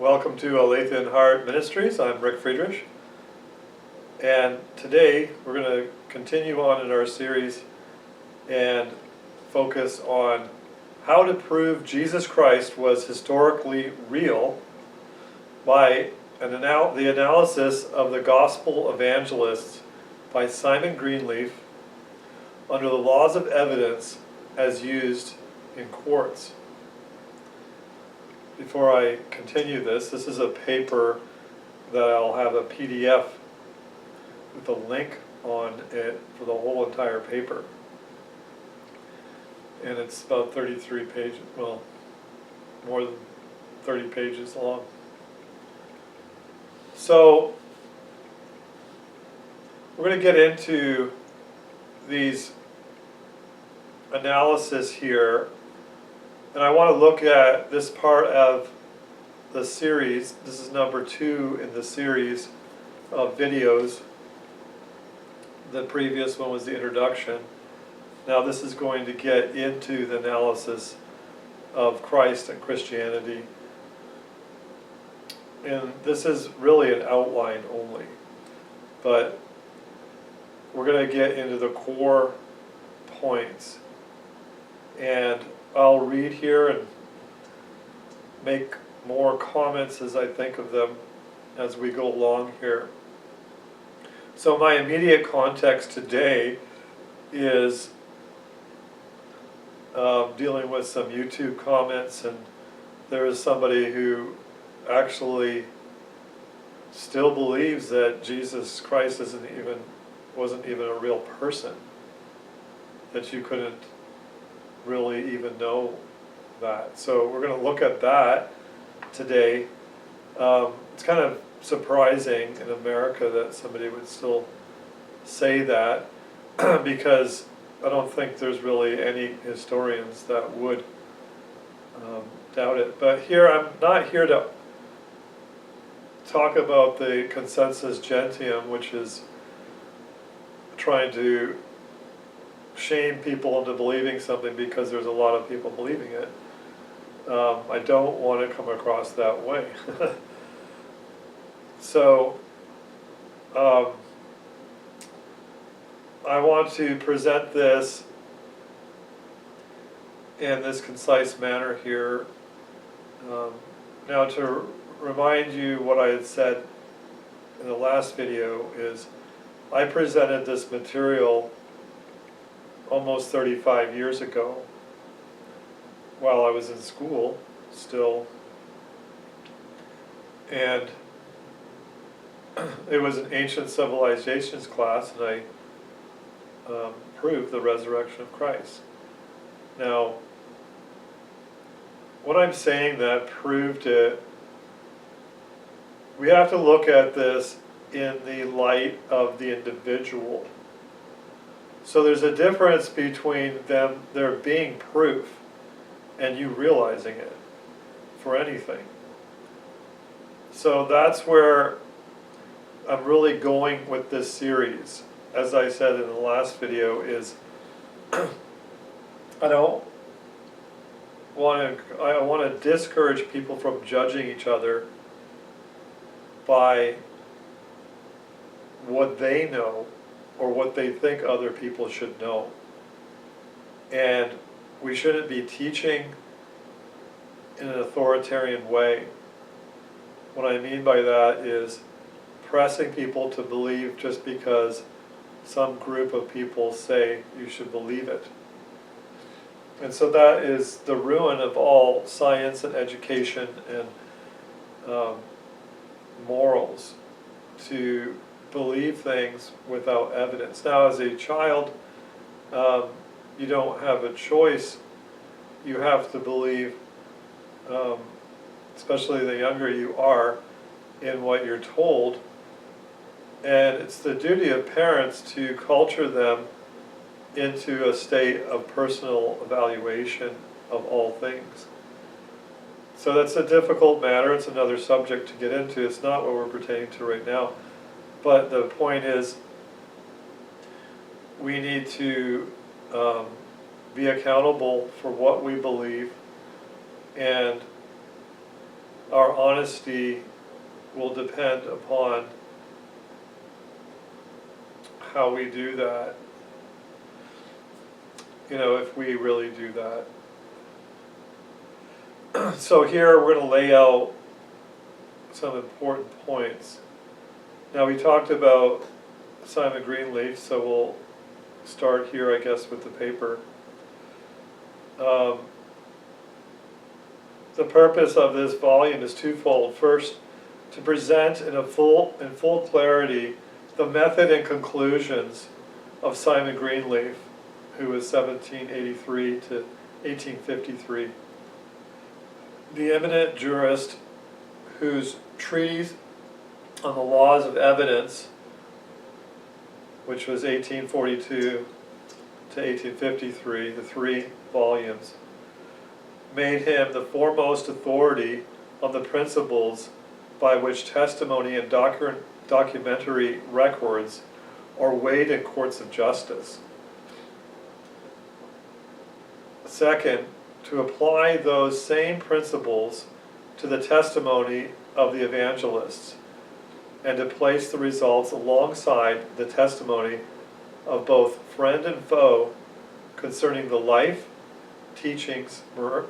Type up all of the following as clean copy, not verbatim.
Welcome to Alethian Heart Ministries. I'm Rick Friedrich, and today we're going to continue on in our series and focus on how to prove Jesus Christ was historically real by the analysis of the Gospel Evangelists by Simon Greenleaf under the laws of evidence as used in courts. Before I continue this is a paper that I'll have a PDF with a link on it for the whole entire paper. And it's about 33 pages, well, more than 30 pages long. So, we're going to get into these analysis here. And I want to look at this part of the series. This is number 2 in the series of videos. The previous one was the introduction. Now this is going to get into the analysis of Christ and Christianity. And this is really an outline only. But we're going to get into the core points. And I'll read here and make more comments as I think of them as we go along here. So my immediate context today is dealing with some YouTube comments, and there is somebody who actually still believes that Jesus Christ wasn't even a real person, that you couldn't really even know that. So we're going to look at that today. It's kind of surprising in America that somebody would still say that because I don't think there's really any historians that would doubt it. But here, I'm not here to talk about the consensus gentium, which is trying to shame people into believing something because there's a lot of people believing it. I don't want to come across that way. So, I want to present this in this concise manner here. Now, to remind you what I had said in the last video is I presented this material almost 35 years ago while I was in school still, and it was an ancient civilizations class, and I proved the resurrection of Christ. Now, what I'm saying that proved it, we have to look at this in the light of the individual. So there's a difference between there being proof and you realizing it for anything. So that's where I'm really going with this series. As I said in the last video, is I want to discourage people from judging each other by what they know or what they think other people should know. And we shouldn't be teaching in an authoritarian way. What I mean by that is pressing people to believe just because some group of people say you should believe it. And so that is the ruin of all science and education and morals, to believe things without evidence. Now, as a child, you don't have a choice. You have to believe, especially the younger you are, in what you're told. And it's the duty of parents to culture them into a state of personal evaluation of all things. So that's a difficult matter. It's another subject to get into. It's not what we're pertaining to right now. But the point is, we need to be accountable for what we believe, and our honesty will depend upon how we do that. You know, if we really do that. So here we're going to lay out some important points. Now we talked about Simon Greenleaf, so we'll start here, I guess, with the paper. The purpose of this volume is twofold. First, to present in full clarity the method and conclusions of Simon Greenleaf, who was 1783 to 1853. The eminent jurist whose treatise on the laws of evidence, which was 1842 to 1853, the 3 volumes, made him the foremost authority on the principles by which testimony and documentary records are weighed in courts of justice. Second, to apply those same principles to the testimony of the evangelists, and to place the results alongside the testimony of both friend and foe concerning the life, teachings,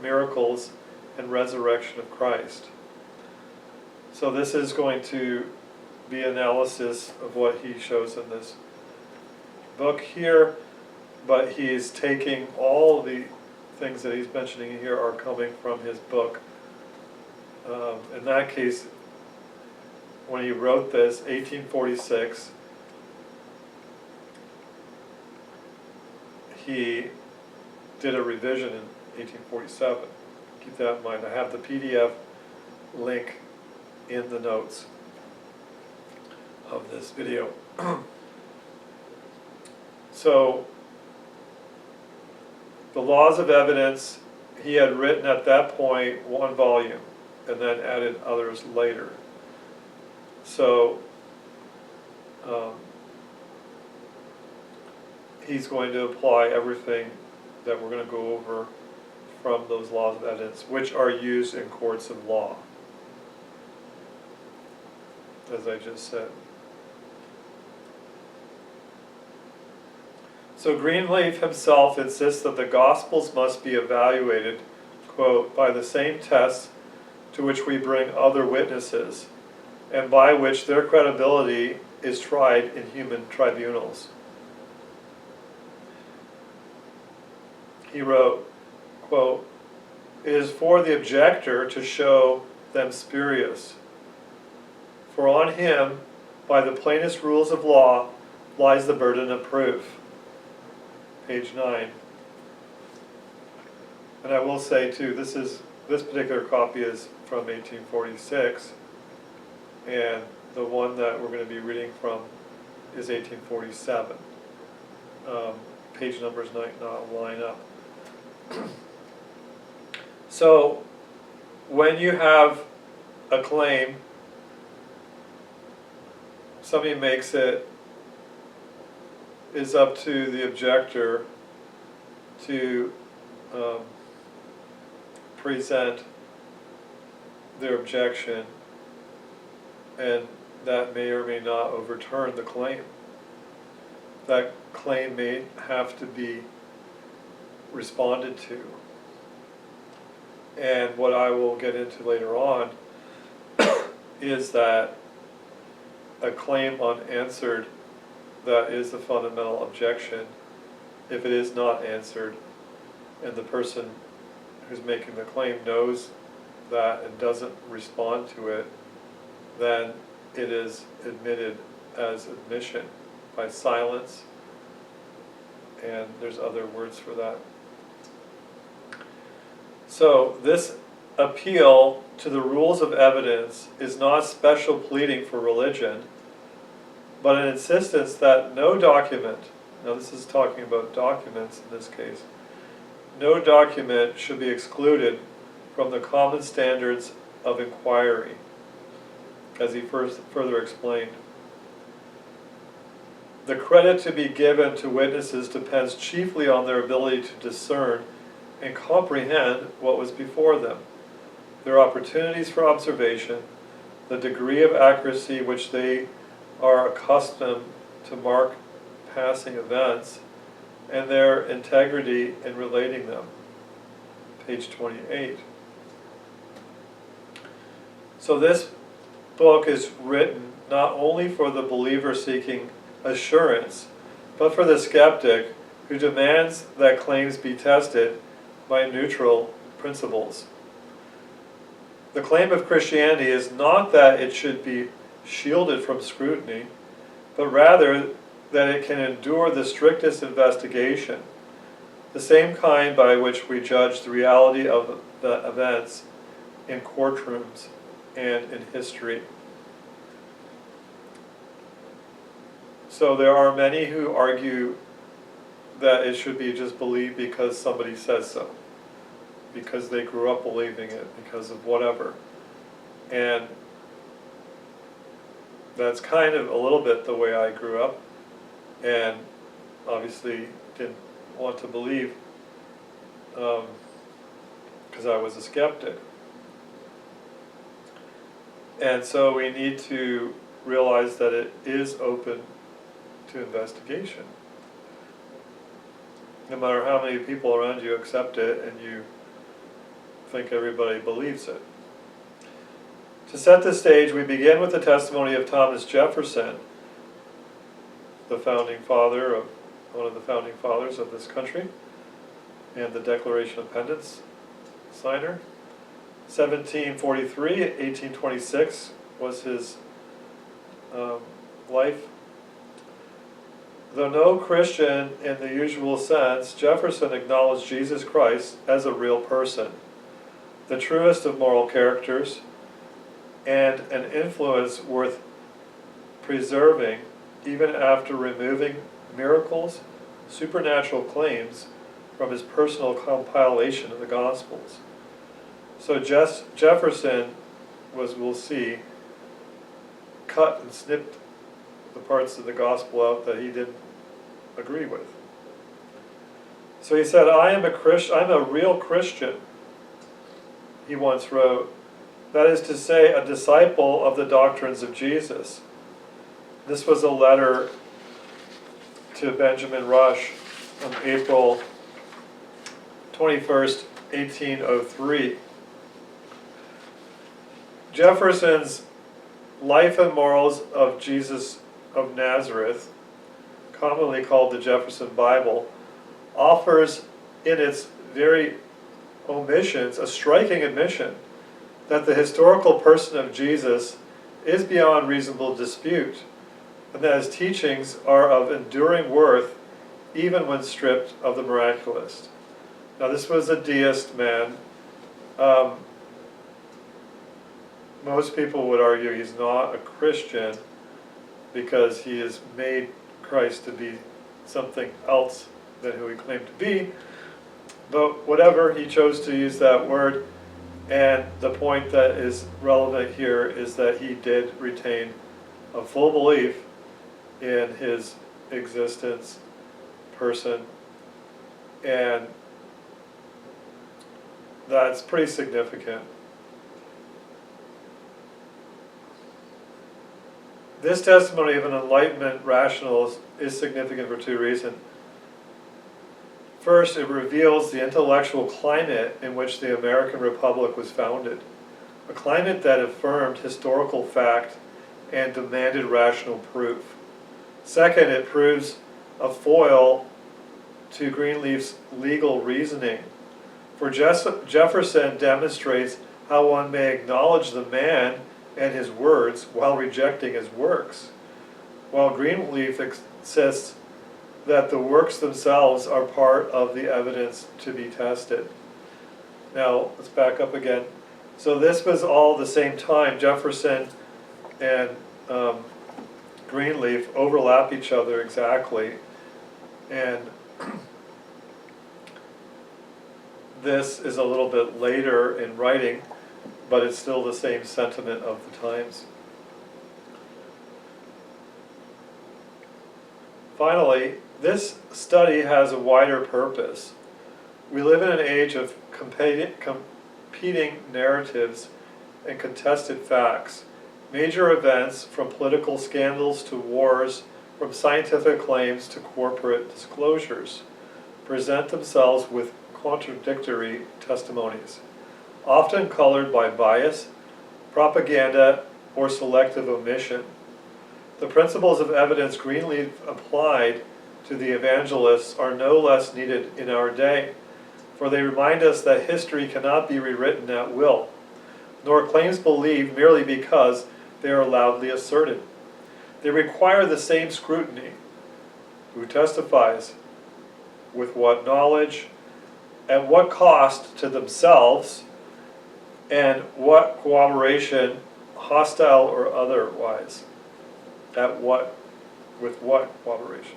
miracles, and resurrection of Christ. So this is going to be analysis of what he shows in this book here, but he's taking all the things that he's mentioning here are coming from his book. In that case, when he wrote this, 1846, he did a revision in 1847. Keep that in mind. I have the PDF link in the notes of this video. So, the laws of evidence, he had written at that point 1 volume, and then added others later. So, he's going to apply everything that we're going to go over from those laws of evidence, which are used in courts of law, as I just said. So Greenleaf himself insists that the Gospels must be evaluated, quote, by the same tests to which we bring other witnesses, and by which their credibility is tried in human tribunals. He wrote, quote, "It is for the objector to show them spurious. For on him, by the plainest rules of law, lies the burden of proof." Page 9. And I will say too, this particular copy is from 1846, and the one that we're going to be reading from is 1847. Page numbers might not line up. So, when you have a claim, somebody makes it, is up to the objector to present their objection, and that may or may not overturn the claim. That claim may have to be responded to. And what I will get into later on is that a claim unanswered that is the fundamental objection, if it is not answered and the person who's making the claim knows that and doesn't respond to it, then it is admitted as admission by silence, and there's other words for that. So this appeal to the rules of evidence is not special pleading for religion, but an insistence that no document, now this is talking about documents in this case, no document should be excluded from the common standards of inquiry, as he further explained. The credit to be given to witnesses depends chiefly on their ability to discern and comprehend what was before them. their opportunities for observation, the degree of accuracy which they are accustomed to mark passing events, and their integrity in relating them. Page 28. So this book is written not only for the believer seeking assurance, but for the skeptic who demands that claims be tested by neutral principles. The claim of Christianity is not that it should be shielded from scrutiny, but rather that it can endure the strictest investigation, the same kind by which we judge the reality of the events in courtrooms and in history. So there are many who argue that it should be just believed because somebody says so, because they grew up believing it, because of whatever. And that's kind of a little bit the way I grew up, and obviously didn't want to believe because I was a skeptic. And so we need to realize that it is open to investigation. No matter how many people around you accept it and you think everybody believes it. To set the stage, we begin with the testimony of Thomas Jefferson, the founding father of one of the founding fathers of this country, and the Declaration of Independence signer. 1743, 1826 was his life. Though no Christian in the usual sense, Jefferson acknowledged Jesus Christ as a real person, the truest of moral characters, and an influence worth preserving even after removing miracles, supernatural claims from his personal compilation of the Gospels. So Jefferson was, we'll see, cut and snipped the parts of the Gospel out that he didn't agree with. So he said, I'm a real Christian, he once wrote. That is to say, a disciple of the doctrines of Jesus. This was a letter to Benjamin Rush on April 21st, 1803. Jefferson's Life and Morals of Jesus of Nazareth, commonly called the Jefferson Bible, offers in its very omissions a striking admission that the historical person of Jesus is beyond reasonable dispute, and that his teachings are of enduring worth even when stripped of the miraculous. Now this was a deist man. Most people would argue he's not a Christian because he has made Christ to be something else than who he claimed to be. But whatever, he chose to use that word. And the point that is relevant here is that he did retain a full belief in his existence, person, and that's pretty significant. This testimony of an Enlightenment rationalist is significant for two reasons. First, it reveals the intellectual climate in which the American Republic was founded, a climate that affirmed historical fact and demanded rational proof. Second, it proves a foil to Greenleaf's legal reasoning, for Jefferson demonstrates how one may acknowledge the man and his words while rejecting his works, while Greenleaf insists that the works themselves are part of the evidence to be tested. Now, let's back up again. So this was all the same time. Jefferson and Greenleaf overlap each other exactly. And this is a little bit later in writing, but it's still the same sentiment of the times. Finally, this study has a wider purpose. We live in an age of competing competing narratives and contested facts. Major events, from political scandals to wars, from scientific claims to corporate disclosures, present themselves with contradictory testimonies, often colored by bias, propaganda, or selective omission. The principles of evidence Greenleaf applied to the evangelists are no less needed in our day, for they remind us that history cannot be rewritten at will, nor claims believed merely because they are loudly asserted. They require the same scrutiny. Who testifies? With what knowledge? At what cost to themselves? And what corroboration, hostile or otherwise? With what corroboration?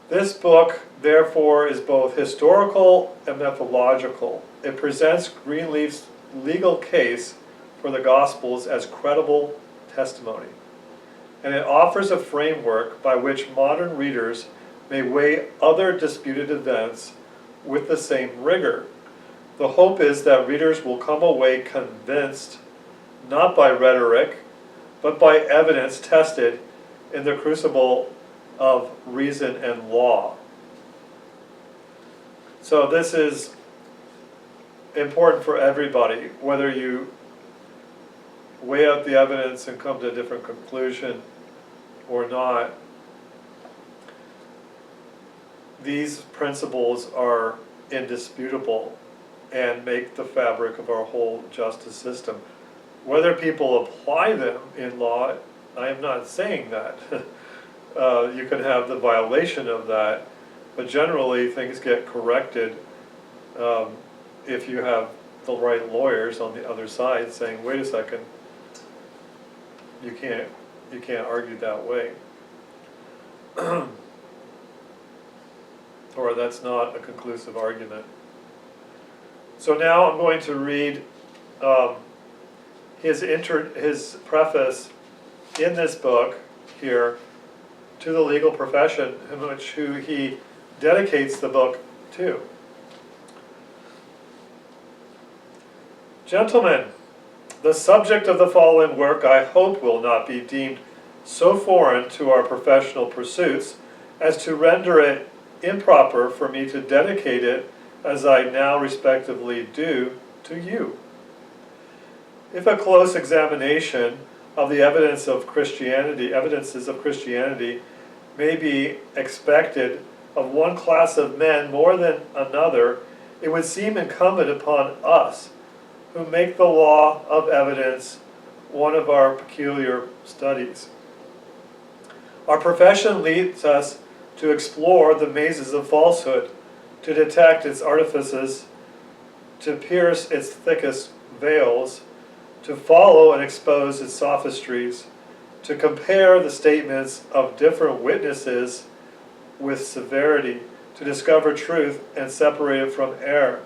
This book, therefore, is both historical and methodological. It presents Greenleaf's legal case for the Gospels as credible testimony, and it offers a framework by which modern readers may weigh other disputed events with the same rigor. The hope is that readers will come away convinced, not by rhetoric, but by evidence tested in the crucible of reason and law. So this is important for everybody, whether you weigh out the evidence and come to a different conclusion or not. These principles are indisputable and make the fabric of our whole justice system. Whether people apply them in law, I am not saying that. You can have the violation of that, but generally things get corrected if you have the right lawyers on the other side saying, wait a second, you can't argue that way. Or that's not a conclusive argument. So now I'm going to read his preface in this book here to the legal profession, who he dedicates the book to. Gentlemen, the subject of the following work I hope will not be deemed so foreign to our professional pursuits as to render it improper for me to dedicate it, as I now respectively do, to you. If a close examination of the evidences of Christianity may be expected of one class of men more than another, it would seem incumbent upon us, who make the law of evidence one of our peculiar studies. Our profession leads us to explore the mazes of falsehood, to detect its artifices, to pierce its thickest veils, to follow and expose its sophistries, to compare the statements of different witnesses with severity, to discover truth and separate it from error.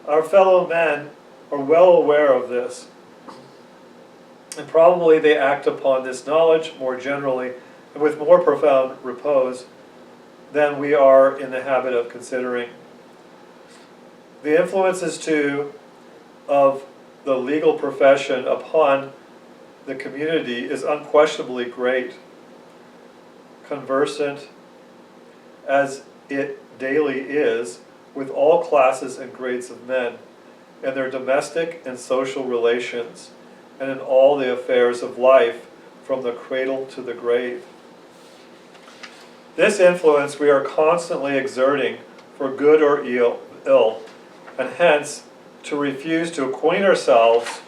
Our fellow men are well aware of this, and probably they act upon this knowledge more generally and with more profound repose than we are in the habit of considering. The influences, too, of the legal profession upon the community is unquestionably great. Conversant as it daily is with all classes and grades of men, in their domestic and social relations, and in all the affairs of life, from the cradle to the grave. This influence we are constantly exerting for good or ill, and hence to refuse to acquaint ourselves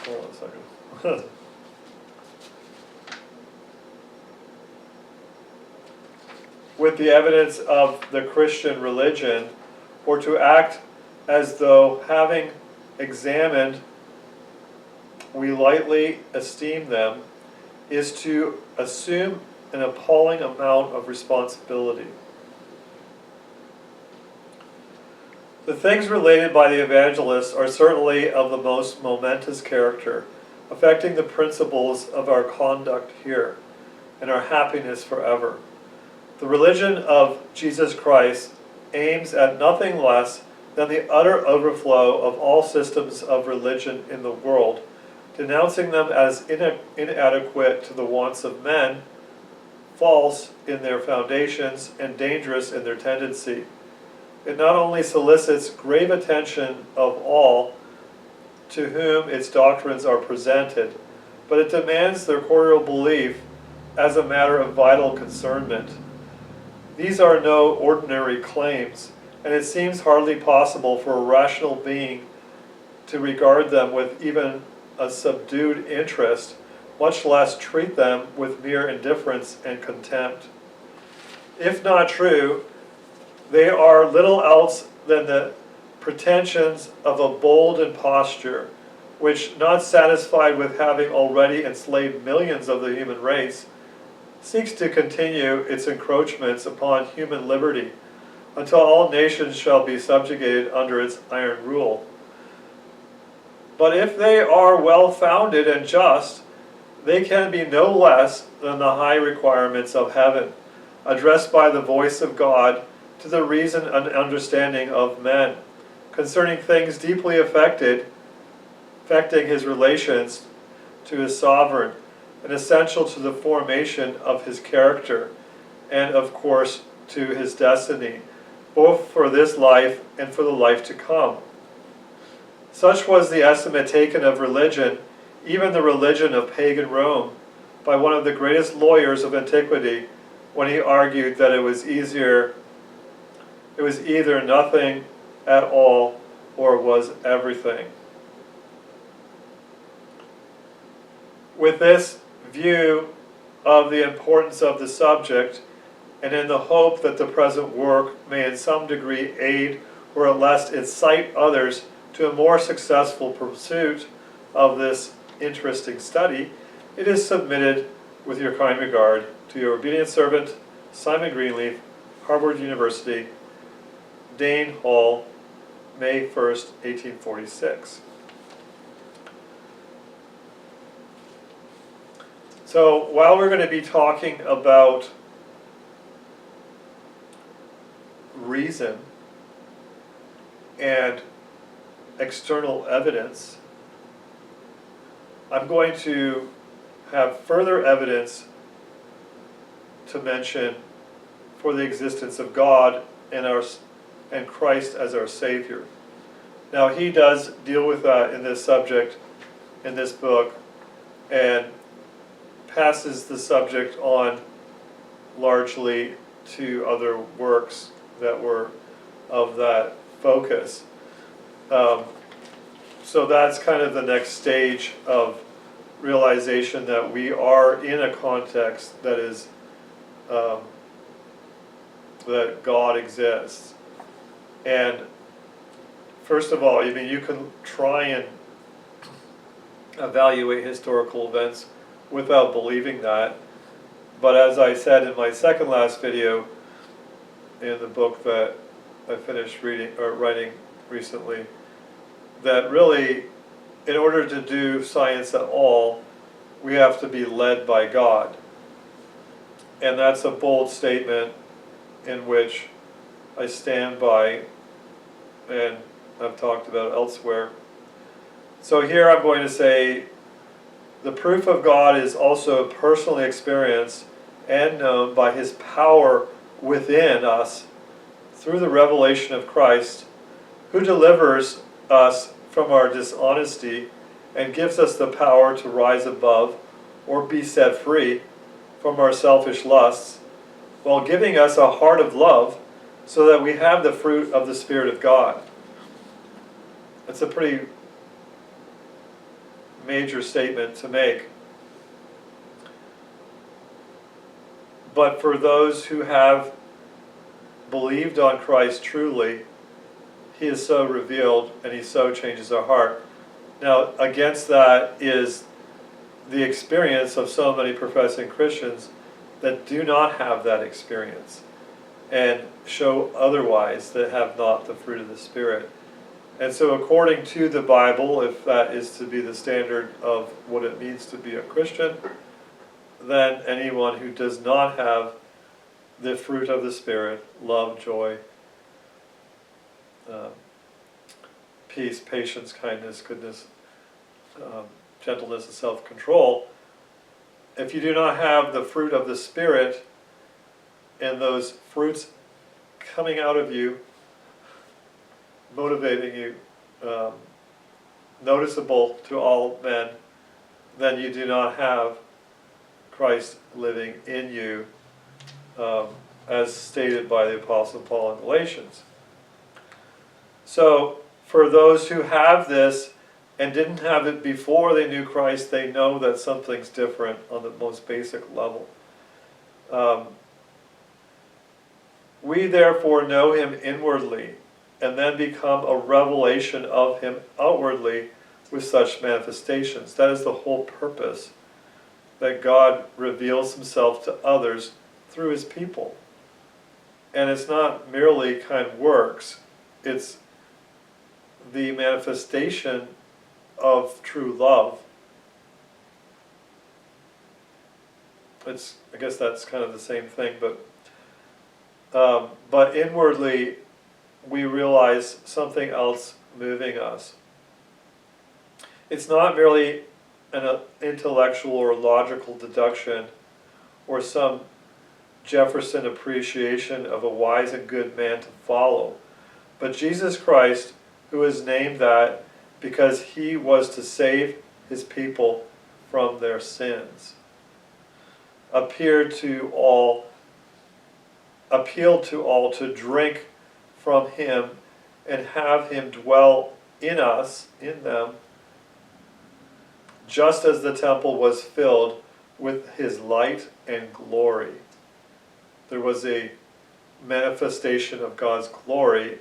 hold on a second. With the evidence of the Christian religion, or to act as though, having examined, we lightly esteem them, is to assume an appalling amount of responsibility. The things related by the evangelists are certainly of the most momentous character, affecting the principles of our conduct here and our happiness forever. The religion of Jesus Christ aims at nothing less than the utter overflow of all systems of religion in the world, denouncing them as inadequate to the wants of men, false in their foundations, and dangerous in their tendency. It not only solicits grave attention of all to whom its doctrines are presented, but it demands their cordial belief as a matter of vital concernment. These are no ordinary claims, and it seems hardly possible for a rational being to regard them with even a subdued interest, much less treat them with mere indifference and contempt. If not true, they are little else than the pretensions of a bold imposture, which, not satisfied with having already enslaved millions of the human race, seeks to continue its encroachments upon human liberty until all nations shall be subjugated under its iron rule. But if they are well-founded and just, they can be no less than the high requirements of heaven, addressed by the voice of God to the reason and understanding of men, concerning things deeply affecting his relations to his sovereign, and essential to the formation of his character, and of course to his destiny, both for this life and for the life to come. Such was the estimate taken of religion, even the religion of pagan Rome, by one of the greatest lawyers of antiquity, when he argued that it was either nothing at all or was everything. With this view of the importance of the subject, and in the hope that the present work may in some degree aid or at least incite others to a more successful pursuit of this interesting study, it is submitted with your kind regard to your obedient servant, Simon Greenleaf, Harvard University, Dane Hall, May 1st, 1846. So while we're going to be talking about reason and external evidence, I'm going to have further evidence to mention for the existence of God and Christ as our Savior. Now, he does deal with that in this subject, in this book, and passes the subject on largely to other works that were of that focus. So that's kind of the next stage of realization that we are in a context that is that God exists. And first of all, I mean, you can try and evaluate historical events without believing that. But as I said in my second last video in the book that I finished writing recently, that really, in order to do science at all, we have to be led by God. And that's a bold statement in which I stand by and I've talked about elsewhere. So here I'm going to say the proof of God is also personally experienced and known by his power within us through the revelation of Christ, who delivers us from our dishonesty and gives us the power to rise above or be set free from our selfish lusts, while giving us a heart of love so that we have the fruit of the Spirit of God. That's a pretty major statement to make. But for those who have believed on Christ truly, he is so revealed and he so changes our heart. Now, against that is the experience of so many professing Christians that do not have that experience and show otherwise, that have not the fruit of the Spirit. And so according to the Bible, if that is to be the standard of what it means to be a Christian, then anyone who does not have the fruit of the Spirit: love, joy, peace, patience, kindness, goodness, gentleness, and self-control. If you do not have the fruit of the Spirit, and those fruits coming out of you, motivating you, noticeable to all men, then you do not have Christ living in you, as stated by the Apostle Paul in Galatians. So, for those who have this and didn't have it before they knew Christ, they know that something's different on the most basic level. We therefore know him inwardly, and then become a revelation of him outwardly with such manifestations. That is the whole purpose, that God reveals himself to others through his people. And it's not merely kind of works, it's the manifestation of true love. I guess that's kind of the same thing, but inwardly we realize something else moving us. It's not merely an intellectual or logical deduction or some Jefferson appreciation of a wise and good man to follow, but Jesus Christ, who is named that because he was to save his people from their sins, appealed to all to drink from him and have him dwell in us, in them, just as the temple was filled with his light and glory. There was a manifestation of God's glory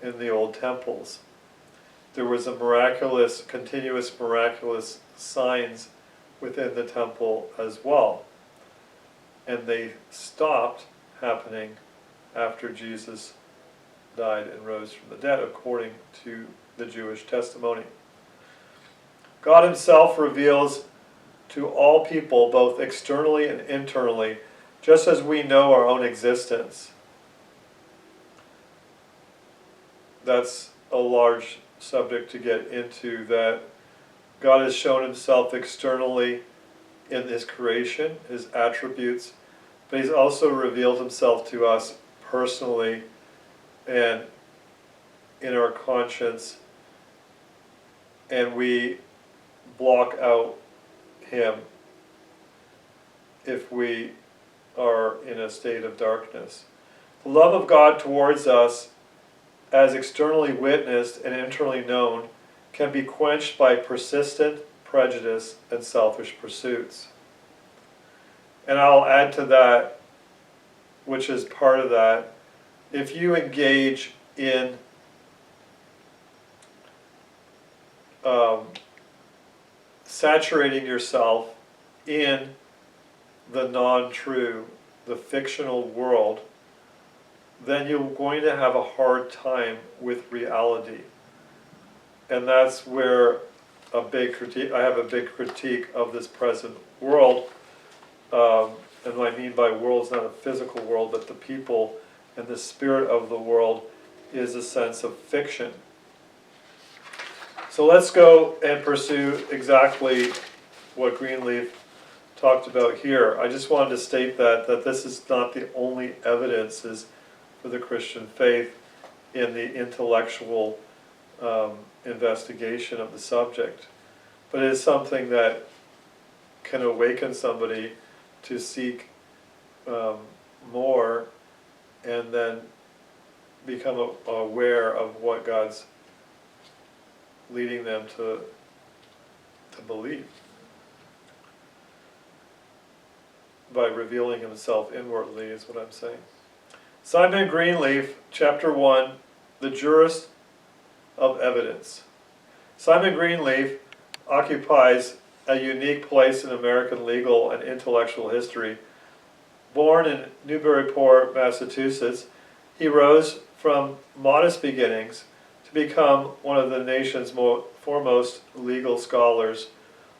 in the old temples. There was a miraculous, continuous miraculous signs within the temple as well. And they stopped happening after Jesus died and rose from the dead, according to the Jewish testimony. God himself reveals to all people, both externally and internally, just as we know our own existence. That's a large subject to get into, that God has shown himself externally in his creation, his attributes, but he's also revealed himself to us personally and in our conscience, and we block out him if we are in a state of darkness. The love of God towards us, as externally witnessed and internally known, can be quenched by persistent prejudice and selfish pursuits. And I'll add to that, which is part of that, if you engage in saturating yourself in the non-true, the fictional world, then you're going to have a hard time with reality. And that's where I have a big critique of this present world. And what I mean by world is not a physical world, but the people and the spirit of the world is a sense of fiction. So let's go and pursue exactly what Greenleaf talked about here. I just wanted to state that this is not the only evidences for the Christian faith in the intellectual investigation of the subject, but it is something that can awaken somebody to seek more and then become aware of what God's leading them to believe by revealing himself inwardly, is what I'm saying. Simon Greenleaf, chapter 1, the jurist of evidence. Simon Greenleaf occupies a unique place in American legal and intellectual history. Born in Newburyport, Massachusetts, he rose from modest beginnings to become one of the nation's foremost legal scholars,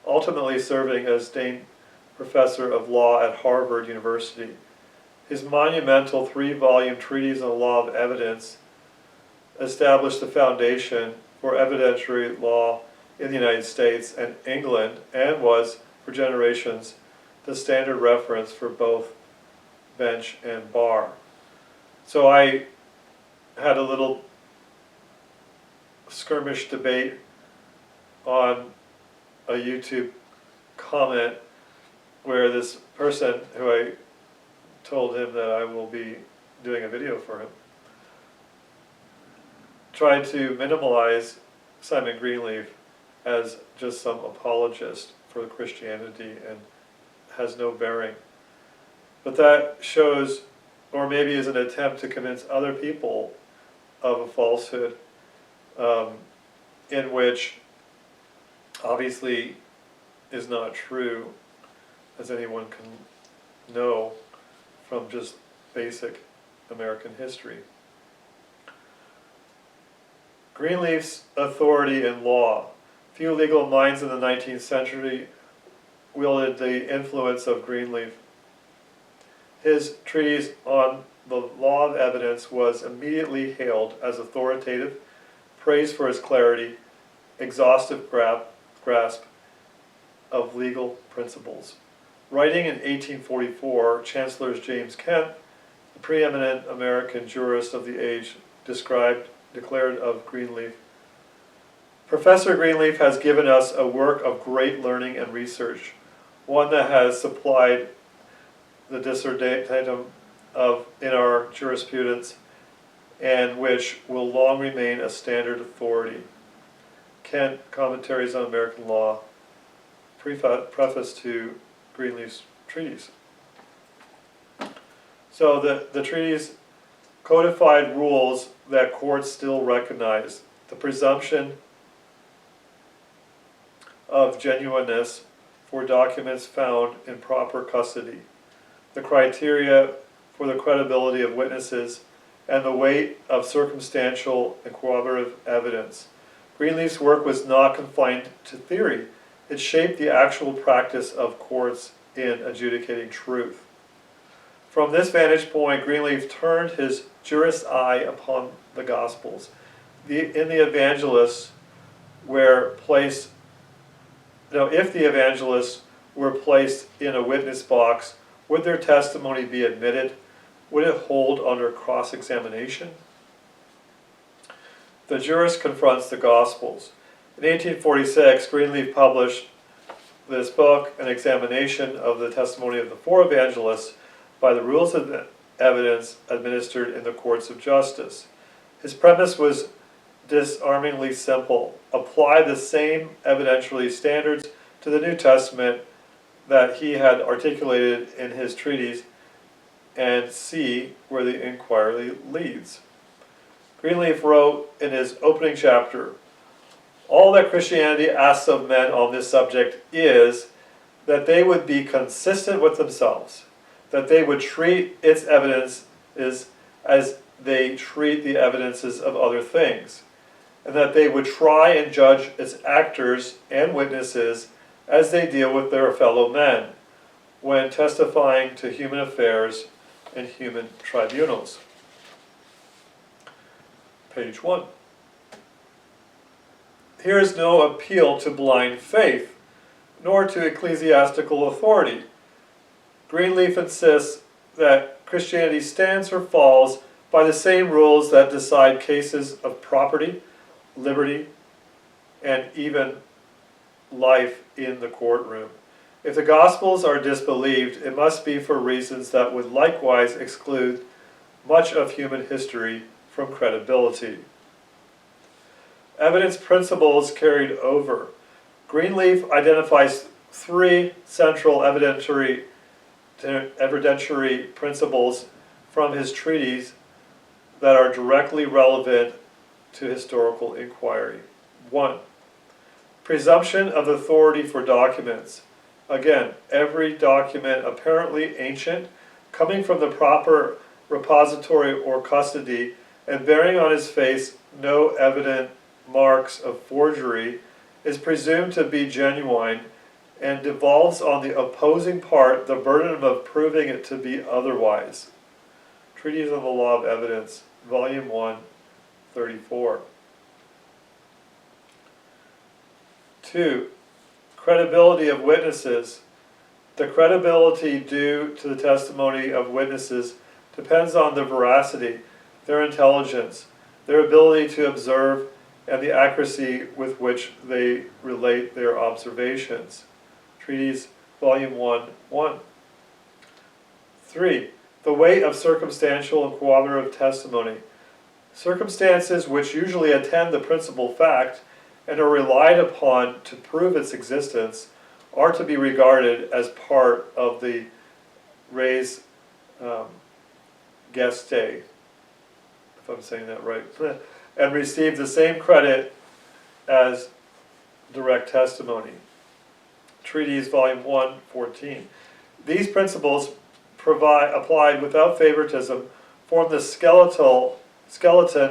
ultimately serving as Dane Professor of Law at Harvard University. His monumental 3-volume treatise on the law of evidence established the foundation for evidentiary law in the United States and England, and was, for generations, the standard reference for both bench and bar. So I had a little skirmish debate on a YouTube comment where this person, who I told him that I will be doing a video for him, tried to minimalize Simon Greenleaf as just some apologist for Christianity and has no bearing. But that shows, or maybe is an attempt to convince other people of a falsehood, in which obviously is not true, as anyone can know from just basic American history. Greenleaf's authority in law. Few legal minds in the 19th century wielded the influence of Greenleaf. His treatise on the law of evidence was immediately hailed as authoritative, praised for its clarity, exhaustive grasp of legal principles. Writing in 1844, Chancellor James Kent, the preeminent American jurist of the age, declared of Greenleaf, "Professor Greenleaf has given us a work of great learning and research, one that has supplied the dissertatum in our jurisprudence, and which will long remain a standard authority." Kent, Commentaries on American Law, preface to Greenleaf's treatise. So the treatise codified rules that courts still recognize: the presumption of genuineness for documents found in proper custody, the criteria for the credibility of witnesses, and the weight of circumstantial and corroborative evidence. Greenleaf's work was not confined to theory. It shaped the actual practice of courts in adjudicating truth. From this vantage point, Greenleaf turned his jurist's eye upon the Gospels. In the evangelists were placed, if the evangelists were placed in a witness box, would their testimony be admitted? Would it hold under cross-examination? The jurist confronts the Gospels. In 1846, Greenleaf published this book, An Examination of the Testimony of the Four Evangelists by the Rules of Evidence Administered in the Courts of Justice. His premise was disarmingly simple: apply the same evidentiary standards to the New Testament that he had articulated in his treatise, and see where the inquiry leads. Greenleaf wrote in his opening chapter, "All that Christianity asks of men on this subject is that they would be consistent with themselves, that they would treat its evidences as they treat the evidences of other things, and that they would try and judge its actors and witnesses as they deal with their fellow men when testifying to human affairs in human tribunals." Page 1. Here is no appeal to blind faith, nor to ecclesiastical authority. Greenleaf insists that Christianity stands or falls by the same rules that decide cases of property, liberty, and even life in the courtroom. If the Gospels are disbelieved, it must be for reasons that would likewise exclude much of human history from credibility. Evidence principles carried over. Greenleaf identifies three central evidentiary principles from his treatise that are directly relevant to historical inquiry. 1. Presumption of authority for documents. Again, every document apparently ancient, coming from the proper repository or custody, and bearing on its face no evident marks of forgery, is presumed to be genuine, and devolves on the opposing part the burden of proving it to be otherwise. Treatise on the Law of Evidence, Volume 1, 34. 2. Credibility of witnesses. The credibility due to the testimony of witnesses depends on their veracity, their intelligence, their ability to observe, and the accuracy with which they relate their observations. Treatise, Volume 1, 1. 3. The weight of circumstantial and corroborative testimony. Circumstances which usually attend the principal fact and are relied upon to prove its existence are to be regarded as part of the res gestae, if I'm saying that right, and receive the same credit as direct testimony. Treatise, Volume 1, 14. These principles, applied without favoritism, form the skeleton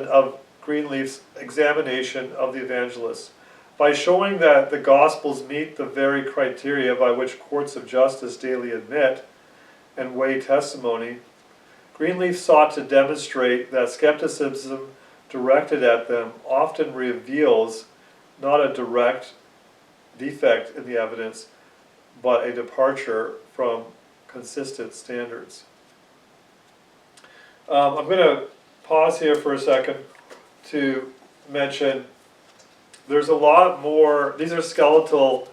of Greenleaf's examination of the evangelists. By showing that the Gospels meet the very criteria by which courts of justice daily admit and weigh testimony, Greenleaf sought to demonstrate that skepticism directed at them often reveals not a direct defect in the evidence, but a departure from consistent standards. I'm going to pause here for a second to mention there's a lot more. These are skeletal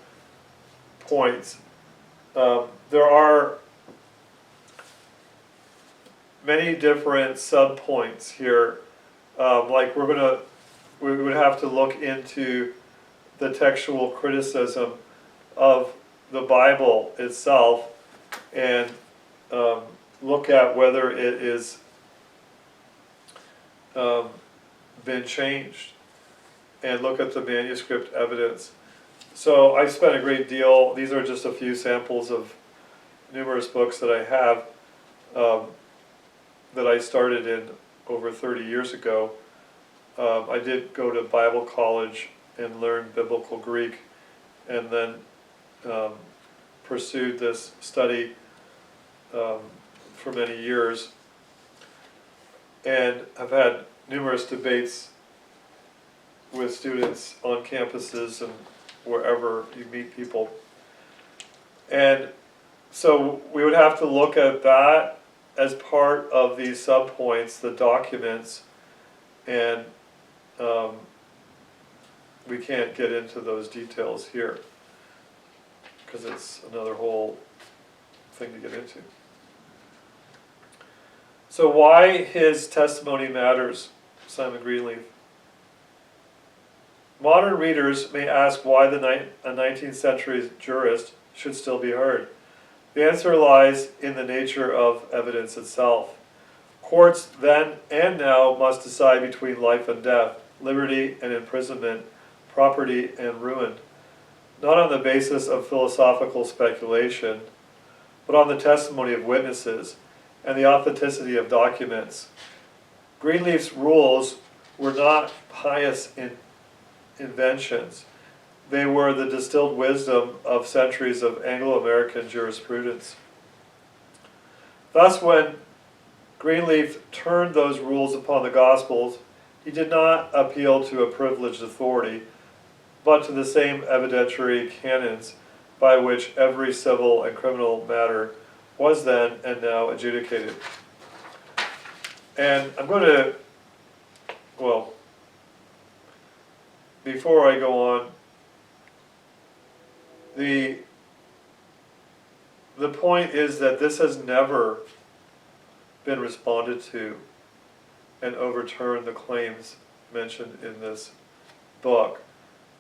points. There are many different sub-points here. Like we would have to look into the textual criticism of the Bible itself and look at whether it is been changed, and look at the manuscript evidence. So I spent a great deal, these are just a few samples of numerous books that I have that I started in over 30 years ago. I did go to Bible college and learn biblical Greek, and then pursued this study for many years, and I've had numerous debates with students on campuses and wherever you meet people. And so we would have to look at that as part of these subpoints, the documents, and we can't get into those details here because it's another whole thing to get into. So why his testimony matters, Simon Greenleaf. Modern readers may ask why a 19th century jurist should still be heard. The answer lies in the nature of evidence itself. Courts then and now must decide between life and death, liberty and imprisonment, property and ruin, not on the basis of philosophical speculation, but on the testimony of witnesses and the authenticity of documents. Greenleaf's rules were not pious inventions. They were the distilled wisdom of centuries of Anglo-American jurisprudence. Thus, when Greenleaf turned those rules upon the Gospels, he did not appeal to a privileged authority, but to the same evidentiary canons by which every civil and criminal matter was then and now adjudicated. And I'm going to, well, before I go on, the point is that this has never been responded to and overturned the claims mentioned in this book.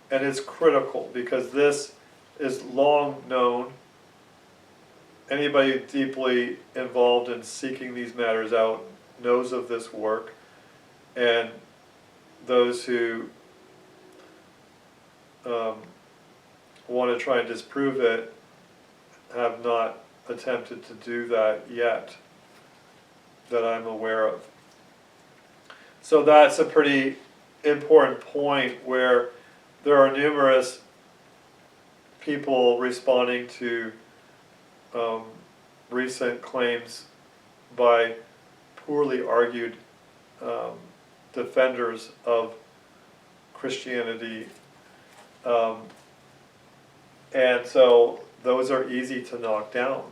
And it's critical because this is long known. Anybody deeply involved in seeking these matters out knows of this work, and those who want to try and disprove it have not attempted to do that yet, that I'm aware of. So that's a pretty important point where there are numerous people responding to recent claims by poorly argued defenders of Christianity, and so those are easy to knock down.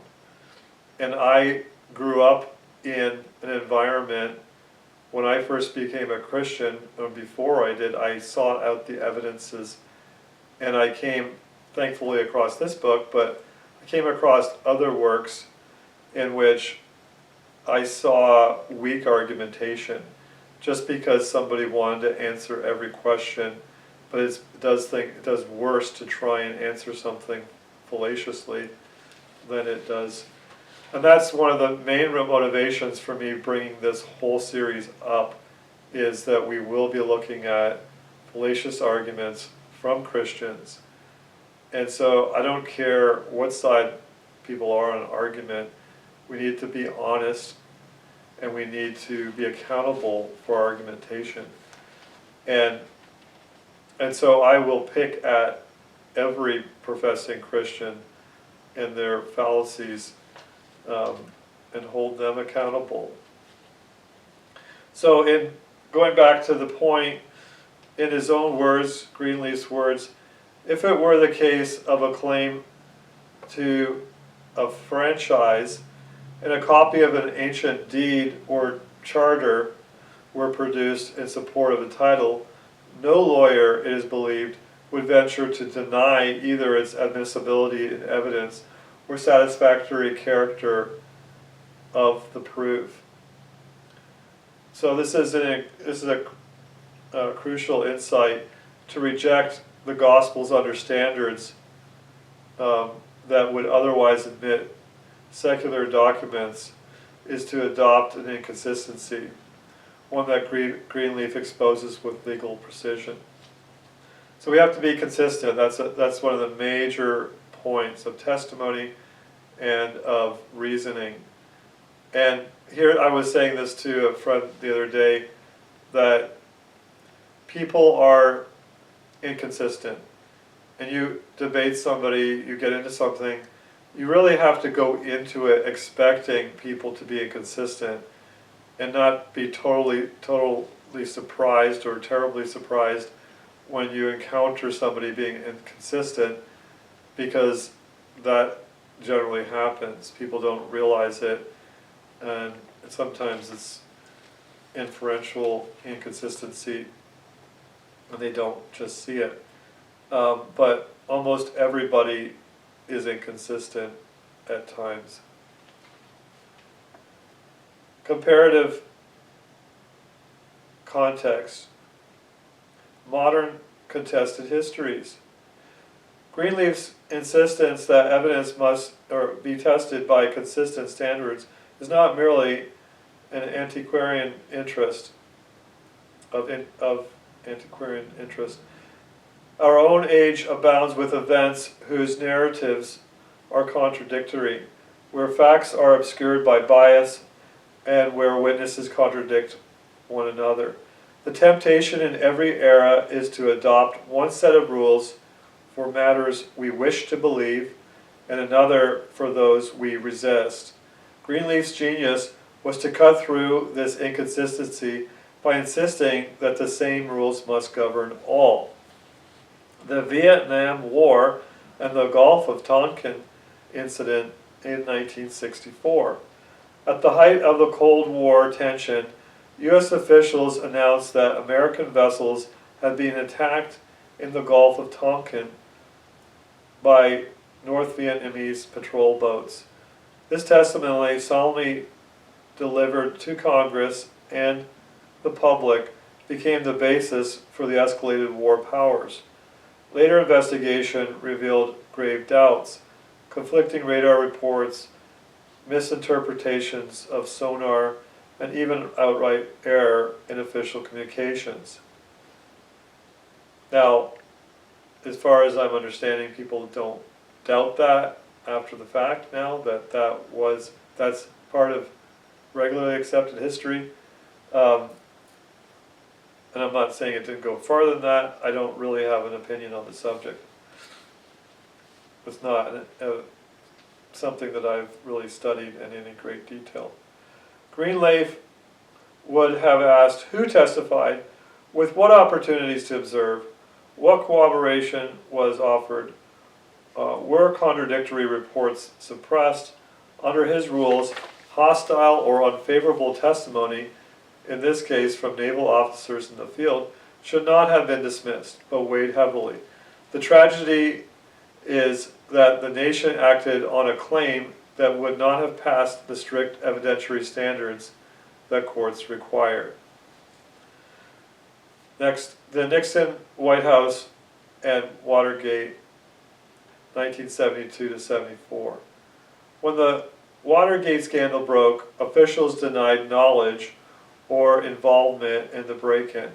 And I grew up in an environment, when I first became a Christian, or before I did, I sought out the evidences, and I came, thankfully, across this book, but I came across other works in which I saw weak argumentation, just because somebody wanted to answer every question, but it does worse to try and answer something fallaciously than it does. And that's one of the main motivations for me bringing this whole series up, is that we will be looking at fallacious arguments from Christians. And so I don't care what side people are on an argument, we need to be honest, and we need to be accountable for argumentation. And so I will pick at every professing Christian and their fallacies, and hold them accountable. So in going back to the point, in his own words, Greenleaf's words, if it were the case of a claim to a franchise and a copy of an ancient deed or charter were produced in support of the title, no lawyer, it is believed, would venture to deny either its admissibility in evidence or satisfactory character of the proof. So this is a crucial insight, to reject the Gospels under standards that would otherwise admit secular documents is to adopt an inconsistency, one that Greenleaf exposes with legal precision. So we have to be consistent. That's one of the major points of testimony and of reasoning. And here I was saying this to a friend the other day, that people are inconsistent. And you debate somebody, you get into something, you really have to go into it expecting people to be inconsistent and not be totally surprised or terribly surprised when you encounter somebody being inconsistent, because that generally happens. People don't realize it, and sometimes it's inferential inconsistency and they don't just see it. But almost everybody is inconsistent at times. Comparative context. Modern contested histories. Greenleaf's insistence that evidence must be tested by consistent standards is not merely an antiquarian interest of antiquarian interest. Our own age abounds with events whose narratives are contradictory, where facts are obscured by bias, and where witnesses contradict one another. The temptation in every era is to adopt one set of rules for matters we wish to believe, and another for those we resist. Greenleaf's genius was to cut through this inconsistency by insisting that the same rules must govern all. The Vietnam War and the Gulf of Tonkin incident in 1964. At the height of the Cold War tension, U.S. officials announced that American vessels had been attacked in the Gulf of Tonkin by North Vietnamese patrol boats. This testimony, solemnly delivered to Congress and the public, became the basis for the escalated war powers. Later investigation revealed grave doubts, conflicting radar reports, misinterpretations of sonar, and even outright error in official communications. Now, as far as I'm understanding, people don't doubt that after the fact now, that's part of regularly accepted history. And I'm not saying it didn't go farther than that. I don't really have an opinion on the subject. It's not something that I've really studied in any great detail. Greenleaf would have asked who testified, with what opportunities to observe, what corroboration was offered, were contradictory reports suppressed. Under his rules, hostile or unfavorable testimony, in this case from naval officers in the field, should not have been dismissed, but weighed heavily. The tragedy is that the nation acted on a claim that would not have passed the strict evidentiary standards that courts require. Next, the Nixon, White House, and Watergate, 1972 to 74. When the Watergate scandal broke, officials denied knowledge or involvement in the break-in.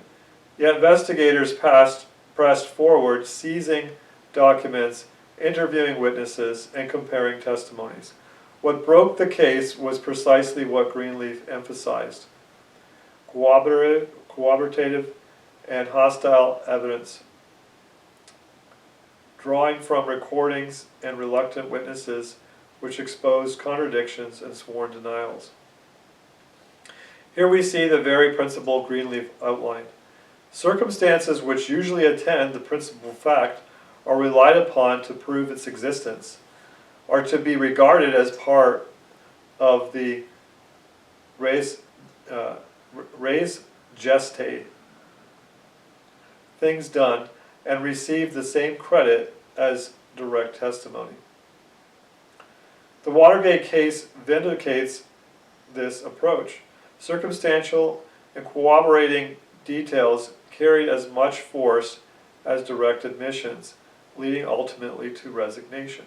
Yet investigators pressed forward, seizing documents, interviewing witnesses, and comparing testimonies. What broke the case was precisely what Greenleaf emphasized: cooperative and hostile evidence, drawing from recordings and reluctant witnesses which exposed contradictions and sworn denials. Here we see the very principle Greenleaf outlined. Circumstances which usually attend the principal fact are relied upon to prove its existence, are to be regarded as part of the res gestae, things done, and receive the same credit as direct testimony. The Watergate case vindicates this approach. Circumstantial and corroborating details carried as much force as direct admissions, leading ultimately to resignation.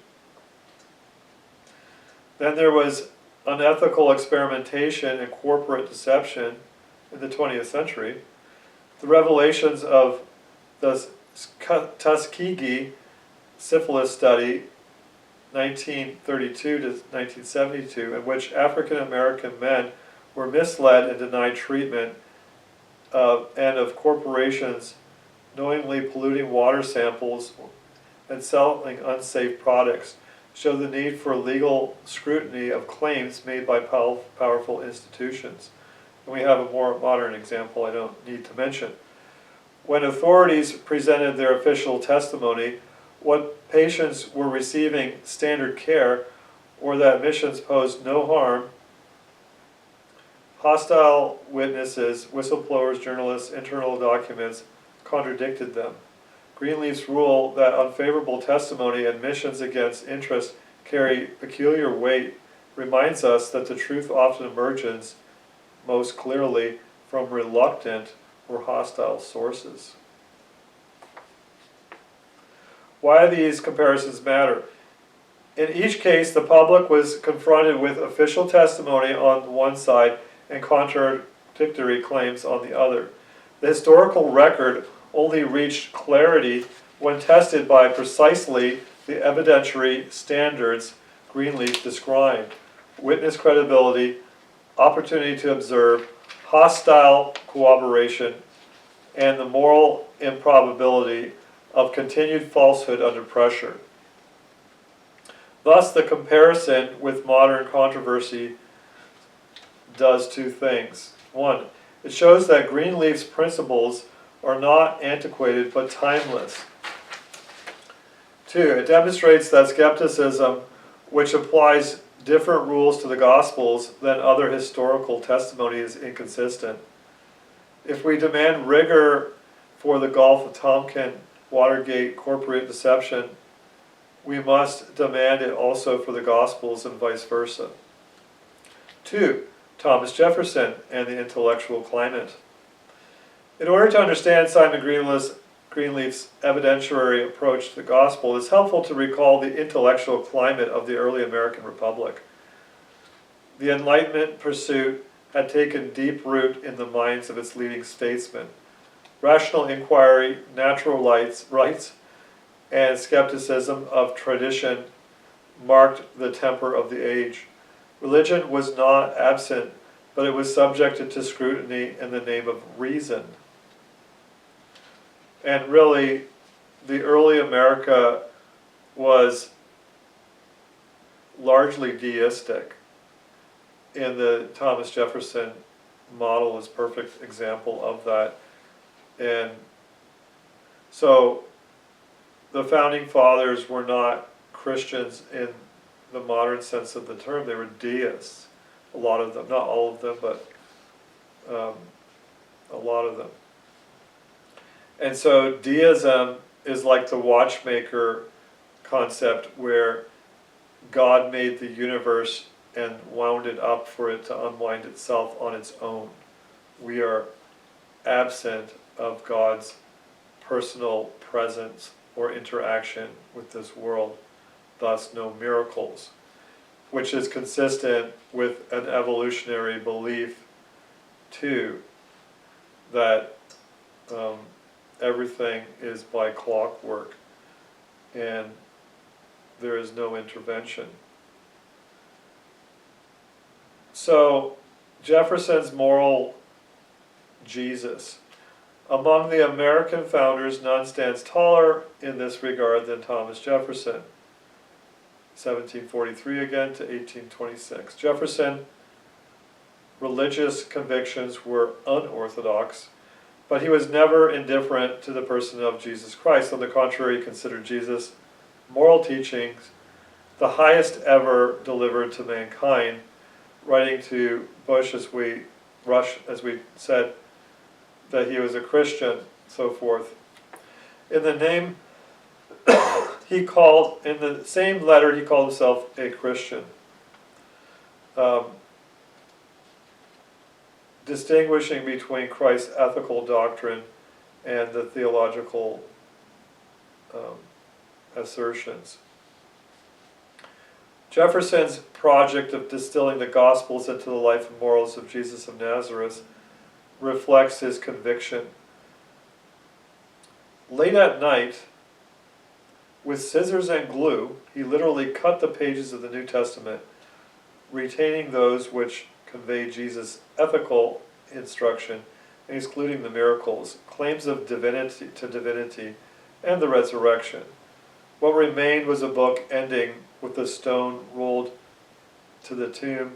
Then there was unethical experimentation and corporate deception in the 20th century. The revelations of the Tuskegee syphilis study, 1932 to 1972, in which African American men were misled and denied treatment, and of corporations knowingly polluting water samples and selling unsafe products, show the need for legal scrutiny of claims made by powerful institutions. And we have a more modern example I don't need to mention. When authorities presented their official testimony, what patients were receiving standard care, or that admissions posed no harm, hostile witnesses, whistleblowers, journalists, internal documents contradicted them. Greenleaf's rule that unfavorable testimony and admissions against interest carry peculiar weight reminds us that the truth often emerges most clearly from reluctant or hostile sources. Why these comparisons matter? In each case, the public was confronted with official testimony on one side and contradictory claims on the other. The historical record only reached clarity when tested by precisely the evidentiary standards Greenleaf described: witness credibility, opportunity to observe, hostile cooperation, and the moral improbability of continued falsehood under pressure. Thus, the comparison with modern controversy does two things. One, it shows that Greenleaf's principles are not antiquated but timeless. Two, it demonstrates that skepticism, which applies different rules to the Gospels than other historical testimony, is inconsistent. If we demand rigor for the Gulf of Tonkin, Watergate, corporate deception, we must demand it also for the Gospels and vice versa. Two, Thomas Jefferson and the intellectual climate. In order to understand Simon Greenleaf's evidentiary approach to the Gospel, it's helpful to recall the intellectual climate of the early American Republic. The Enlightenment pursuit had taken deep root in the minds of its leading statesmen. Rational inquiry, natural rights, and skepticism of tradition marked the temper of the age. Religion was not absent, but it was subjected to scrutiny in the name of reason. And really, the early America was largely deistic in the Thomas Jefferson model is a perfect example of that. And so the founding fathers were not Christians in the modern sense of the term. They were deists, a lot of them, not all of them, but a lot of them. And so deism is like the watchmaker concept, where God made the universe and wound it up for it to unwind itself on its own. We are absent of God's personal presence or interaction with this world, thus no miracles, which is consistent with an evolutionary belief too, that everything is by clockwork and there is no intervention. So Jefferson's moral Jesus. Among the American founders, none stands taller in this regard than Thomas Jefferson. 1743 again to 1826. Jefferson's religious convictions were unorthodox, but he was never indifferent to the person of Jesus Christ. On the contrary, he considered Jesus' moral teachings the highest ever delivered to mankind, writing to Rush, as we said, that he was a Christian, so forth. In the same letter, he called himself a Christian, distinguishing between Christ's ethical doctrine and the theological assertions. Jefferson's project of distilling the Gospels into the life and morals of Jesus of Nazareth reflects his conviction. Late at night, with scissors and glue, he literally cut the pages of the New Testament, retaining those which convey Jesus' ethical instruction and excluding the miracles, claims of divinity, and the resurrection. What remained was a book ending with the stone rolled to the tomb,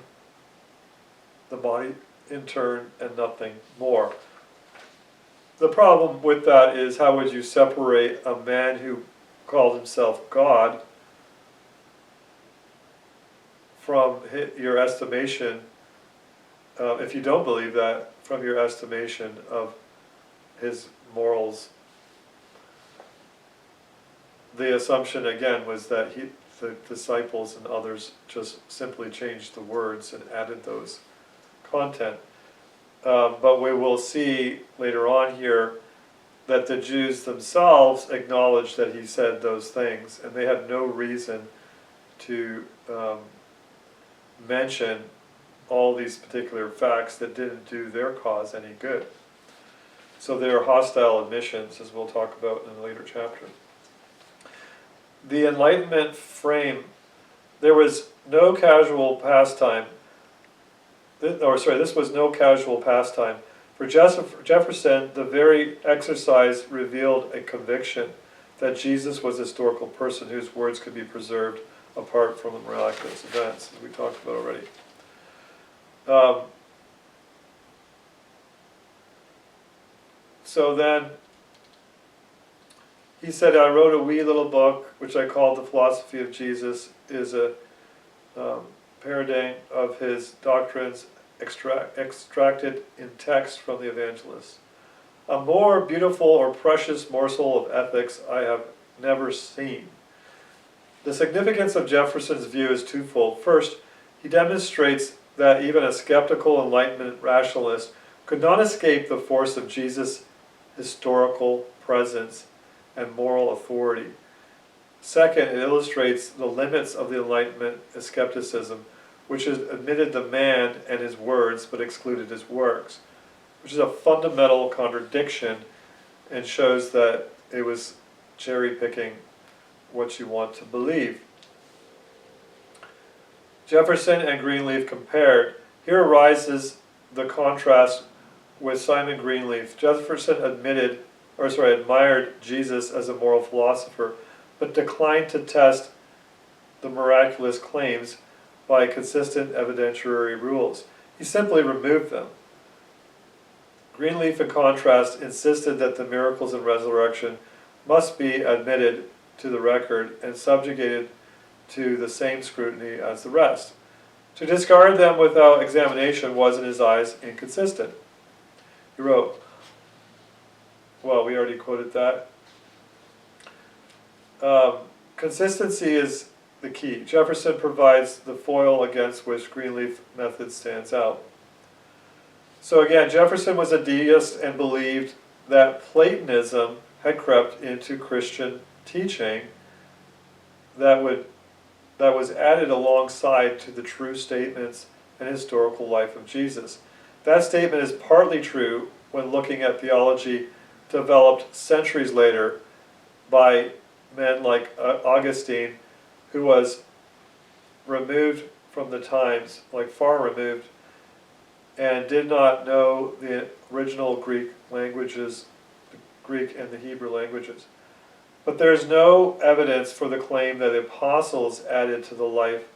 the body interred, and nothing more. The problem with that is, how would you separate a man who called himself God from your estimation, if you don't believe that, from your estimation of his morals? The assumption again was that the disciples and others just simply changed the words and added those content. But we will see later on here that the Jews themselves acknowledged that he said those things, and they had no reason to mention all these particular facts that didn't do their cause any good. So they are hostile admissions, as we'll talk about in a later chapter. The Enlightenment frame, there was no casual pastime. This was no casual pastime. For Jefferson, the very exercise revealed a conviction that Jesus was a historical person whose words could be preserved apart from the miraculous events, as we talked about already. So then, he said, I wrote a wee little book, which I called The Philosophy of Jesus, is a paradigm of his doctrines extracted in text from the evangelists. A more beautiful or precious morsel of ethics I have never seen. The significance of Jefferson's view is twofold. First, he demonstrates that even a skeptical Enlightenment rationalist could not escape the force of Jesus' historical presence and moral authority. Second, it illustrates the limits of the Enlightenment skepticism, which has admitted the man and his words but excluded his works, which is a fundamental contradiction and shows that it was cherry-picking what you want to believe. Jefferson and Greenleaf compared. Here arises the contrast with Simon Greenleaf. Jefferson admired Jesus as a moral philosopher, but declined to test the miraculous claims by consistent evidentiary rules. He simply removed them. Greenleaf, in contrast, insisted that the miracles and resurrection must be admitted to the record and subjugated to the same scrutiny as the rest. To discard them without examination was, in his eyes, inconsistent. He wrote, well, we already quoted that. Consistency is the key. Jefferson provides the foil against which Greenleaf method stands out. So again, Jefferson was a deist and believed that Platonism had crept into Christian teaching that was added alongside to the true statements and historical life of Jesus. That statement is partly true when looking at theology developed centuries later by men like Augustine, who was removed from the times, like far removed, and did not know the original Greek languages, the Greek and the Hebrew languages. But there's no evidence for the claim that the apostles added to the life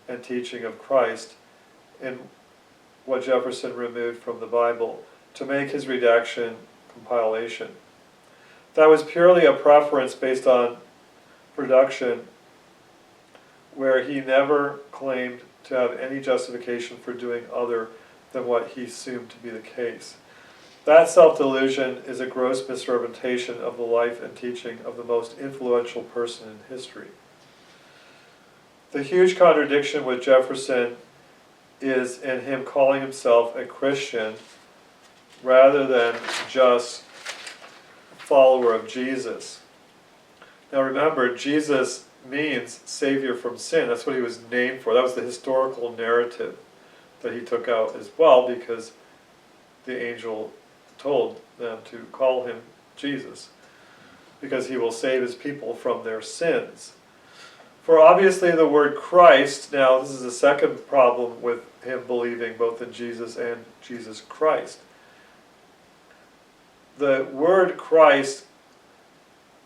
and teaching of Christ in what Jefferson removed from the Bible to make his redaction compilation. That was purely a preference based on production, where he never claimed to have any justification for doing other than what he assumed to be the case. That self-delusion is a gross misrepresentation of the life and teaching of the most influential person in history. The huge contradiction with Jefferson is in him calling himself a Christian rather than just a follower of Jesus. Now remember, Jesus means Savior from sin. That's what he was named for. That was the historical narrative that he took out as well, because the angel told them to call him Jesus, because he will save his people from their sins. For obviously the word Christ, now this is the second problem with him believing both in Jesus and Jesus Christ. The word Christ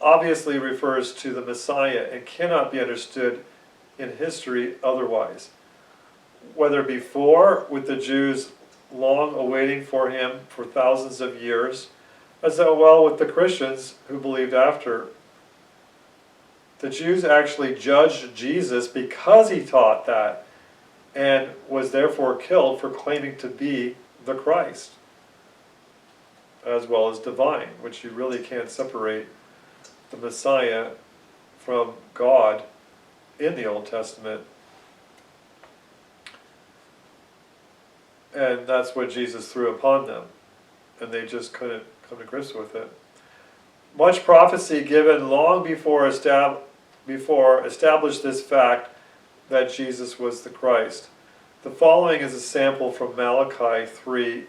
obviously refers to the Messiah and cannot be understood in history otherwise. Whether before, with the Jews long awaiting for him for thousands of years, as well with the Christians who believed after. The Jews actually judged Jesus because he taught that, and was therefore killed for claiming to be the Christ, as well as divine, which you really can't separate the Messiah from God in the Old Testament. And that's what Jesus threw upon them, and they just couldn't come to grips with it. Much prophecy given long before established this fact that Jesus was the Christ. The following is a sample from Malachi 3,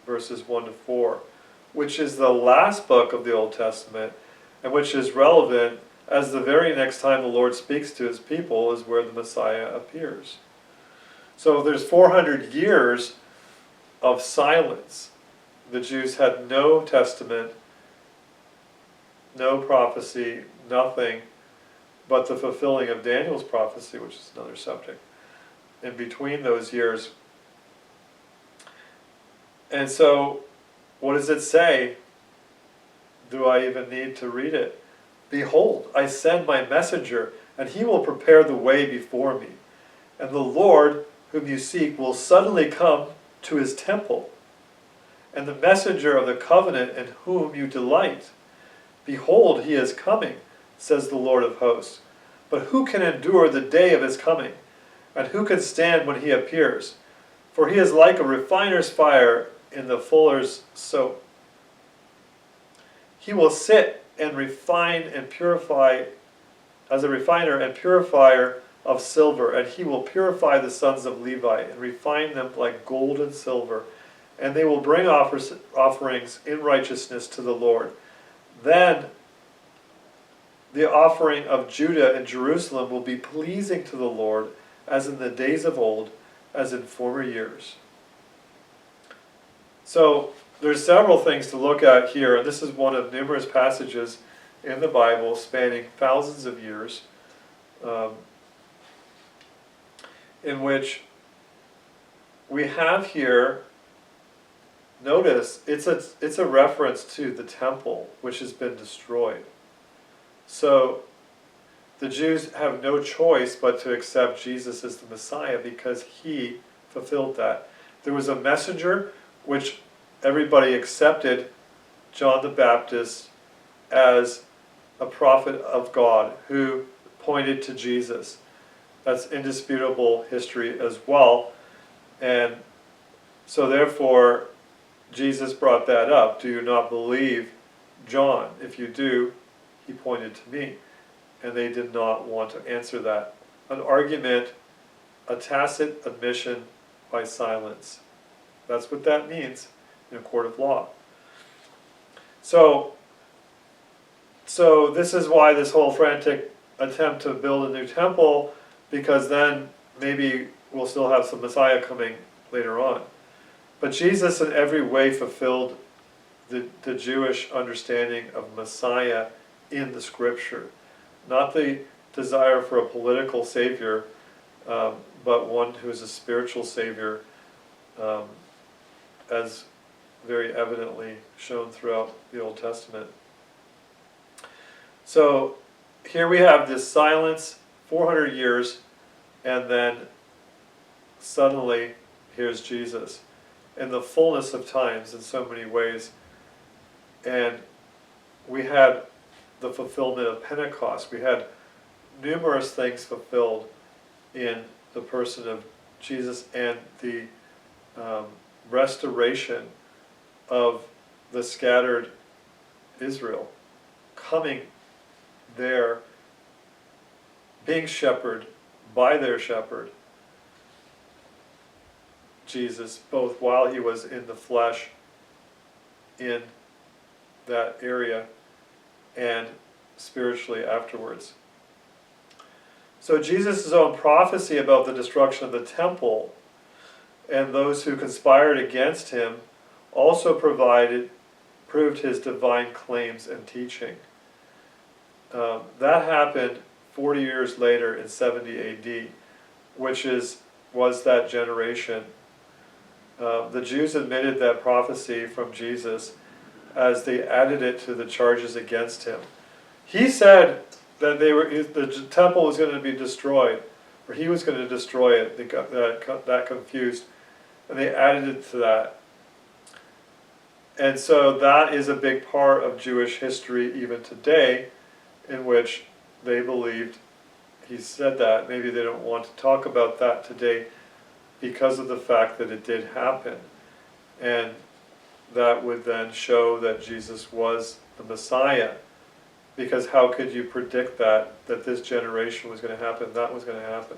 verses 1 to 4, which is the last book of the Old Testament, and which is relevant as the very next time the Lord speaks to his people is where the Messiah appears. So there's 400 years of silence. The Jews had no testament, no prophecy, nothing but the fulfilling of Daniel's prophecy, which is another subject, in between those years. And so, what does it say? Do I even need to read it? Behold, I send my messenger, and he will prepare the way before me. And the Lord, whom you seek, will suddenly come to his temple. And the messenger of the covenant in whom you delight. Behold, he is coming, says the Lord of hosts. But who can endure the day of his coming? And who can stand when he appears? For he is like a refiner's fire in the fuller's soap. He will sit and refine and purify, as a refiner and purifier of silver, and he will purify the sons of Levi and refine them like gold and silver, and they will bring offerings in righteousness to the Lord. Then the offering of Judah and Jerusalem will be pleasing to the Lord, as in the days of old, as in former years. So there's several things to look at here, and this is one of numerous passages in the Bible spanning thousands of years, in which we have here notice it's a reference to the temple, which has been destroyed. So the Jews have no choice but to accept Jesus as the Messiah because he fulfilled that. There was a messenger which everybody accepted, John the Baptist, as a prophet of God who pointed to Jesus. That's indisputable history as well. And so therefore, Jesus brought that up. Do you not believe John? If you do, he pointed to me. And they did not want to answer that. An argument, a tacit admission by silence. That's what that means in a court of law. So this is why this whole frantic attempt to build a new temple, because then maybe we'll still have some Messiah coming later on. But Jesus in every way fulfilled the Jewish understanding of Messiah in the Scripture. Not the desire for a political savior, but one who is a spiritual savior, as very evidently shown throughout the Old Testament. So here we have this silence, 400 years, and then suddenly here's Jesus in the fullness of times in so many ways. And we had the fulfillment of Pentecost. We had numerous things fulfilled in the person of Jesus and the restoration of the scattered Israel, coming there, being shepherded by their shepherd, Jesus, both while he was in the flesh in that area and spiritually afterwards. So Jesus' own prophecy about the destruction of the temple and those who conspired against him also proved his divine claims and teaching. That happened 40 years later in 70 AD, which was that generation. The Jews admitted that prophecy from Jesus as they added it to the charges against him. He said that the temple was going to be destroyed, or he was going to destroy it. They got that confused, and they added it to that. And so that is a big part of Jewish history even today, in which they believed he said that. Maybe they don't want to talk about that today because of the fact that it did happen. And that would then show that Jesus was the Messiah. Because how could you predict that this generation was going to happen, that was going to happen?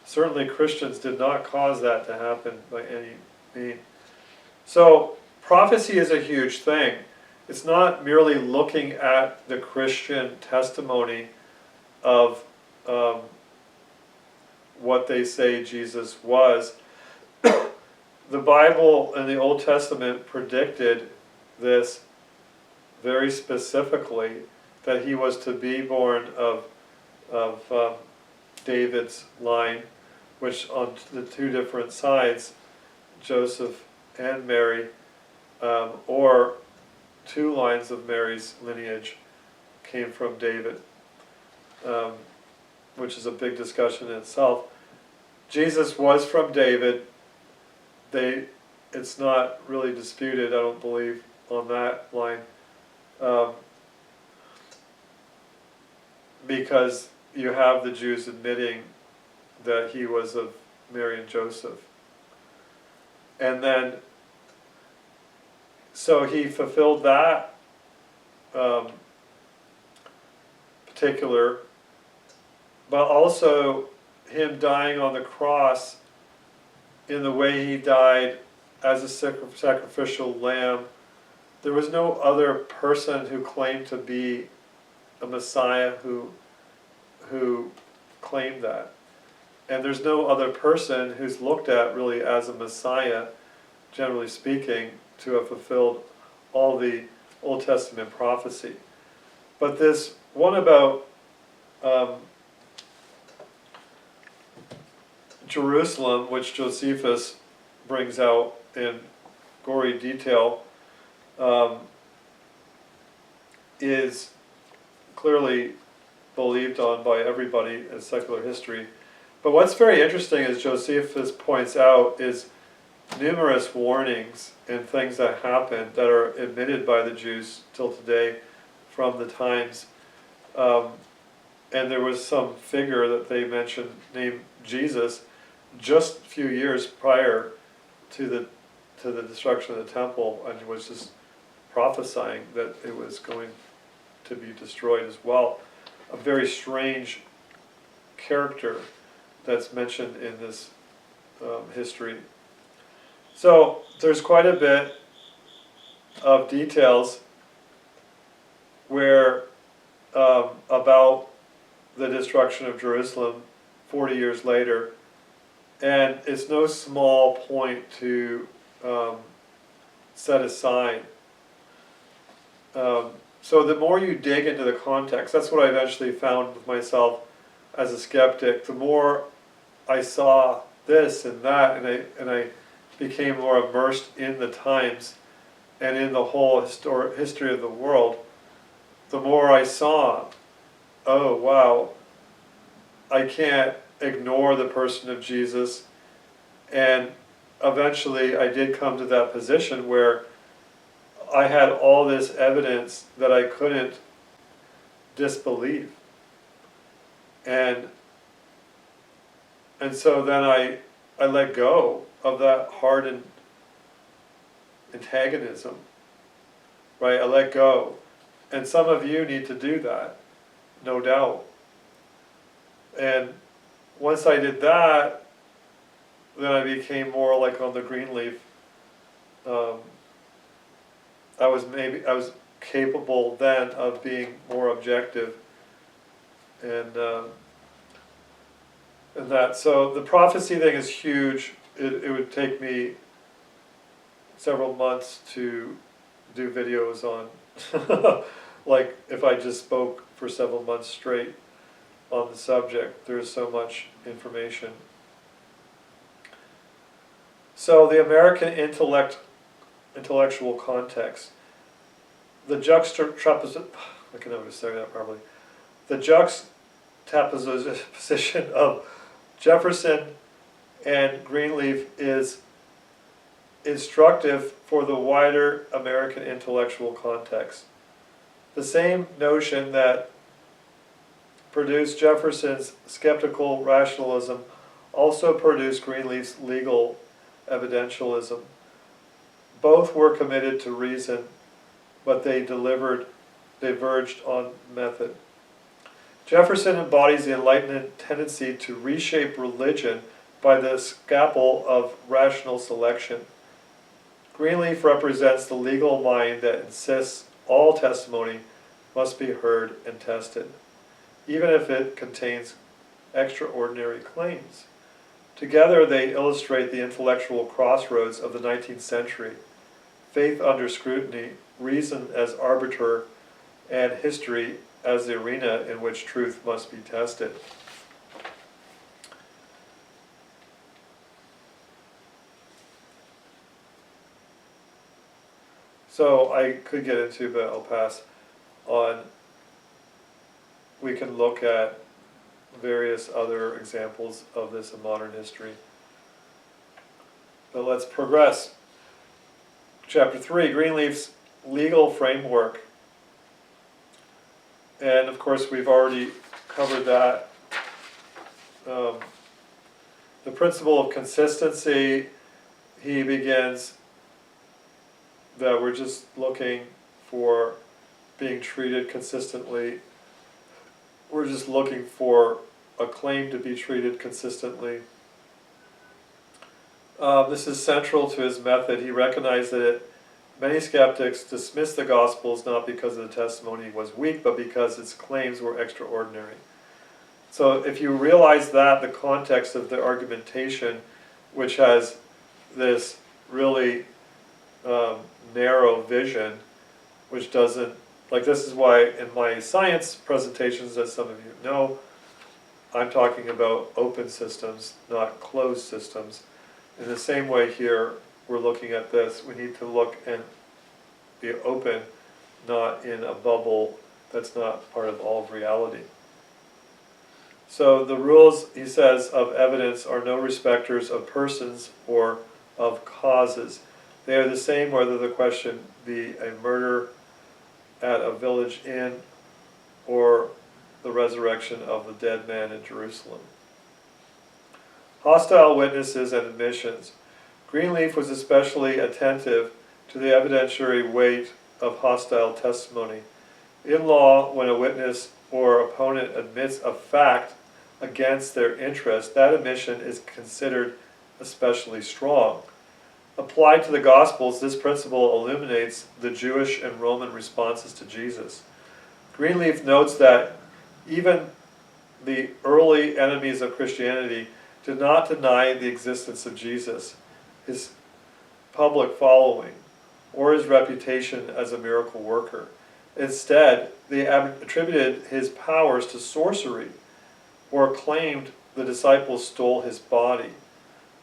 Certainly Christians did not cause that to happen by any means. So prophecy is a huge thing. It's not merely looking at the Christian testimony of what they say Jesus was. The Bible and the Old Testament predicted this very specifically, that he was to be born of David's line, which on the two different sides, Joseph and Mary, or two lines of Mary's lineage came from David, which is a big discussion in itself. Jesus was from David. It's not really disputed, I don't believe, on that line, because you have the Jews admitting that he was of Mary and Joseph. And then, so he fulfilled that particular, but also him dying on the cross in the way he died as a sacrificial lamb. There was no other person who claimed to be a Messiah who claimed that. And there's no other person who's looked at really as a Messiah, generally speaking, to have fulfilled all the Old Testament prophecy. But this one about Jerusalem, which Josephus brings out in gory detail is clearly believed on by everybody in secular history. But what's very interesting, as Josephus points out, is numerous warnings and things that happened that are admitted by the Jews till today from the times. And there was some figure that they mentioned named Jesus just a few years prior to the destruction of the temple, and was just prophesying that it was going to be destroyed as well. A very strange character that's mentioned in this history. So there's quite a bit of details where about the destruction of Jerusalem 40 years later, and it's no small point to set aside. So the more you dig into the context, that's what I eventually found with myself as a skeptic, the more I saw this and that, and I became more immersed in the times and in the whole history of the world, the more I saw, oh wow, I can't ignore the person of Jesus. And eventually I did come to that position where I had all this evidence that I couldn't disbelieve. And so then I let go of that hardened antagonism, right? I let go. And some of you need to do that, no doubt. And once I did that, then I became more like on the Greenleaf. I was capable then of being more objective, and that. So the prophecy thing is huge. It would take me several months to do videos on, like if I just spoke for several months straight on the subject. There's so much information. So the American intellectual context, the juxtaposition, I can never say that properly, the juxtaposition of Jefferson and Greenleaf is instructive for the wider American intellectual context. The same notion that produced Jefferson's skeptical rationalism also produced Greenleaf's legal evidentialism. Both were committed to reason, but they diverged on method. Jefferson embodies the Enlightenment tendency to reshape religion by the scalpel of rational selection. Greenleaf represents the legal mind that insists all testimony must be heard and tested, even if it contains extraordinary claims. Together they illustrate the intellectual crossroads of the 19th century: faith under scrutiny, reason as arbiter, and history as the arena in which truth must be tested. So I could get into, but I'll pass on. We can look at various other examples of this in modern history. But let's progress. Chapter 3, Greenleaf's legal framework. And of course we've already covered that. The principle of consistency, he begins that we're just looking for being treated consistently. We're just looking for a claim to be treated consistently. This is central to his method. He recognized that many skeptics dismissed the Gospels not because the testimony was weak, but because its claims were extraordinary. So if you realize that, the context of the argumentation, which has this really narrow vision, which doesn't, like this is why in my science presentations, as some of you know, I'm talking about open systems, not closed systems. In the same way here, we're looking at this, we need to look and be open, not in a bubble that's not part of all of reality. So the rules, he says, of evidence are no respecters of persons or of causes. They are the same whether the question be a murder at a village inn or the resurrection of the dead man in Jerusalem. Hostile witnesses and admissions. Greenleaf was especially attentive to the evidentiary weight of hostile testimony. In law, when a witness or opponent admits a fact against their interest, that admission is considered especially strong. Applied to the Gospels, this principle illuminates the Jewish and Roman responses to Jesus. Greenleaf notes that even the early enemies of Christianity did not deny the existence of Jesus, his public following, or his reputation as a miracle worker. Instead, they attributed his powers to sorcery, or claimed the disciples stole his body.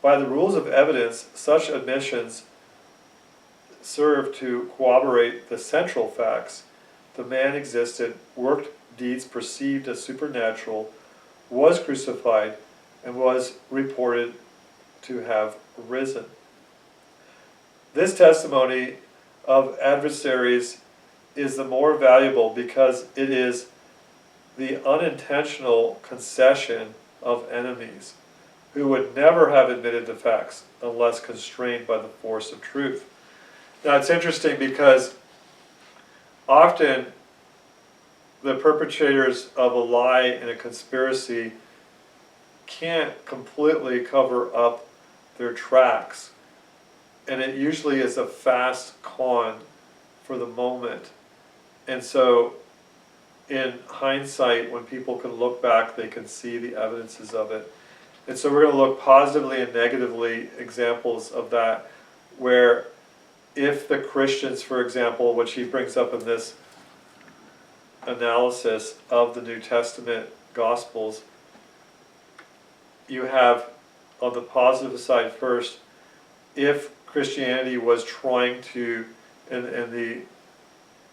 By the rules of evidence, such admissions serve to corroborate the central facts. The man existed, worked deeds perceived as supernatural, was crucified, and was reported to have risen. This testimony of adversaries is the more valuable because it is the unintentional concession of enemies who would never have admitted the facts unless constrained by the force of truth. Now it's interesting because often the perpetrators of a lie and a conspiracy can't completely cover up their tracks, and it usually is a fast con for the moment. And so in hindsight, when people can look back, they can see the evidences of it. And so we're going to look positively and negatively examples of that, where if the Christians, for example, which he brings up in this analysis of the New Testament Gospels, you have, on the positive side first, if Christianity was trying to, and the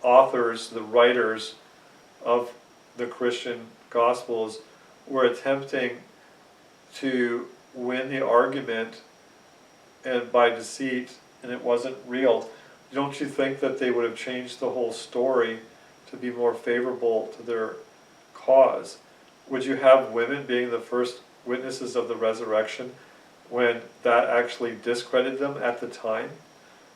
authors, the writers of the Christian Gospels were attempting to win the argument and by deceit, and it wasn't real, don't you think that they would have changed the whole story to be more favorable to their cause? Would you have women being the first witnesses of the resurrection when that actually discredited them at the time?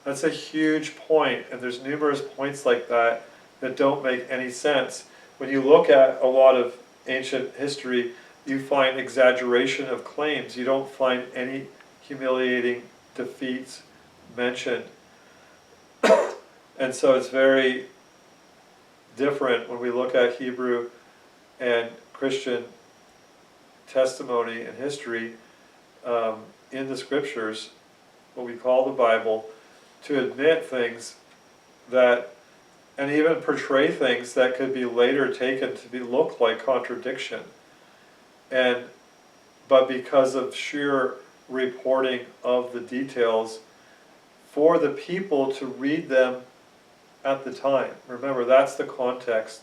That's a huge point, and there's numerous points like that that don't make any sense. When you look at a lot of ancient history, you find exaggeration of claims. You don't find any humiliating defeats mentioned. And so it's very different when we look at Hebrew and Christian testimony and history in the scriptures, what we call the Bible, to admit things that, and even portray things that could be later taken to look like contradiction. But because of sheer reporting of the details for the people to read them at the time. Remember, that's the context.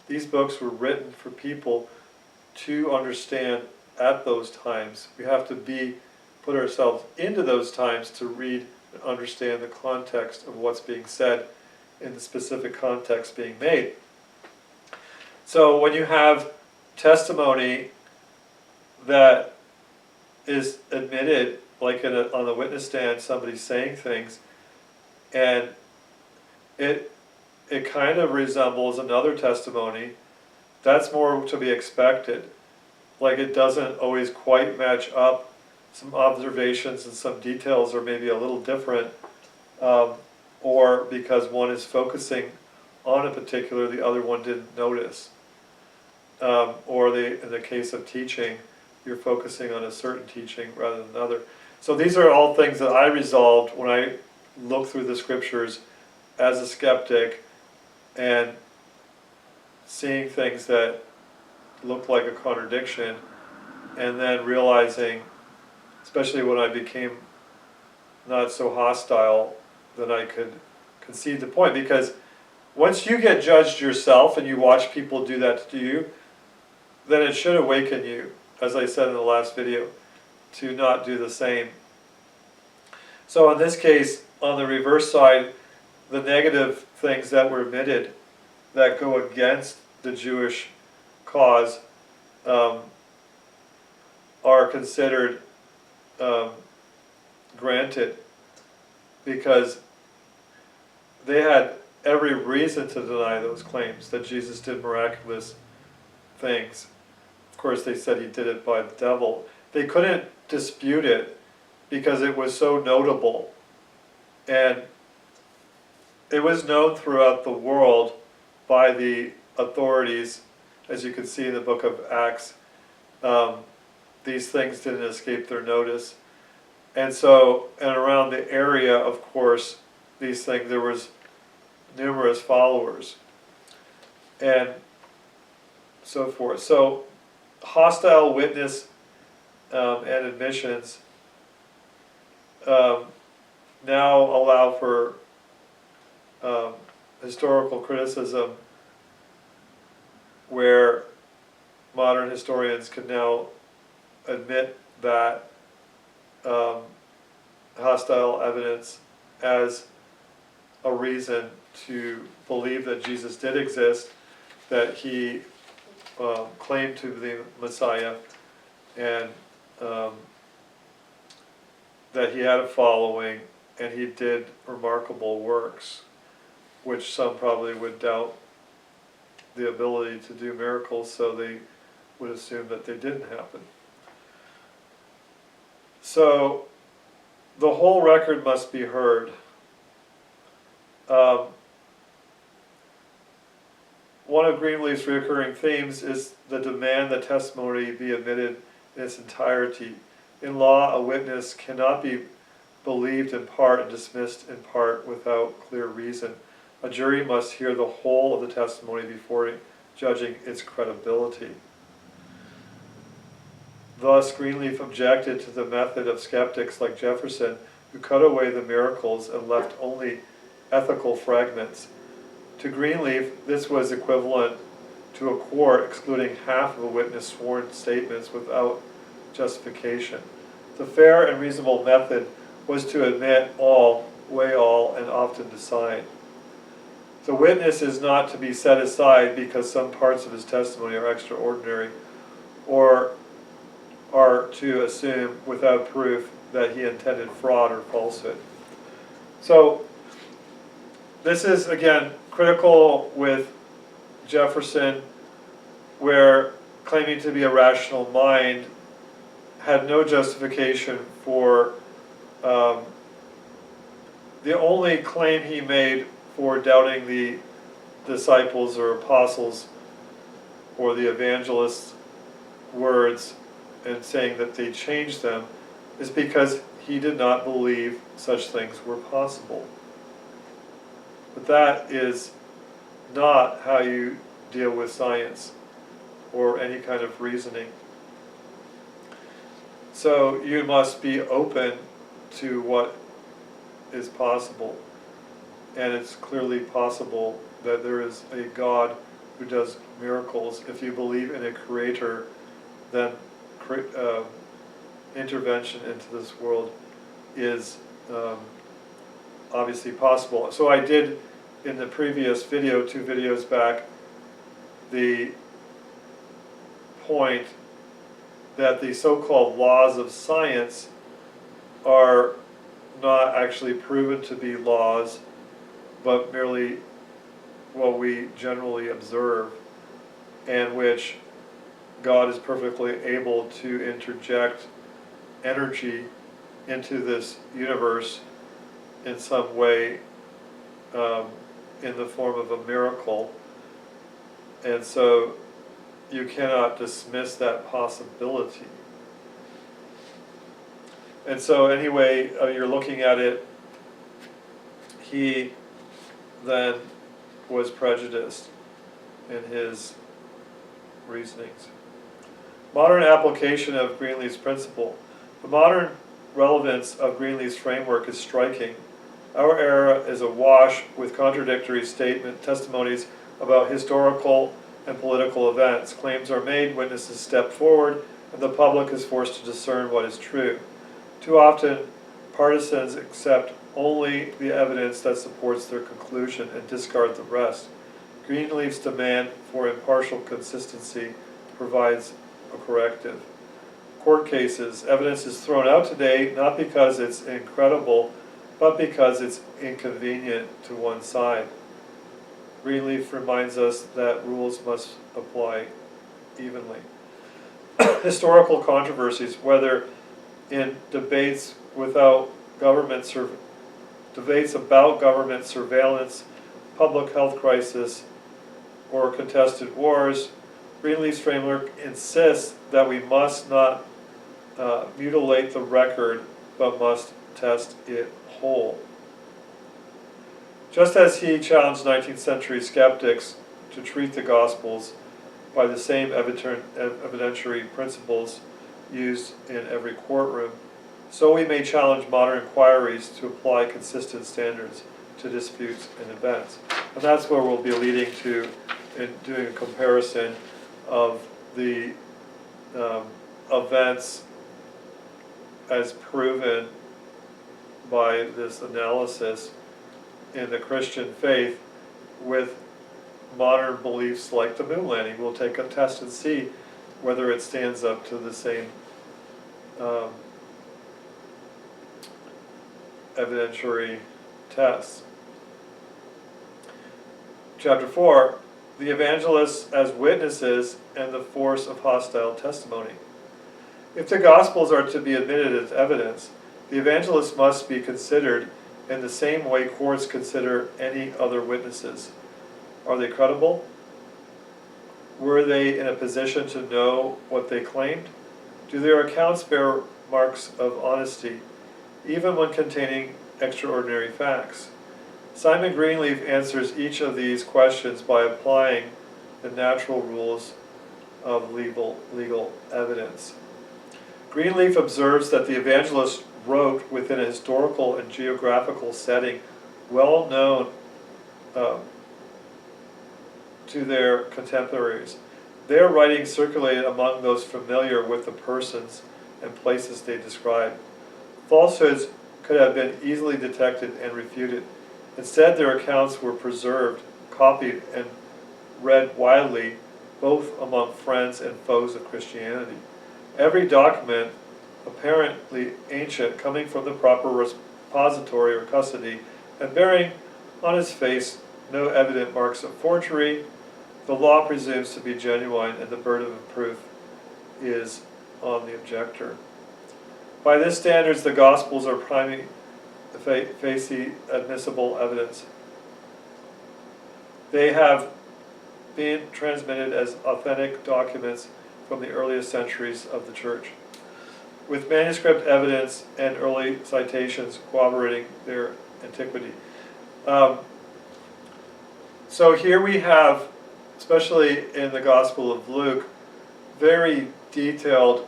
These books were written for people to understand at those times. We have to put ourselves into those times to read and understand the context of what's being said in the specific context being made. So when you have testimony that is admitted, like on the witness stand, somebody's saying things, and it kind of resembles another testimony, that's more to be expected. Like, it doesn't always quite match up. Some observations and some details are maybe a little different, or because one is focusing on a particular, the other one didn't notice. Or in the case of teaching, you're focusing on a certain teaching rather than another. So these are all things that I resolved when I look through the scriptures as a skeptic and seeing things that look like a contradiction, and then realizing, especially when I became not so hostile, then I could concede the point. Because once you get judged yourself and you watch people do that to you, then it should awaken you, as I said in the last video, to not do the same. So in this case, on the reverse side, the negative things that were omitted that go against the Jewish cause are considered granted, because they had every reason to deny those claims that Jesus did miraculous things. Of course, they said he did it by the devil. They couldn't dispute it because it was so notable. And it was known throughout the world by the authorities, as you can see in the book of Acts. These things didn't escape their notice. And so, and around the area, of course, these things, there was numerous followers and so forth. So, hostile witness and admissions now allow for historical criticism, where modern historians can now admit that hostile evidence as a reason to believe that Jesus did exist, that he claimed to be the Messiah, and that he had a following, and he did remarkable works, which some probably would doubt the ability to do miracles, so they would assume that they didn't happen. So the whole record must be heard. One of Greenleaf's recurring themes is the demand that testimony be admitted in its entirety. In law, a witness cannot be believed in part and dismissed in part without clear reason. A jury must hear the whole of the testimony before judging its credibility. Thus, Greenleaf objected to the method of skeptics like Jefferson, who cut away the miracles and left only ethical fragments. To Greenleaf, this was equivalent to a court excluding half of a witness' sworn statements without justification. The fair and reasonable method was to admit all, weigh all, and often decide. The witness is not to be set aside because some parts of his testimony are extraordinary, or are to assume without proof that he intended fraud or falsehood. So this is, again, critical with Jefferson, where claiming to be a rational mind had no justification for the only claim he made for doubting the disciples or apostles or the evangelists' words and saying that they changed them is because he did not believe such things were possible. But that is not how you deal with science or any kind of reasoning. So you must be open to what is possible. And it's clearly possible that there is a God who does miracles. If you believe in a creator, then intervention into this world is obviously possible. So I did, in the previous video, 2 videos back, the point that the so-called laws of science are not actually proven to be laws, but merely what we generally observe, and which God is perfectly able to interject energy into this universe in some way, in the form of a miracle. And so you cannot dismiss that possibility. And so anyway, you're looking at it, he then was prejudiced in his reasonings. Modern application of Greenleaf's principle. The modern relevance of Greenleaf's framework is striking. Our era is awash with contradictory testimonies about historical and political events. Claims are made, witnesses step forward, and the public is forced to discern what is true. Too often, partisans accept only the evidence that supports their conclusion and discard the rest. Greenleaf's demand for impartial consistency provides a corrective. Court cases. Evidence is thrown out today not because it's incredible, but because it's inconvenient to one side. Greenleaf reminds us that rules must apply evenly. Historical controversies, whether in debates about government surveillance, public health crisis, or contested wars, Greenleaf's framework insists that we must not mutilate the record, but must test it whole. Just as he challenged 19th century skeptics to treat the Gospels by the same evidentiary principles used in every courtroom, so we may challenge modern inquiries to apply consistent standards to disputes and events. And that's where we'll be leading to in doing a comparison of the events as proven by this analysis in the Christian faith with modern beliefs like the moon landing. We'll take a test and see whether it stands up to the same evidentiary tests. Chapter 4, the evangelists as witnesses and the force of hostile testimony. If the Gospels are to be admitted as evidence, the evangelists must be considered in the same way courts consider any other witnesses. Are they credible? Were they in a position to know what they claimed? Do their accounts bear marks of honesty, even when containing extraordinary facts? Simon Greenleaf answers each of these questions by applying the natural rules of legal evidence. Greenleaf observes that the evangelists wrote within a historical and geographical setting well known to their contemporaries. Their writings circulated among those familiar with the persons and places they describe. Falsehoods could have been easily detected and refuted. Instead, their accounts were preserved, copied, and read widely, both among friends and foes of Christianity. Every document, apparently ancient, coming from the proper repository or custody, and bearing on its face no evident marks of forgery, the law presumes to be genuine, and the burden of proof is on the objector. By this standards, the Gospels are prima facie admissible evidence. They have been transmitted as authentic documents from the earliest centuries of the Church, with manuscript evidence and early citations corroborating their antiquity. So here we have, especially in the Gospel of Luke, very detailed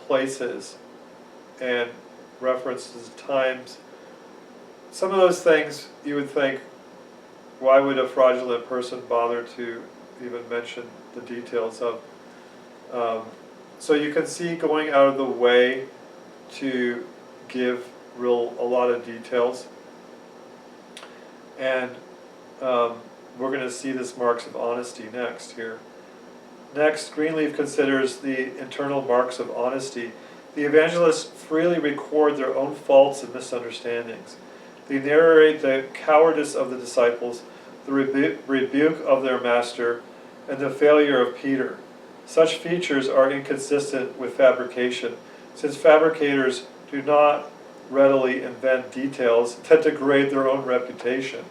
places and references, times. Some of those things you would think, why would a fraudulent person bother to even mention the details of? So you can see going out of the way to give a lot of details. And we're going to see this marks of honesty next here. Next, Greenleaf considers the internal marks of honesty. The evangelists freely record their own faults and misunderstandings. They narrate the cowardice of the disciples, the rebuke of their master, and the failure of Peter. Such features are inconsistent with fabrication, since fabricators do not readily invent details that degrade their own reputation.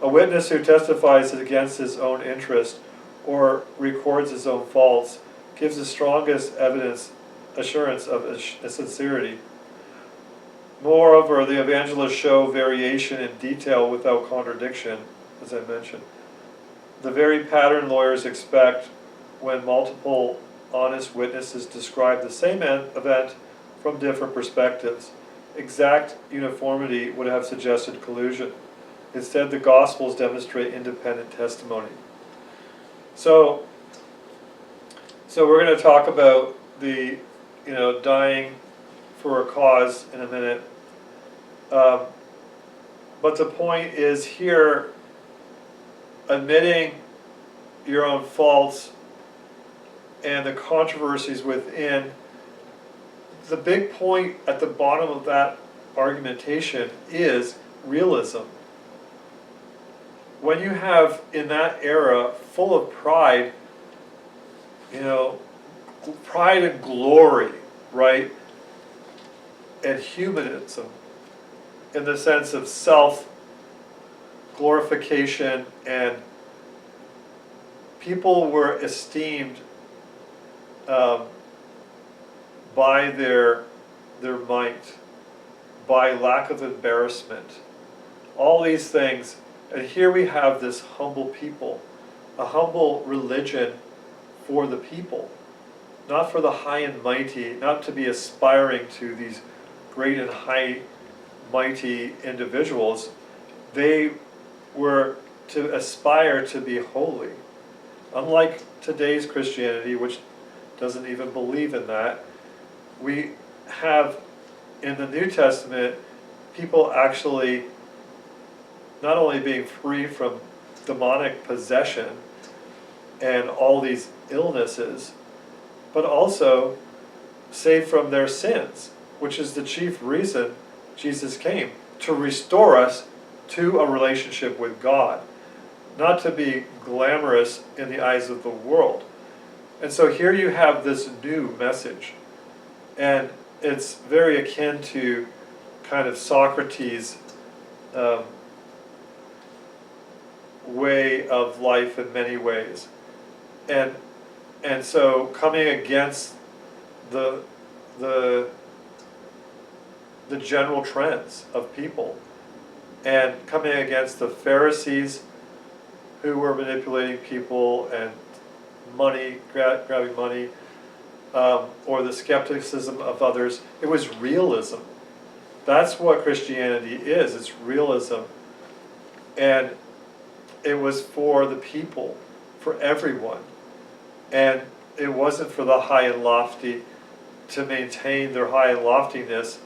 A witness who testifies against his own interest or records his own faults gives the strongest assurance of sincerity. Moreover, the evangelists show variation in detail without contradiction, as I mentioned. The very pattern lawyers expect when multiple honest witnesses describe the same event from different perspectives. Exact uniformity would have suggested collusion. Instead, the Gospels demonstrate independent testimony. So we're going to talk about the, dying for a cause in a minute. But the point is here, admitting your own faults and the controversies within, the big point at the bottom of that argumentation is realism. When you have, in that era, full of pride, pride and glory, right? And humanism, in the sense of self-glorification, and people were esteemed by their might, by lack of embarrassment, all these things. And here we have this humble people, a humble religion for the people, not for the high and mighty, not to be aspiring to these great and high, mighty individuals. They were to aspire to be holy. Unlike today's Christianity, which doesn't even believe in that, we have in the New Testament people actually not only being free from demonic possession and all these illnesses, but also saved from their sins, which is the chief reason Jesus came, to restore us to a relationship with God, not to be glamorous in the eyes of the world. And so here you have this new message, and it's very akin to kind of Socrates' way of life in many ways. And so coming against the general trends of people, and coming against the Pharisees who were manipulating people and money, grabbing money, or the skepticism of others. It was realism. That's what Christianity is. It's realism. And it was for the people, for everyone. And it wasn't for the high and lofty to maintain their high and loftiness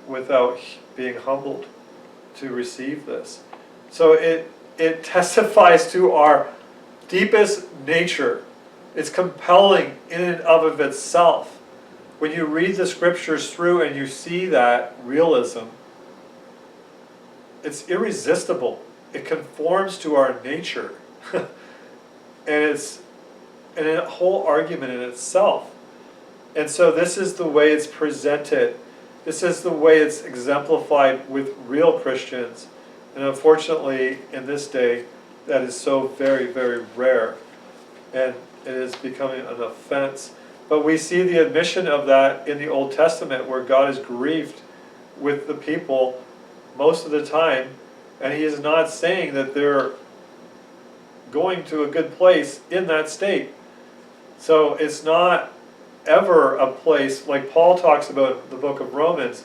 without being humbled to receive this. So it testifies to our deepest nature. It's compelling in and of itself. When you read the scriptures through and you see that realism, it's irresistible. It conforms to our nature. And it's a whole argument in itself. And so this is the way it's presented. This is the way it's exemplified with real Christians. And unfortunately, in this day, that is so very, very rare. And it is becoming an offense. But we see the admission of that in the Old Testament, where God is grieved with the people most of the time. And he is not saying that they're going to a good place in that state. So it's not ever a place, like Paul talks about in the book of Romans,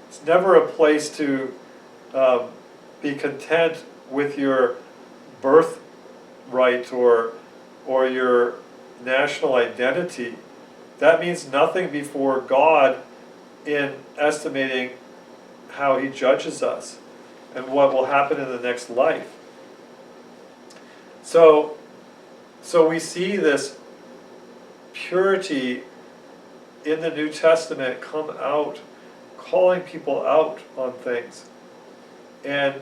it's never a place to be content with your birthright or your national identity. That means nothing before God in estimating how he judges us and what will happen in the next life. So we see this purity in the New Testament come out, calling people out on things. And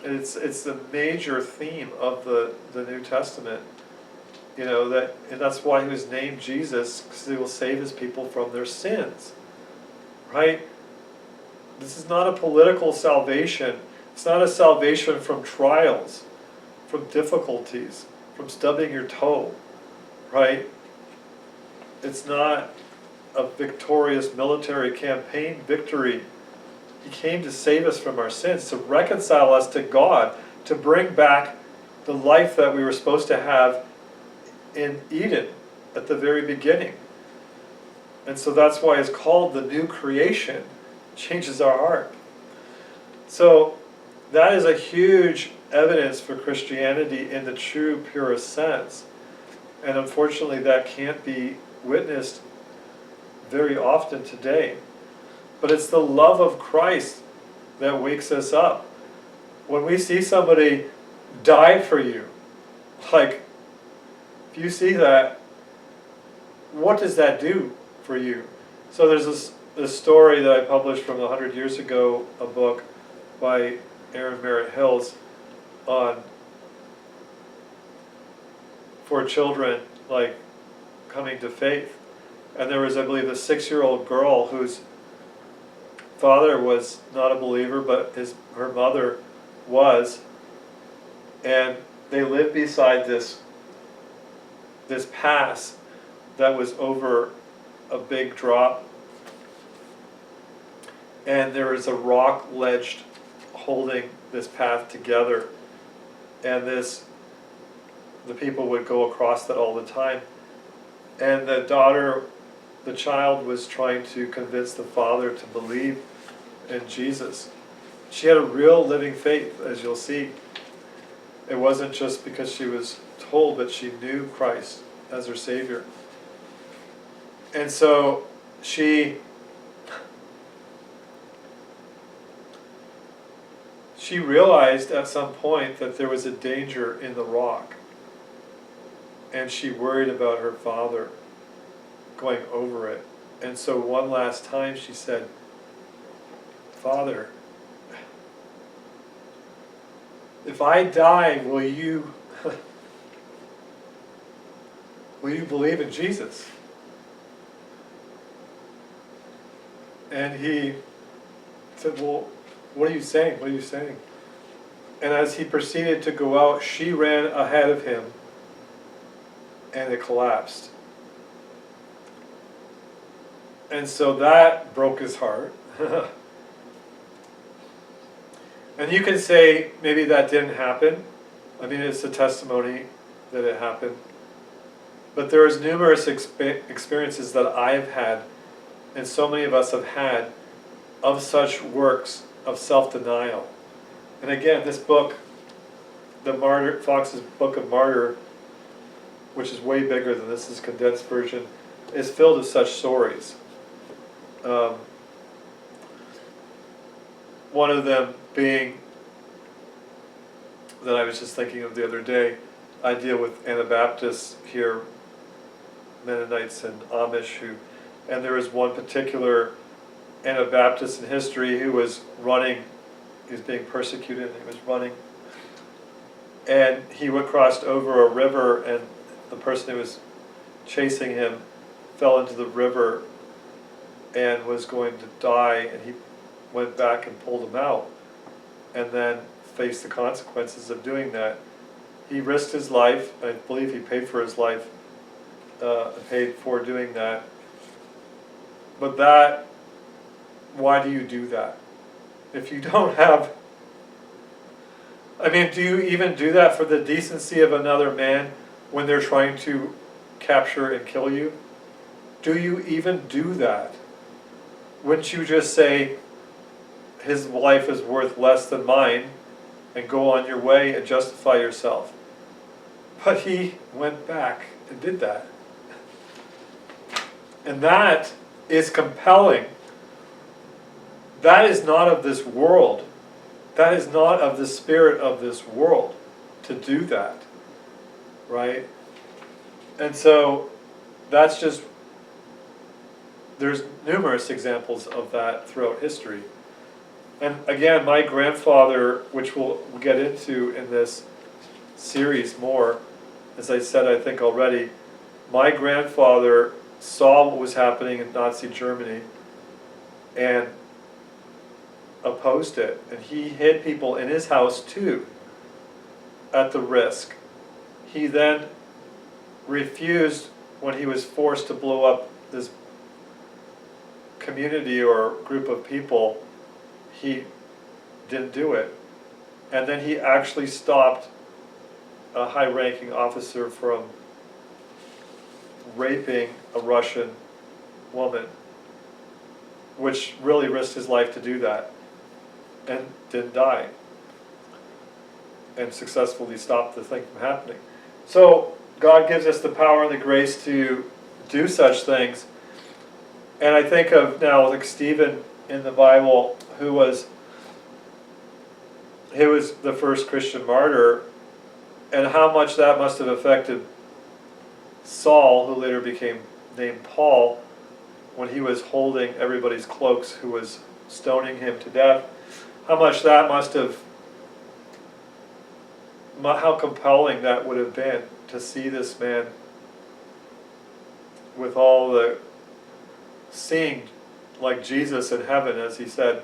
it's the major theme of the New Testament. And that's why he was named Jesus, because he will save his people from their sins. Right? This is not a political salvation. It's not a salvation from trials, from difficulties, from stubbing your toe. Right? It's not a victorious military campaign victory. He came to save us from our sins, to reconcile us to God, to bring back the life that we were supposed to have in Eden at the very beginning. And so that's why it's called the new creation. Changes our heart. So that is a huge evidence for Christianity in the true, purest sense. And unfortunately that can't be witnessed very often today. But it's the love of Christ that wakes us up. When we see somebody die for you, like, if you see that, what does that do for you? So there's this story that I published from 100 years ago, a book by Aaron Merritt Hills on, for children, like, coming to faith. And there was, I believe, a 6-year-old girl whose father was not a believer, but her mother was. And they lived beside this pass that was over a big drop. And there was a rock ledge holding this path together. And the people would go across that all the time. And the child was trying to convince the father to believe in Jesus. She had a real living faith, as you'll see. It wasn't just because she was told, but she knew Christ as her Savior. And so she realized at some point that there was a danger in the rock. And she worried about her father going over it. And so one last time she said, "Father, if I die, will you believe in Jesus?" And he said, "Well, what are you saying? What are you saying?" And as he proceeded to go out, she ran ahead of him, and it collapsed. And so that broke his heart. And you can say maybe that didn't happen. I mean, it's a testimony that it happened. But there's numerous experiences that I've had, and so many of us have had, of such works of self-denial. And again, this book, Fox's Book of Martyr, which is way bigger than this, is a condensed version, is filled with such stories. One of them being, that I was just thinking of the other day, I deal with Anabaptists here, Mennonites and Amish, and there was one particular Anabaptist in history who was running, he was being persecuted, and he was running, and he crossed over a river, and the person who was chasing him fell into the river and was going to die, and he went back and pulled him out, and then faced the consequences of doing that. He risked his life. I believe he paid for his life, paid for doing that. But that, why do you do that? If you don't have, I mean, do you even do that for the decency of another man when they're trying to capture and kill you? Do you even do that? Wouldn't you just say, his life is worth less than mine, and go on your way and justify yourself? But he went back and did that. And that is compelling. That is not of this world. That is not of the spirit of this world to do that, right? And so that's just, there's numerous examples of that throughout history. And again, my grandfather, which we'll get into in this series more, as I said, I think already, my grandfather saw what was happening in Nazi Germany and opposed it. And he hid people in his house too, at the risk. He then refused when he was forced to blow up this community or group of people. He didn't do it. And then he actually stopped a high-ranking officer from raping a Russian woman, which really risked his life to do that, and didn't die, and successfully stopped the thing from happening. So God gives us the power and the grace to do such things. And I think of now like Stephen in the Bible, he was the first Christian martyr, and how much that must have affected Saul, who later became named Paul, when he was holding everybody's cloaks who was stoning him to death. How much that must have, how compelling that would have been to see this man with all the, seeing like Jesus in heaven, as he said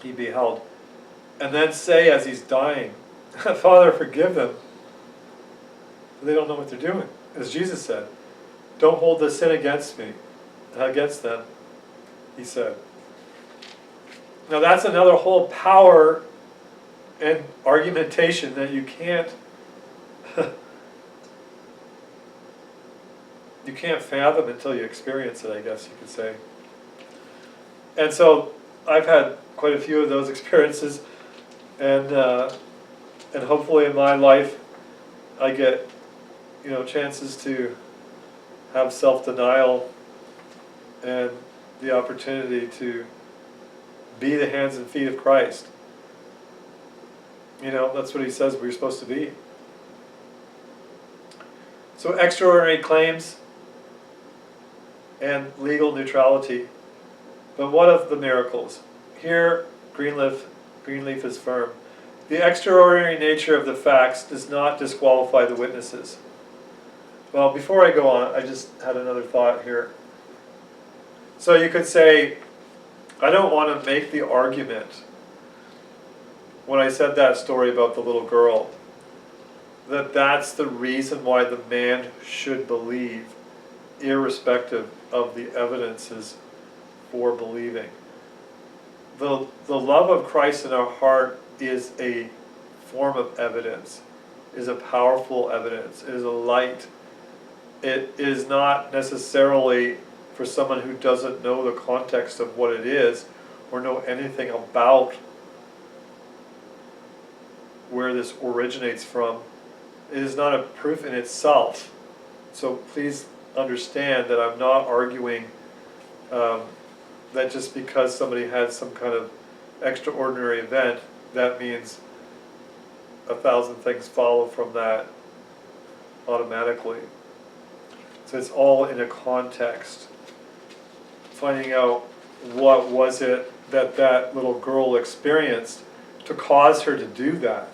he beheld, and then say as he's dying, Father, forgive them, for they don't know what they're doing. As Jesus said, don't hold this sin against me, against them, he said. Now that's another whole power and argumentation that you can't you can't fathom until you experience it, I guess you could say. And so I've had quite a few of those experiences, and hopefully in my life I get, chances to have self-denial and the opportunity to be the hands and feet of Christ. That's what he says we're supposed to be. So extraordinary claims and legal neutrality. But what of the miracles? Here, Greenleaf is firm. The extraordinary nature of the facts does not disqualify the witnesses. Well, before I go on, I just had another thought here. So you could say, I don't want to make the argument, when I said that story about the little girl, that that's the reason why the man should believe, irrespective of the evidences for believing. The love of Christ in our heart is a form of evidence, is a powerful evidence, it is a light. It is not necessarily for someone who doesn't know the context of what it is or know anything about where this originates from. It is not a proof in itself. So please understand that I'm not arguing that just because somebody had some kind of extraordinary event, that means 1,000 things follow from that automatically. So it's all in a context. Finding out what was it that little girl experienced to cause her to do that,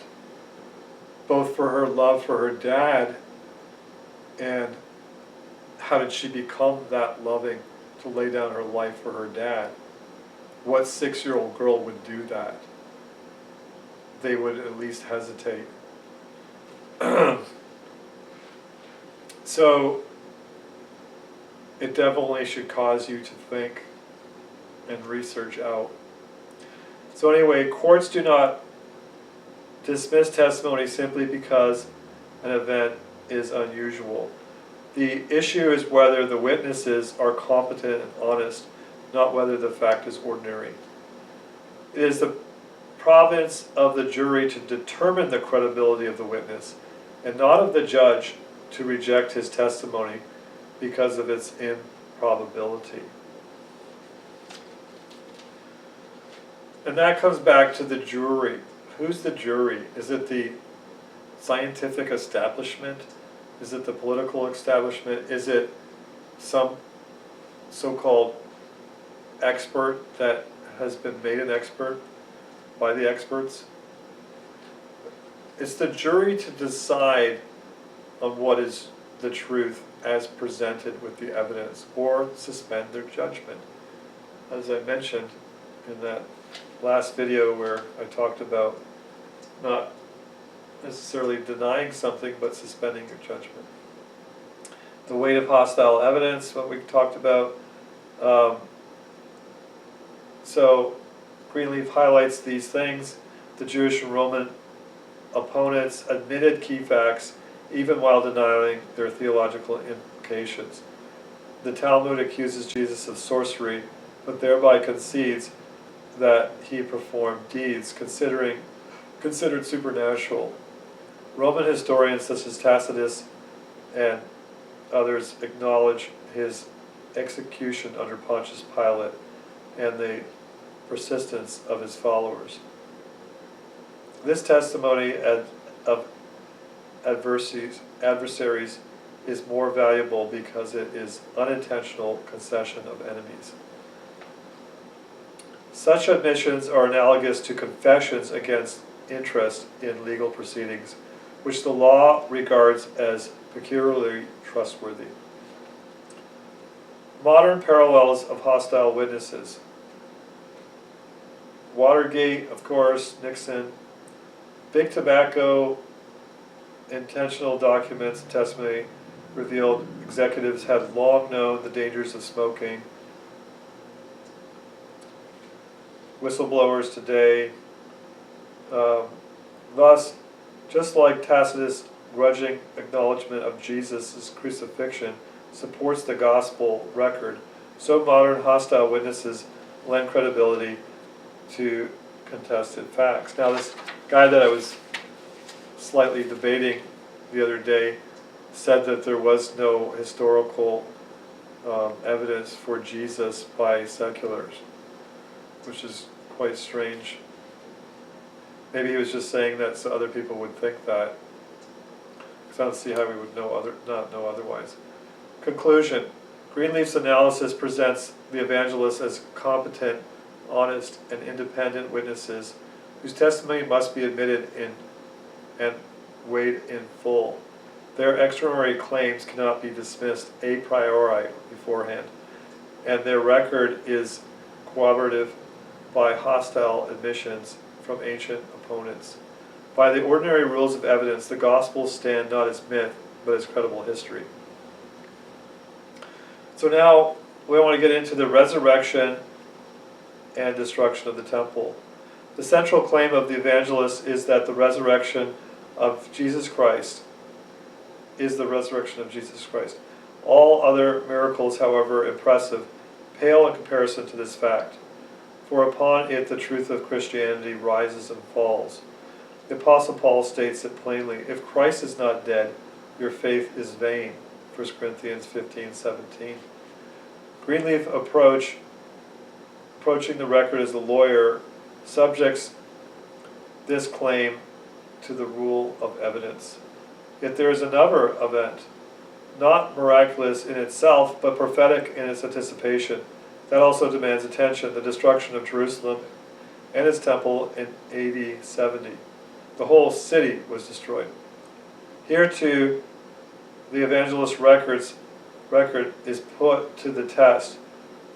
both for her love for her dad, and how did she become that loving to lay down her life for her dad. What 6-year-old girl would do that? They would at least hesitate. So it definitely should cause you to think and research out. So anyway, courts do not dismiss testimony simply because an event is unusual. The issue is whether the witnesses are competent and honest, not whether the fact is ordinary. It is the province of the jury to determine the credibility of the witness, and not of the judge to reject his testimony because of its improbability. And that comes back to the jury. Who's the jury? Is it the scientific establishment? Is it the political establishment? Is it some so-called expert that has been made an expert by the experts? It's the jury to decide on what is the truth as presented with the evidence, or suspend their judgment. As I mentioned in that last video where I talked about not necessarily denying something, but suspending your judgment. The weight of hostile evidence, what we talked about. So Greenleaf highlights these things. The Jewish and Roman opponents admitted key facts even while denying their theological implications. The Talmud accuses Jesus of sorcery, but thereby concedes that he performed deeds considered supernatural. Roman historians such as Tacitus and others acknowledge his execution under Pontius Pilate and the persistence of his followers. This testimony of adversaries is more valuable because it is unintentional concession of enemies. Such admissions are analogous to confessions against interest in legal proceedings, which the law regards as peculiarly trustworthy. Modern parallels of hostile witnesses. Watergate, of course, Nixon. Big Tobacco, intentional documents and testimony revealed executives had long known the dangers of smoking. Whistleblowers today. Thus, just like Tacitus' grudging acknowledgement of Jesus' crucifixion supports the gospel record, so modern hostile witnesses lend credibility to contested facts. Now, this guy that I was slightly debating the other day said that there was no historical evidence for Jesus by seculars, which is quite strange. Maybe he was just saying that so other people would think that, because I don't see how we would not know otherwise. Conclusion. Greenleaf's analysis presents the evangelists as competent, honest, and independent witnesses whose testimony must be admitted in and weighed in full. Their extraordinary claims cannot be dismissed a priori beforehand, and their record is corroborative by hostile admissions from ancient opponents. By the ordinary rules of evidence, the Gospels stand not as myth, but as credible history. So now we want to get into the resurrection and destruction of the temple. The central claim of the evangelists is that the resurrection of Jesus Christ is the resurrection of Jesus Christ. All other miracles, however impressive, pale in comparison to this fact. For upon it the truth of Christianity rises and falls. The Apostle Paul states it plainly, if Christ is not dead, your faith is vain. 1 Corinthians 15:17. Greenleaf approaching the record as a lawyer subjects this claim to the rule of evidence. Yet there is another event, not miraculous in itself, but prophetic in its anticipation, that also demands attention, the destruction of Jerusalem and its temple in AD 70. The whole city was destroyed. Here too, the evangelist record is put to the test,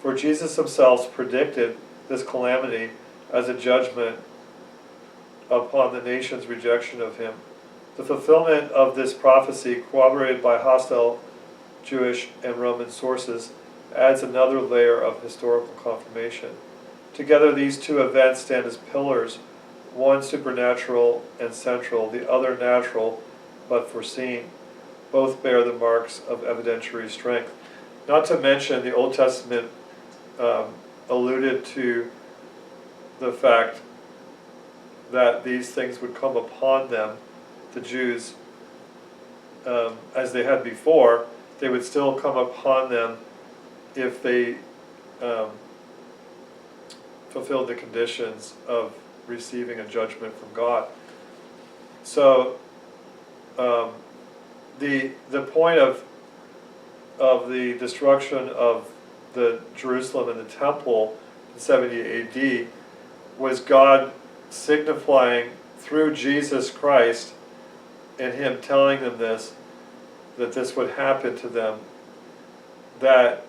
for Jesus himself predicted this calamity as a judgment upon the nation's rejection of him. The fulfillment of this prophecy, corroborated by hostile Jewish and Roman sources, adds another layer of historical confirmation. Together these two events stand as pillars, one supernatural and central, the other natural but foreseen. Both bear the marks of evidentiary strength. Not to mention the Old Testament alluded to the fact that these things would come upon them, the Jews, as they had before. They would still come upon them if they fulfilled the conditions of receiving a judgment from God. So the point of the destruction of the Jerusalem and the temple in 70 AD was God signifying through Jesus Christ and him telling them this, that this would happen to them, that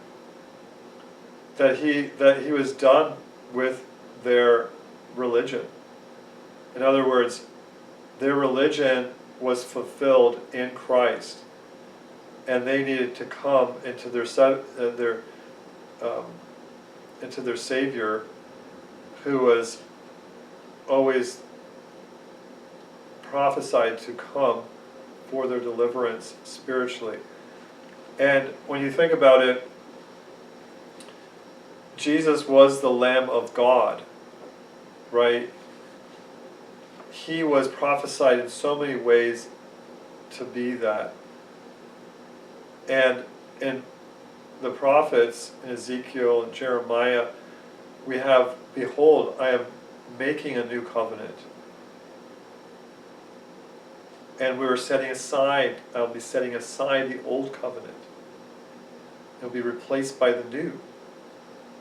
he was done with their religion. In other words, their religion was fulfilled in Christ, and they needed to come into their Savior, who was always prophesied to come for their deliverance spiritually. And when you think about it, Jesus was the Lamb of God, right? He was prophesied in so many ways to be that. And in the prophets, in Ezekiel and Jeremiah, we have, behold, I am making a new covenant. And we were setting aside, I'll be setting aside the old covenant. It'll be replaced by the new.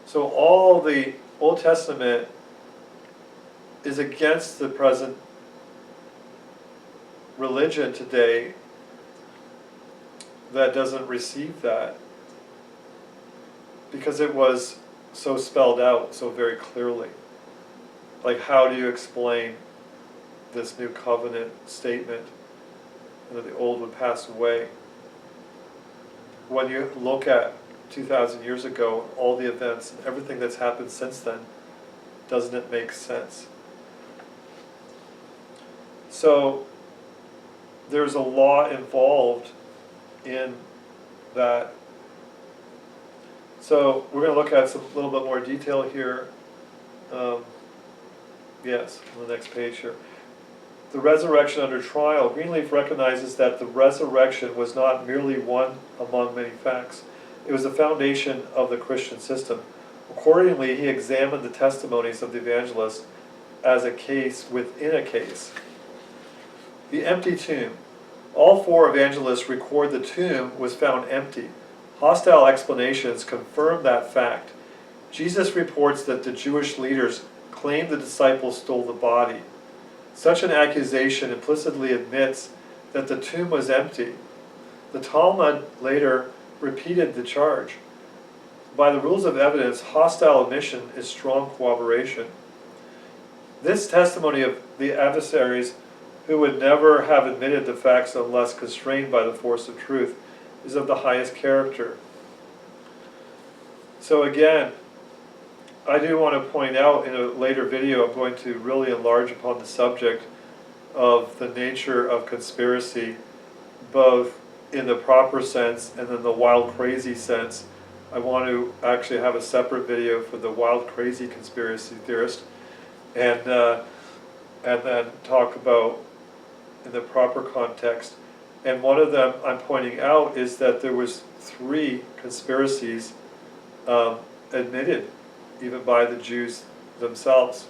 So all the Old Testament is against the present religion today that doesn't receive that, because it was so spelled out so very clearly. Like, how do you explain this new covenant statement, and that the old would pass away? When you look at 2,000 years ago, all the events and everything that's happened since then, doesn't it make sense? So there's a law involved in that. So we're going to look at some little bit more detail here. Yes, on the next page here. The resurrection under trial. Greenleaf recognizes that the resurrection was not merely one among many facts. It was the foundation of the Christian system. Accordingly, he examined the testimonies of the evangelists as a case within a case. The empty tomb. All four evangelists record the tomb was found empty. Hostile explanations confirm that fact. Jesus reports that the Jewish leaders claimed the disciples stole the body. Such an accusation implicitly admits that the tomb was empty. The Talmud later repeated the charge. By the rules of evidence, hostile admission is strong corroboration. This testimony of the adversaries, who would never have admitted the facts unless constrained by the force of truth, is of the highest character. So again, I do want to point out in a later video, I'm going to really enlarge upon the subject of the nature of conspiracy, both in the proper sense and in the wild crazy sense. I want to actually have a separate video for the wild crazy conspiracy theorist, and then talk about in the proper context. And one of them I'm pointing out is that there was 3 conspiracies admitted even by the Jews themselves.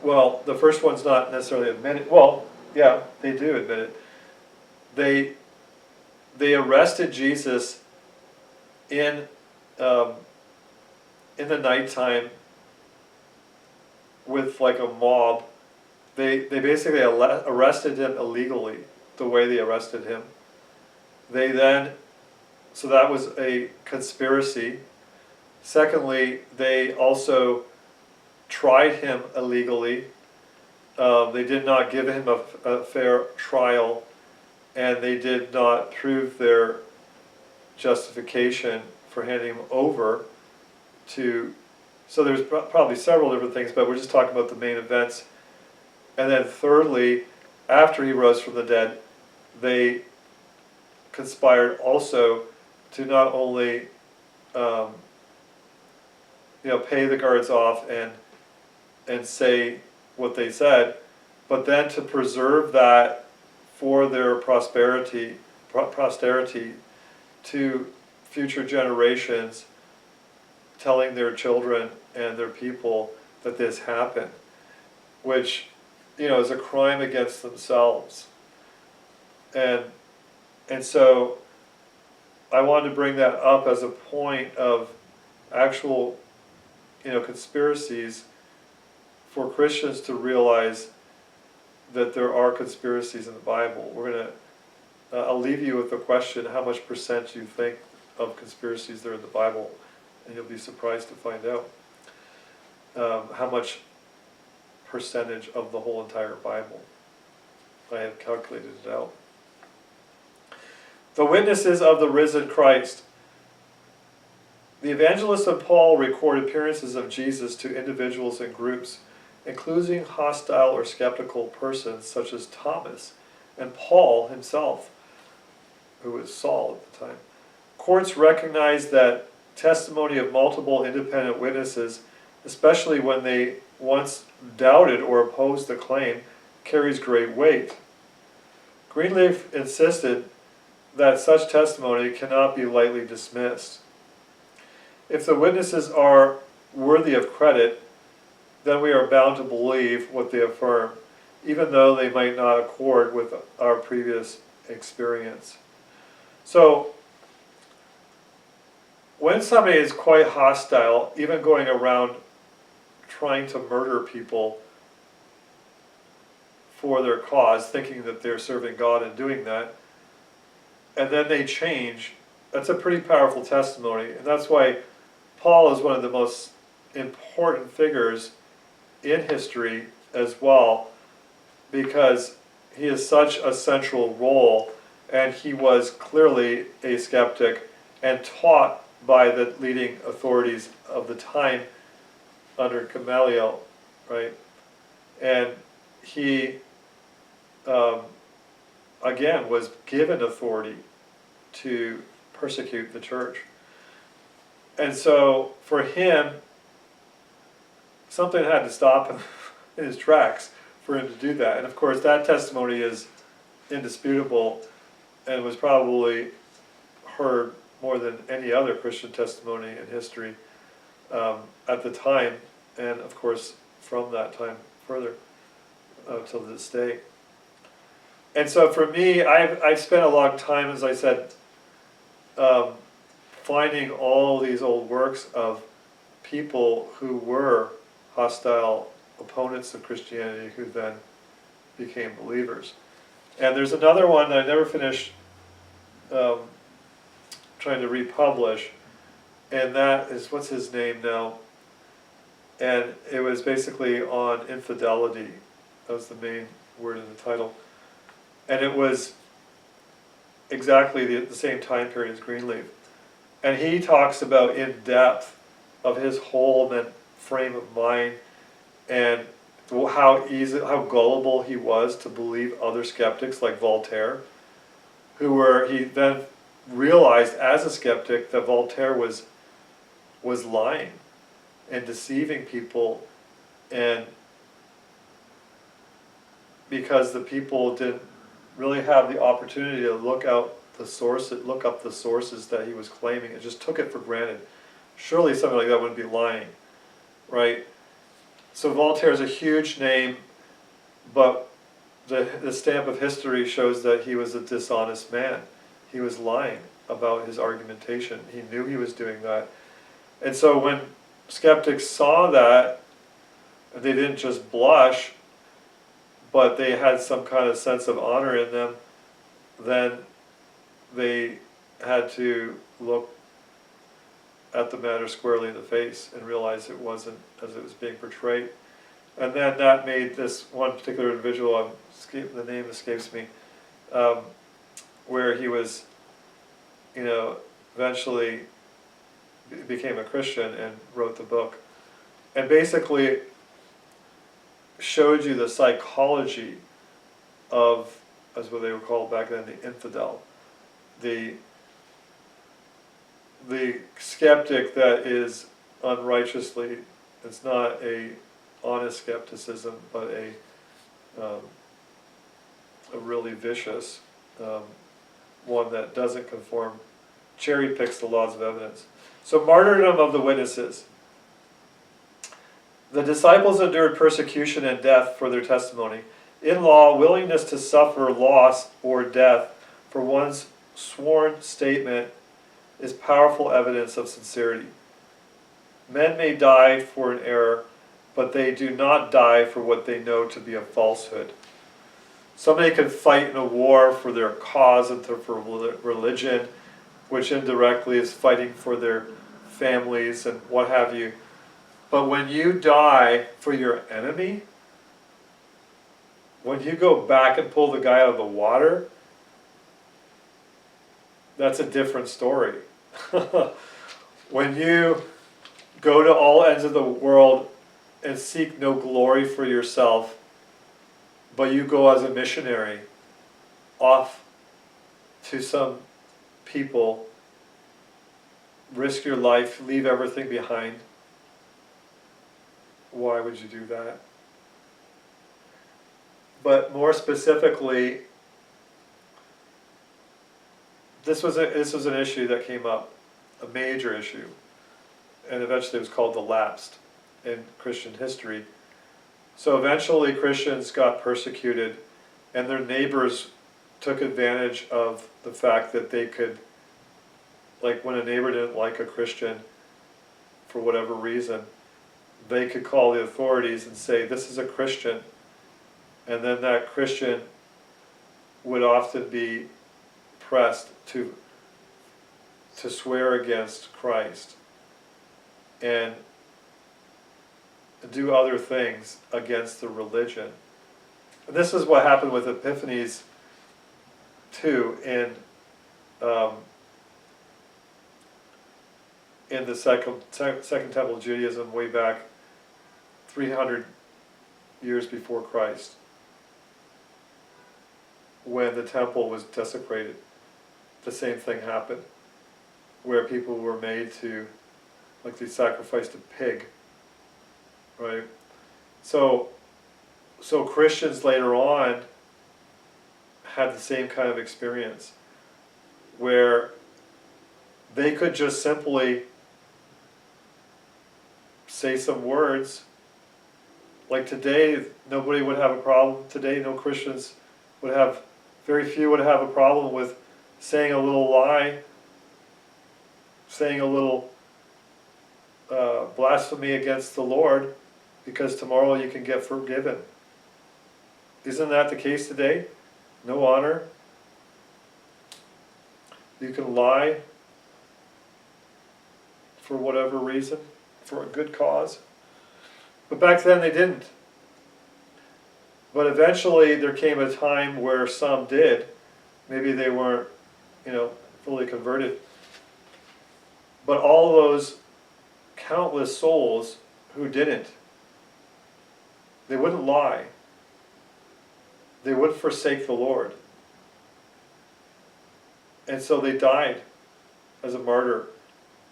Well, the first one's not necessarily admitted. Well, yeah, they do admit it. They arrested Jesus in the nighttime with like a mob. They basically arrested him illegally, the way they arrested him. So that was a conspiracy. Secondly, they also tried him illegally. They did not give him a fair trial, and they did not prove their justification for handing him over to. So there's probably several different things, but we're just talking about the main events. And then thirdly, after he rose from the dead, they conspired also to not only pay the guards off and say what they said, but then to preserve that for their posterity to future generations, telling their children and their people that this happened, which is a crime against themselves. And so I wanted to bring that up as a point of actual conspiracies for Christians to realize that there are conspiracies in the Bible. I'll leave you with the question, how much percent you think of conspiracies there in the Bible? And you'll be surprised to find out how much percentage of the whole entire Bible. I have calculated it out. The witnesses of the risen Christ. The evangelist and Paul record appearances of Jesus to individuals and groups. including hostile or skeptical persons such as Thomas and Paul himself, who was Saul at the time. Courts recognize that testimony of multiple independent witnesses, especially when they once doubted or opposed the claim, carries great weight. Greenleaf insisted that such testimony cannot be lightly dismissed. If the witnesses are worthy of credit, then we are bound to believe what they affirm, even though they might not accord with our previous experience. So, when somebody is quite hostile, even going around trying to murder people for their cause, thinking that they're serving God and doing that, and then they change, that's a pretty powerful testimony. And that's why Paul is one of the most important figures in history as well, because he has such a central role, and he was clearly a skeptic and taught by the leading authorities of the time under Gamaliel, right? And he, again, was given authority to persecute the church. And so for him, something had to stop him in his tracks for him to do that. And of course that testimony is indisputable and was probably heard more than any other Christian testimony in history at the time, and of course from that time further till this day. And so for me, I've spent a long time, as I said, finding all these old works of people who were hostile opponents of Christianity who then became believers. And there's another one that I never finished trying to republish, and that is, what's his name now? And it was basically on infidelity. That was the main word in the title. And it was exactly the same time period as Greenleaf. And he talks about in depth of his whole frame of mind and how gullible he was to believe other skeptics like Voltaire, he then realized as a skeptic that Voltaire was lying and deceiving people, and because the people didn't really have the opportunity to look up the sources that he was claiming, and just took it for granted. Surely something like that wouldn't be lying, right? So Voltaire is a huge name, but the stamp of history shows that he was a dishonest man. He was lying about his argumentation. He knew he was doing that. And so when skeptics saw that, they didn't just blush, but they had some kind of sense of honor in them, then they had to look at the matter squarely in the face and realize it wasn't as it was being portrayed. And then that made this one particular individual, the name escapes me, where he was, eventually became a Christian and wrote the book. And basically showed you the psychology of, as what they were called back then, the infidel. The skeptic that is unrighteously, it's not a honest skepticism, but a really vicious one that doesn't conform, cherry picks the laws of evidence. So martyrdom of the witnesses. The disciples endured persecution and death for their testimony. In law, willingness to suffer loss or death for one's sworn statement is powerful evidence of sincerity. Men may die for an error, but they do not die for what they know to be a falsehood. Somebody can fight in a war for their cause and for religion, which indirectly is fighting for their families and what have you. But when you die for your enemy, when you go back and pull the guy out of the water, that's a different story. When you go to all ends of the world and seek no glory for yourself, but you go as a missionary off to some people, risk your life, leave everything behind, why would you do that? But more specifically, this was an issue that came up, a major issue, and eventually it was called the lapsed in Christian history. So eventually Christians got persecuted, and their neighbors took advantage of the fact that they could, like when a neighbor didn't like a Christian for whatever reason, they could call the authorities and say, this is a Christian, and then that Christian would often be pressed to swear against Christ and do other things against the religion. And this is what happened with Epiphanes too in the second temple of Judaism way back 300 years before Christ, when the temple was desecrated. The same thing happened, where people were made to, like they sacrificed a pig, right? So Christians later on had the same kind of experience, where they could just simply say some words. Like today, nobody would have a problem. Today, no Christians would have, very few would have a problem with saying a little lie, saying a little blasphemy against the Lord, because tomorrow you can get forgiven. Isn't that the case today? No honor. You can lie for whatever reason, for a good cause. But back then they didn't. But eventually there came a time where some did. Maybe they weren't, fully converted. But all those countless souls who didn't, they wouldn't lie. They wouldn't forsake the Lord. And so they died as a martyr,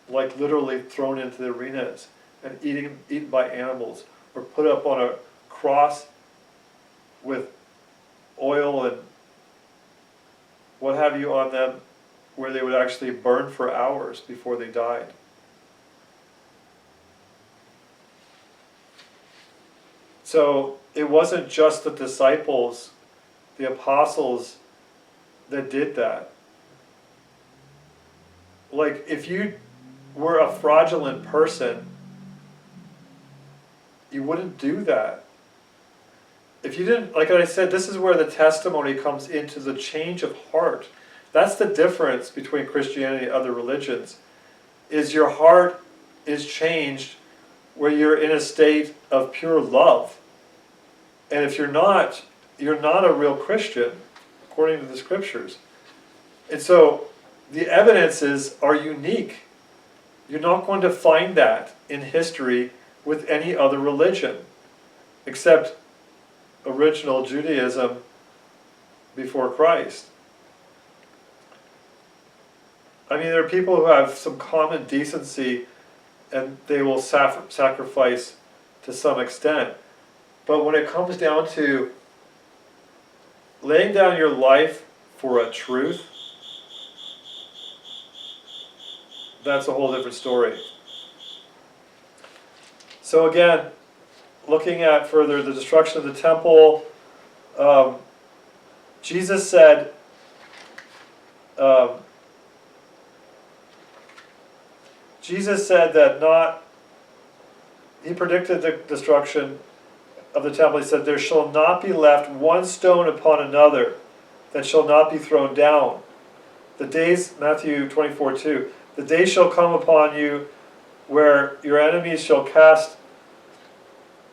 like literally thrown into the arenas and eaten by animals, or put up on a cross with oil and what have you on them, where they would actually burn for hours before they died. So it wasn't just the disciples, the apostles, that did that. Like, if you were a fraudulent person, you wouldn't do that. If you didn't, like I said, this is where the testimony comes into the change of heart. That's the difference between Christianity and other religions, is your heart is changed where you're in a state of pure love. And if you're not a real Christian, according to the scriptures. And so the evidences are unique. You're not going to find that in history with any other religion, except original Judaism before Christ. I mean, there are people who have some common decency and they will sacrifice to some extent. But when it comes down to laying down your life for a truth, that's a whole different story. So again, looking at further the destruction of the temple, Jesus said, he predicted the destruction of the temple. He said, there shall not be left one stone upon another that shall not be thrown down. The days, Matthew 24:2, the day shall come upon you where your enemies shall cast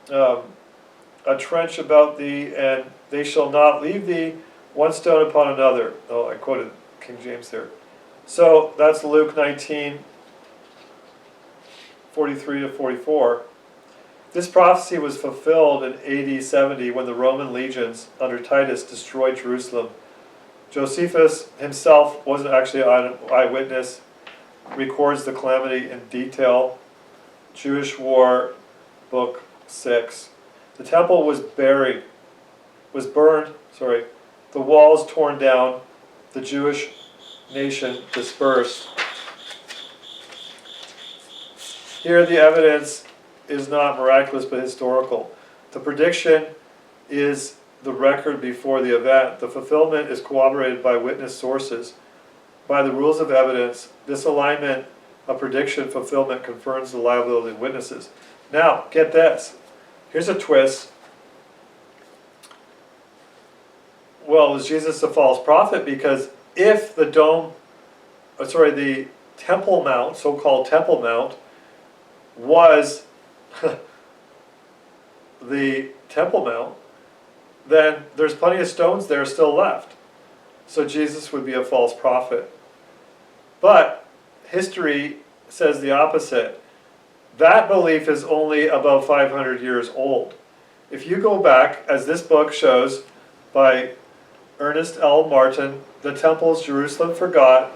a trench about thee, and they shall not leave thee one stone upon another. Oh, I quoted King James there. So that's Luke 19:43 to 44. This prophecy was fulfilled in AD 70 when the Roman legions under Titus destroyed Jerusalem. Josephus himself wasn't actually an eyewitness, records the calamity in detail. Jewish War, Book 6. The temple was burned, the walls torn down, the Jewish nation dispersed. Here the evidence is not miraculous but historical. The prediction is the record before the event. The fulfillment is corroborated by witness sources. By the rules of evidence, this alignment of prediction fulfillment confirms the liability of witnesses. Now, get this. Here's a twist. Well, was Jesus a false prophet? Because if the the Temple Mount, so-called Temple Mount, was the Temple Mount, then there's plenty of stones there still left. So Jesus would be a false prophet. But history says the opposite. That belief is only about 500 years old. If you go back, as this book shows by Ernest L. Martin, The Temples Jerusalem Forgot,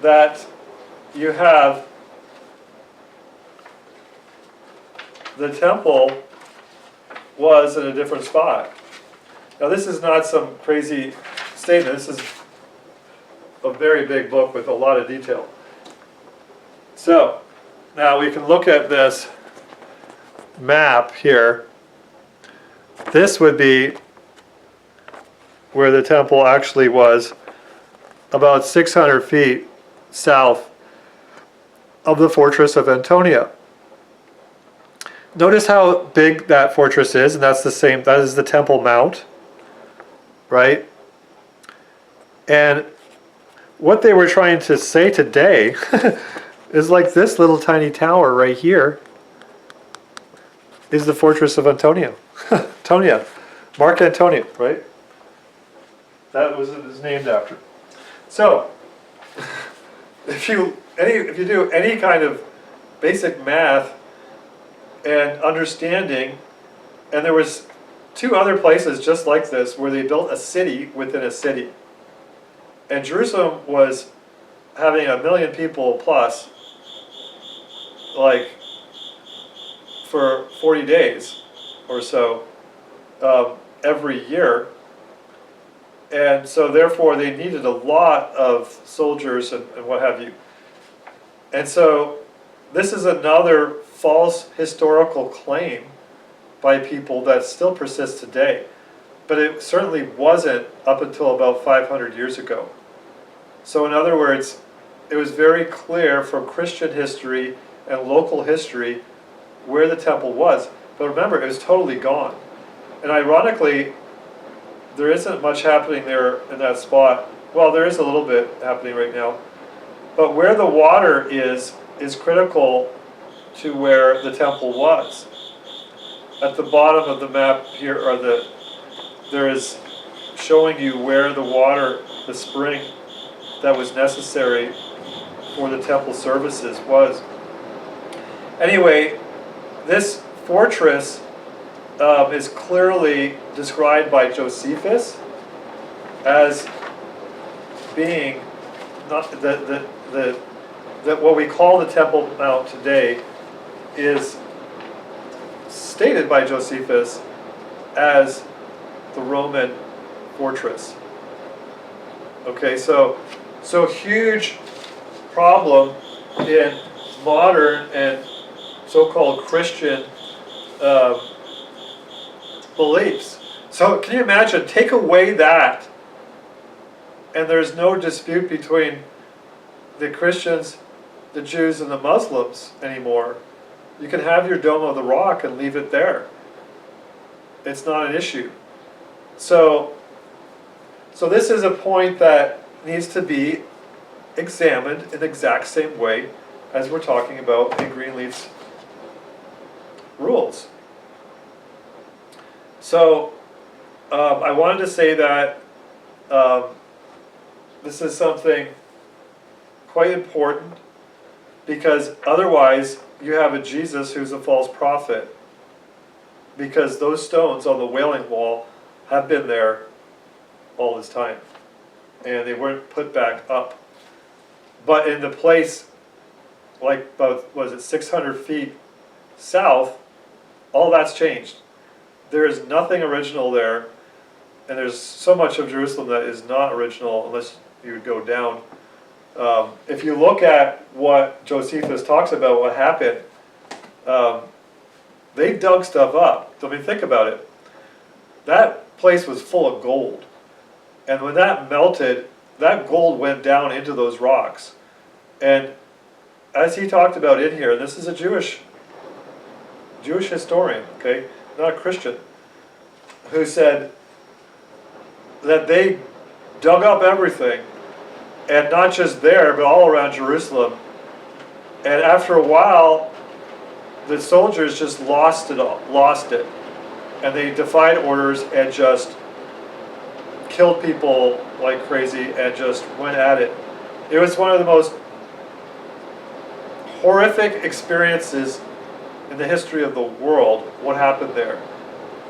that you have the temple was in a different spot. Now this is not some crazy statement. This is a very big book with a lot of detail. So now we can look at this map here. This would be where the temple actually was, about 600 feet south of the fortress of Antonia. Notice how big that fortress is, and that's the same, that is the Temple Mount, right? And what they were trying to say today is like this little tiny tower right here is the fortress of Antonia. Antonia, Mark Antonia, right? That was it was named after. So, if you do any kind of basic math and understanding, and there was two other places just like this where they built a city within a city. And Jerusalem was having 1 million people plus, like, for 40 days or so every year. And so therefore they needed a lot of soldiers and what have you. And so this is another false historical claim by people that still persists today. But it certainly wasn't up until about 500 years ago. So in other words, it was very clear from Christian history and local history where the temple was. But remember, it was totally gone. And ironically, there isn't much happening there in that spot. Well, there is a little bit happening right now. But where the water is critical to where the temple was. At the bottom of the map here there is showing you where the water, the spring that was necessary for the temple services was. Anyway, this fortress is clearly described by Josephus as being not that what we call the Temple Mount today is stated by Josephus as the Roman fortress. Okay, so huge problem in modern and so-called Christian beliefs. So can you imagine, take away that, and there's no dispute between the Christians, the Jews, and the Muslims anymore. You can have your Dome of the Rock and leave it there. It's not an issue. So this is a point that needs to be examined in the exact same way as we're talking about in Greenleaf's rules. So I wanted to say that this is something quite important, because otherwise you have a Jesus who's a false prophet, because those stones on the Wailing Wall have been there all this time, and they weren't put back up. But in the place, like about, what is it, 600 feet south, all that's changed. There is nothing original there, and there's so much of Jerusalem that is not original unless you would go down. If you look at what Josephus talks about, what happened, they dug stuff up. I mean, think about it. That place was full of gold. And when that melted, that gold went down into those rocks. And as he talked about in here, and this is a Jewish historian, okay, not a Christian, who said that they dug up everything, and not just there, but all around Jerusalem. And after a while, the soldiers just lost it. And they defied orders and just killed people like crazy and just went at it. It was one of the most horrific experiences in the history of the world, what happened there.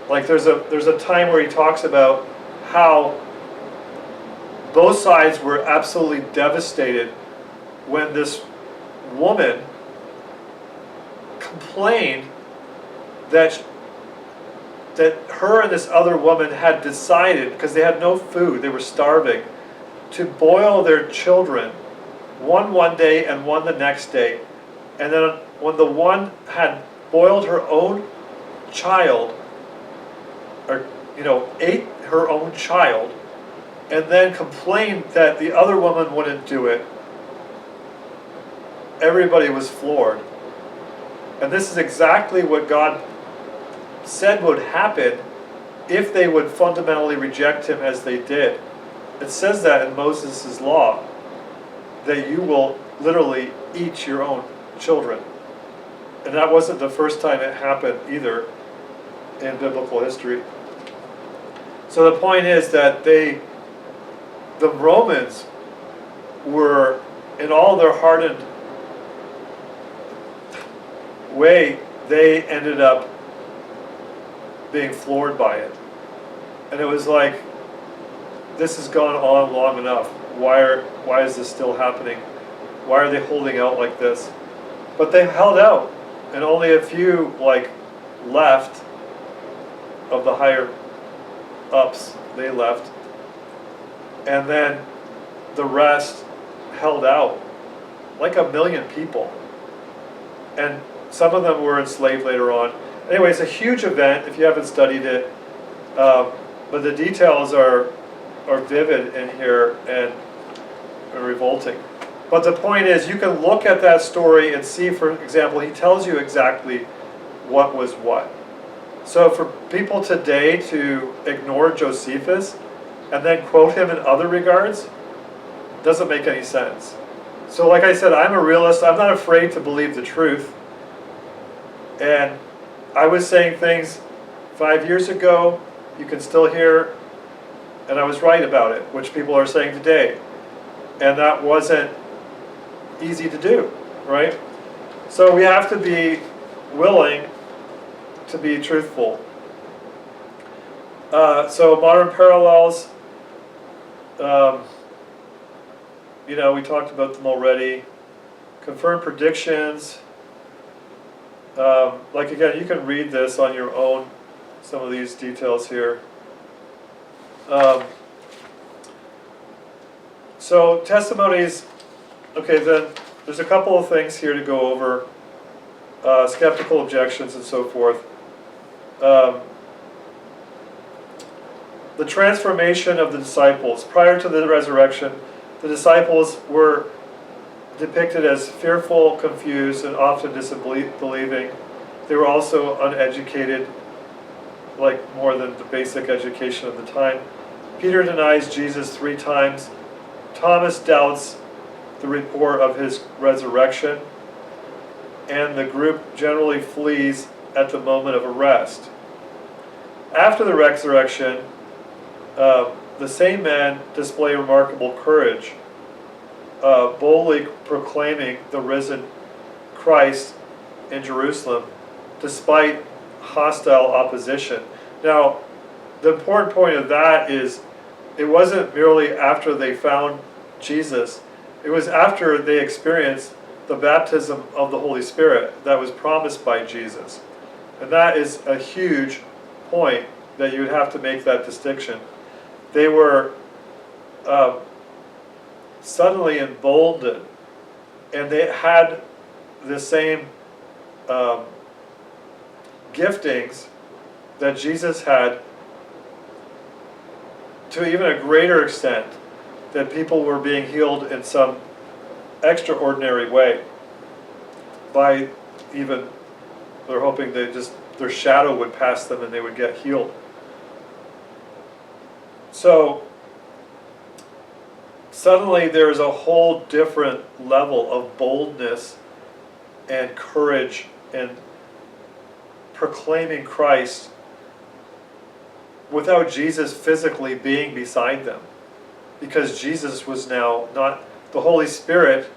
Like there's a time where he talks about how both sides were absolutely devastated when this woman complained that her and this other woman had decided, because they had no food, they were starving, to boil their children, one day and one the next day. And then when the one had boiled her own child, or ate her own child, and then complained that the other woman wouldn't do it, everybody was floored. And this is exactly what God said would happen if they would fundamentally reject him as they did. It says that in Moses' law, that you will literally eat your own children. And that wasn't the first time it happened either in biblical history. So the point is that the Romans were, in all their hardened way, they ended up being floored by it. And it was like, this has gone on long enough. Why is this still happening? Why are they holding out like this? But they held out, and only a few left of the higher ups. They left, and then the rest held out, like 1 million people, and some of them were enslaved later on. Anyway, it's a huge event if you haven't studied it, but the details are vivid in here and revolting. But the point is, you can look at that story and see, for example, he tells you exactly what was what. So for people today to ignore Josephus and then quote him in other regards doesn't make any sense. So like I said, I'm a realist. I'm not afraid to believe the truth. And I was saying things 5 years ago, you can still hear, and I was right about it, which people are saying today. And that wasn't easy to do, right? So we have to be willing to be truthful. So modern parallels, we talked about them already. Confirmed predictions. Again, you can read this on your own, some of these details here. So testimonies, okay, then there's a couple of things here to go over. Skeptical objections and so forth. The transformation of the disciples. Prior to the resurrection, the disciples were depicted as fearful, confused, and often disbelieving. They were also uneducated, more than the basic education of the time. Peter denies Jesus 3 times. Thomas doubts the report of his resurrection. And the group generally flees at the moment of arrest. After the resurrection, the same men display remarkable courage, boldly proclaiming the risen Christ in Jerusalem despite hostile opposition. Now, the important point of that is it wasn't merely after they found Jesus, it was after they experienced the baptism of the Holy Spirit that was promised by Jesus. And that is a huge point that you would have to make that distinction. They were suddenly emboldened, and they had the same giftings that Jesus had, to even a greater extent, that people were being healed in some extraordinary way by even, they're hoping they just, their shadow would pass them and they would get healed. So suddenly there's a whole different level of boldness and courage and proclaiming Christ without Jesus physically being beside them, because Jesus was now not, the Holy Spirit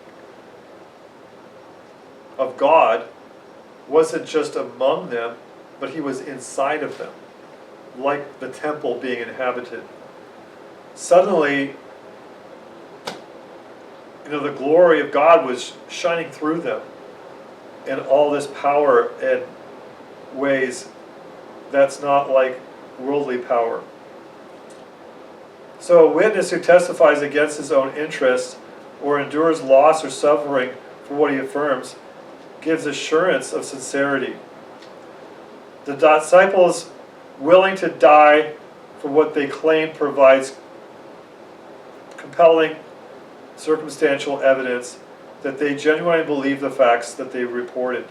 of God wasn't just among them, but he was inside of them, like the temple being inhabited. Suddenly, the glory of God was shining through them in all this power and ways that's not like worldly power. So a witness who testifies against his own interests or endures loss or suffering for what he affirms gives assurance of sincerity. The disciples willing to die for what they claim provides compelling circumstantial evidence that they genuinely believe the facts that they reported.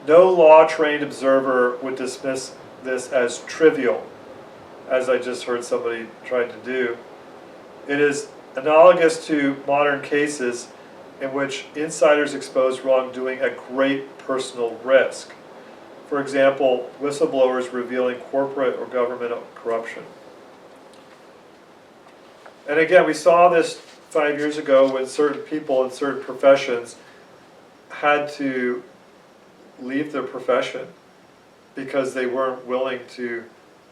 No law-trained observer would dismiss this as trivial, as I just heard somebody trying to do. It is analogous to modern cases in which insiders expose wrongdoing at great personal risk. For example, whistleblowers revealing corporate or government corruption. And again, we saw this 5 years ago when certain people in certain professions had to leave their profession because they weren't willing to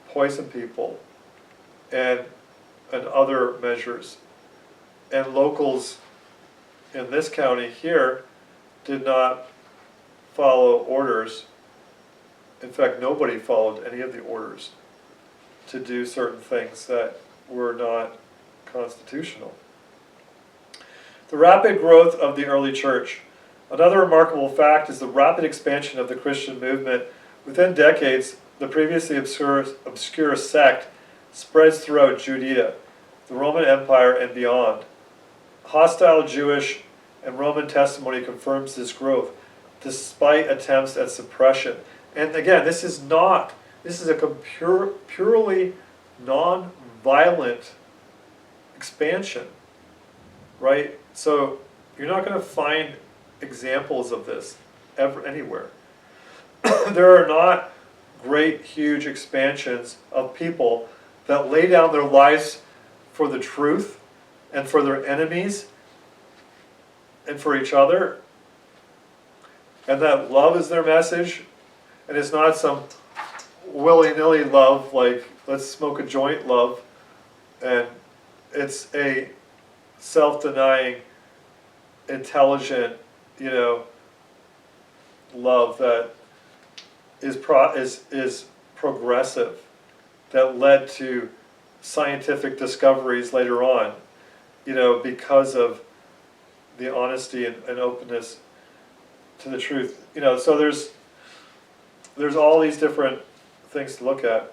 poison people and other measures. And locals in this county here did not follow orders. In fact, nobody followed any of the orders to do certain things that were not constitutional. The rapid growth of the early church. Another remarkable fact is the rapid expansion of the Christian movement. Within decades, the previously obscure sect spreads throughout Judea, the Roman Empire, and beyond. Hostile Jewish and Roman testimony confirms this growth, despite attempts at suppression. And again, this is a purely non-violent expansion, right? So you're not going to find examples of this anywhere. There are not great, huge expansions of people that lay down their lives for the truth and for their enemies and for each other, and that love is their message, and it's not some willy-nilly love like let's smoke a joint love, and it's a self-denying, intelligent, love that is progressive, that led to scientific discoveries later on, because of the honesty and openness to the truth. So there's all these different things to look at.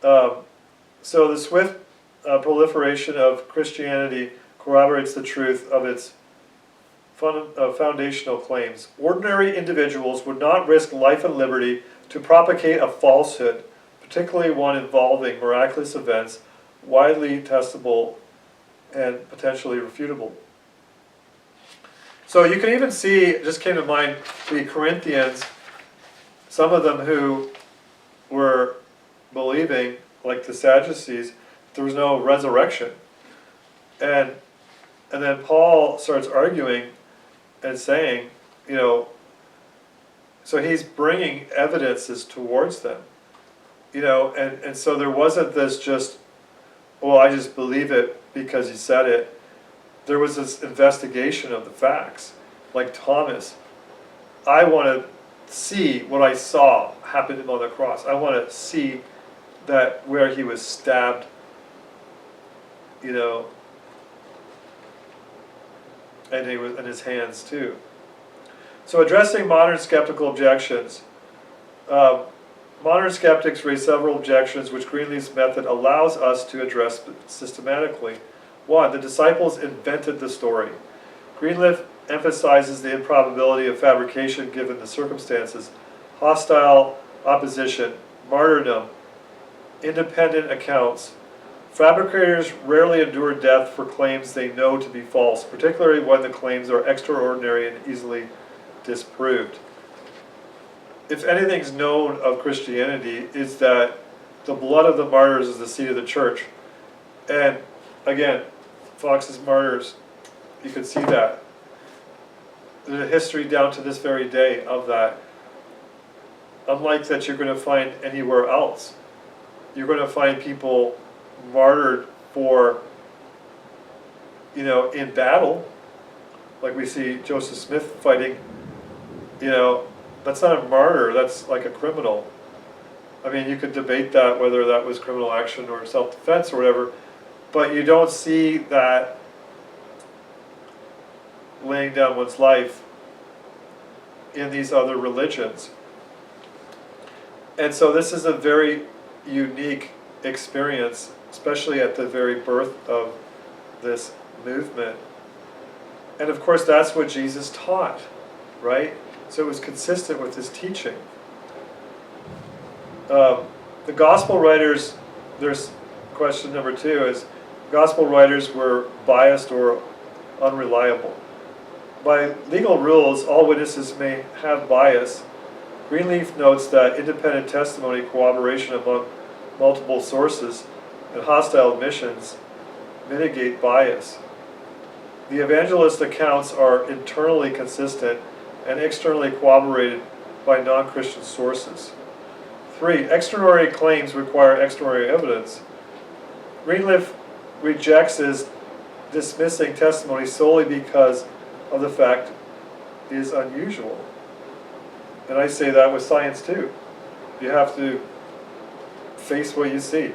So the swift proliferation of Christianity corroborates the truth of its foundational claims. Ordinary individuals would not risk life and liberty to propagate a falsehood, particularly one involving miraculous events, widely testable and potentially refutable. So you can even see, it just came to mind, the Corinthians, some of them who were believing, like the Sadducees, there was no resurrection. And then Paul starts arguing and saying, you know, so he's bringing evidences towards them, you know, and so there wasn't this just, well, I just believe it because he said it. There was this investigation of the facts. Like Thomas, I want to see what I saw happen to him on the cross. I want to see that where he was stabbed, you know, and he was in his hands too. So addressing modern skeptical objections. Modern skeptics raise several objections which Greenleaf's method allows us to address systematically. 1. The disciples invented the story. Greenleaf emphasizes the improbability of fabrication given the circumstances, hostile opposition, martyrdom, independent accounts. Fabricators rarely endure death for claims they know to be false, particularly when the claims are extraordinary and easily disproved. If anything's known of Christianity, is that the blood of the martyrs is the seed of the church. And again, Fox's martyrs, you could see that. There's a history down to this very day of that. Unlike that you're going to find anywhere else. You're going to find people martyred for, you know, in battle. Like we see Joseph Smith fighting, you know, that's not a martyr, that's like a criminal. I mean, you could debate that, whether that was criminal action or self-defense or whatever, but you don't see that laying down one's life in these other religions. And so this is a very unique experience, especially at the very birth of this movement. And of course that's what Jesus taught, right? So it was consistent with his teaching. The gospel writers, there's question number 2 is, gospel writers were biased or unreliable. By legal rules, all witnesses may have bias. Greenleaf notes that independent testimony, cooperation among multiple sources, and hostile admissions mitigate bias. The evangelist accounts are internally consistent and externally corroborated by non-Christian sources. 3. Extraordinary claims require extraordinary evidence. Greenleaf rejects as dismissing testimony solely because of the fact it is unusual. And I say that with science too. You have to face what you see.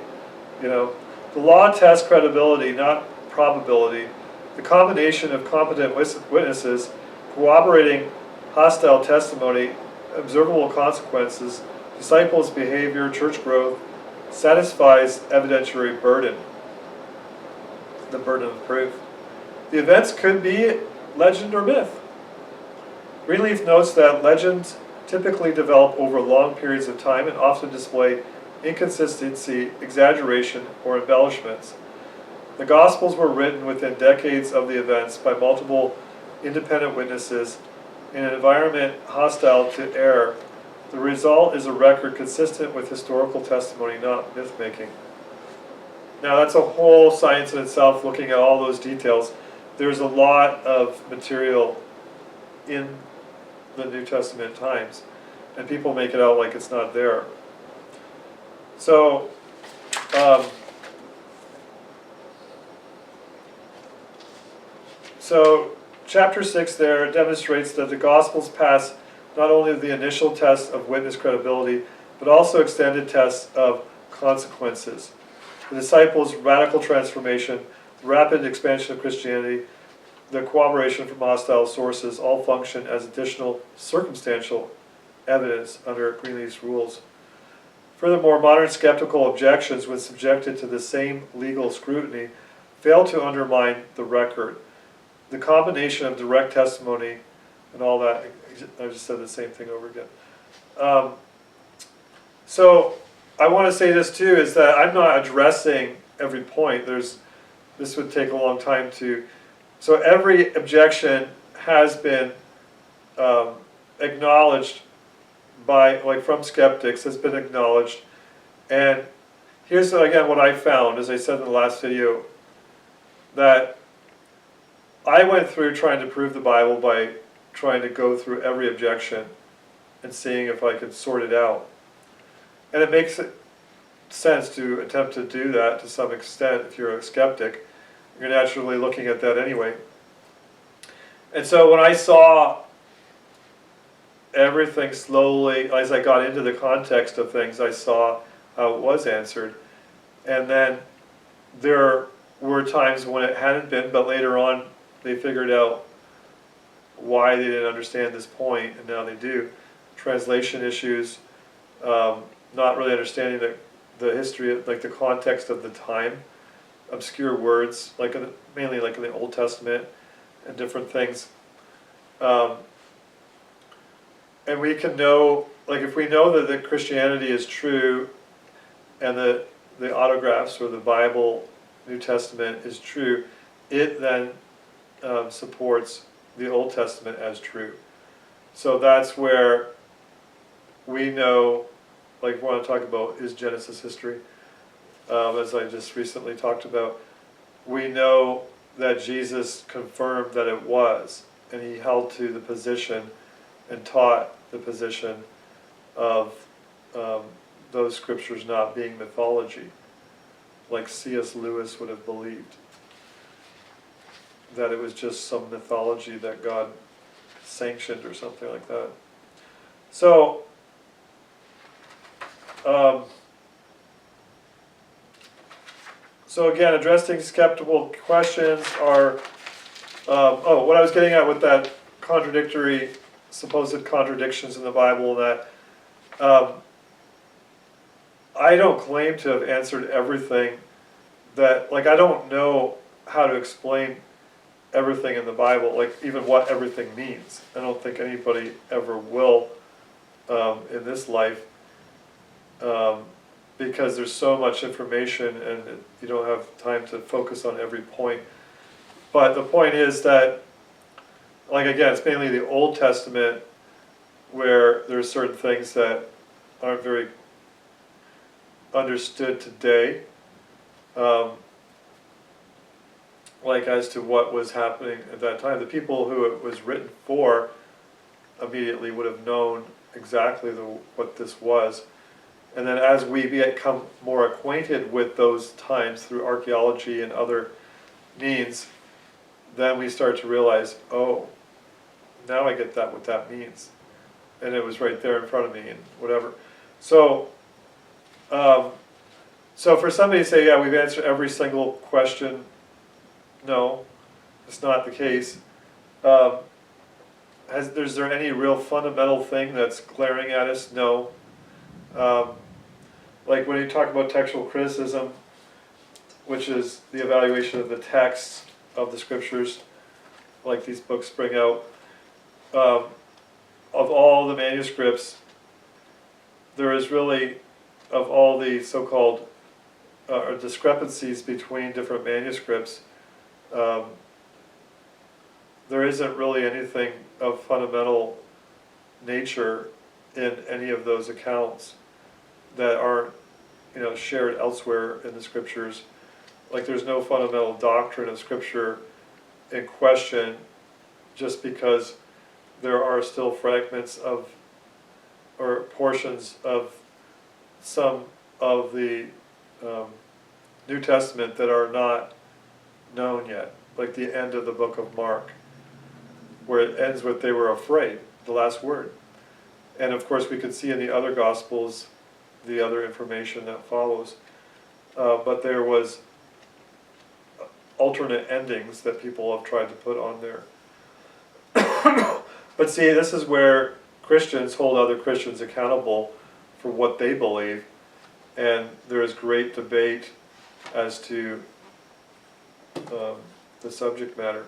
You know, the law tests credibility, not probability. The combination of competent witnesses corroborating hostile testimony, observable consequences, disciples' behavior, church growth, satisfies evidentiary burden, the burden of proof. The events could be legend or myth. Greenleaf notes that legends typically develop over long periods of time and often display inconsistency, exaggeration, or embellishments. The Gospels were written within decades of the events by multiple independent witnesses in an environment hostile to error. The result is a record consistent with historical testimony, not myth-making. Now that's a whole science in itself, looking at all those details. There's a lot of material in the New Testament times, and people make it out like it's not there. So, chapter 6 there demonstrates that the Gospels pass not only the initial test of witness credibility, but also extended tests of consequences. The disciples' radical transformation, the rapid expansion of Christianity, the cooperation from hostile sources all function as additional circumstantial evidence under Greenleaf's rules. Furthermore, modern skeptical objections, when subjected to the same legal scrutiny, fail to undermine the record. The combination of direct testimony and all that, I just said the same thing over again. So I want to say this too, is that I'm not addressing every point. This would take a long time to, so every objection has been acknowledged by, like from skeptics, has been acknowledged. And here's again what I found, as I said in the last video, that I went through trying to prove the Bible by trying to go through every objection and seeing if I could sort it out. And it makes sense to attempt to do that to some extent. If you're a skeptic, you're naturally looking at that anyway. And so when I saw everything slowly, as I got into the context of things, I saw how it was answered. And then there were times when it hadn't been, but later on they figured out why they didn't understand this point, and now they do. Translation issues, not really understanding the history, like the context of the time, obscure words, like mainly like in the Old Testament and different things. And we can know, like if we know that Christianity is true and the autographs or the Bible, New Testament is true, it then supports the Old Testament as true. So that's where we know, like what I'm talking about is Genesis history, as I just recently talked about. We know that Jesus confirmed that it was, and he held to the position and taught the position of those scriptures not being mythology, like C.S. Lewis would have believed, that it was just some mythology that God sanctioned or something like that. So, so again, addressing skeptical questions are, what I was getting at with that supposed contradictions in the Bible, that I don't claim to have answered everything that, like I don't know how to explain everything in the Bible, like even what everything means. I don't think anybody ever will in this life, because there's so much information and you don't have time to focus on every point. But the point is that, like again, it's mainly the Old Testament where there's certain things that aren't very understood today, like as to what was happening at that time. The people who it was written for immediately would have known exactly what this was. And then as we become more acquainted with those times through archaeology and other means, then we start to realize, oh, now I get what that means. And it was right there in front of me and whatever. So, so for somebody to say, yeah, we've answered every single question, no, it's not the case. Is there any real fundamental thing that's glaring at us? No. Like when you talk about textual criticism, which is the evaluation of the text of the scriptures, like these books bring out, of all the manuscripts, there is really, of all the so-called discrepancies between different manuscripts, there isn't really anything of fundamental nature in any of those accounts that aren't, shared elsewhere in the scriptures. Like there's no fundamental doctrine of scripture in question just because there are still fragments of, or portions of some of the New Testament that are not known yet, like the end of the book of Mark, where it ends with they were afraid, the last word. And of course we could see in the other Gospels the other information that follows. But there was alternate endings that people have tried to put on there. But see, this is where Christians hold other Christians accountable for what they believe, and there is great debate as to the subject matter.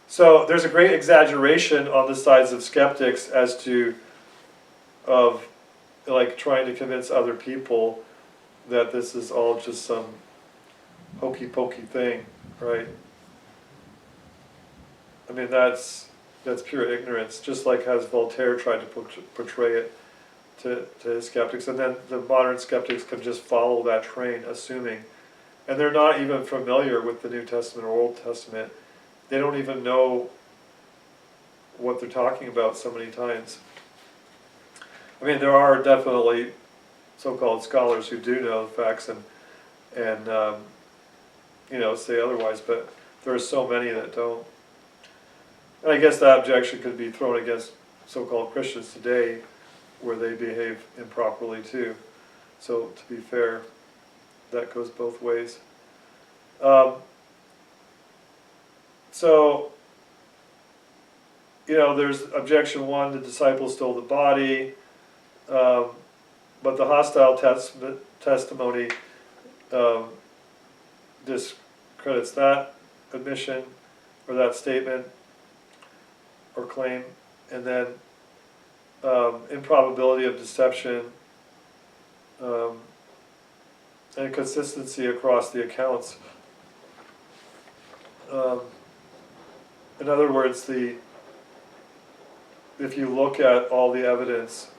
So there's a great exaggeration on the sides of skeptics as to like trying to convince other people that this is all just some hokey pokey thing, right? I mean, that's pure ignorance, just like as Voltaire tried to portray it to his skeptics. And then the modern skeptics can just follow that train, assuming. And they're not even familiar with the New Testament or Old Testament. They don't even know what they're talking about so many times. I mean, there are definitely so-called scholars who do know the facts and say otherwise, but there are so many that don't. And I guess that objection could be thrown against so-called Christians today, where they behave improperly too. So to be fair, that goes both ways. There's objection one: the disciples stole the body, but the hostile testimony discredits that admission or that statement or claim. And then improbability of deception and consistency across the accounts. In other words, if you look at all the evidence,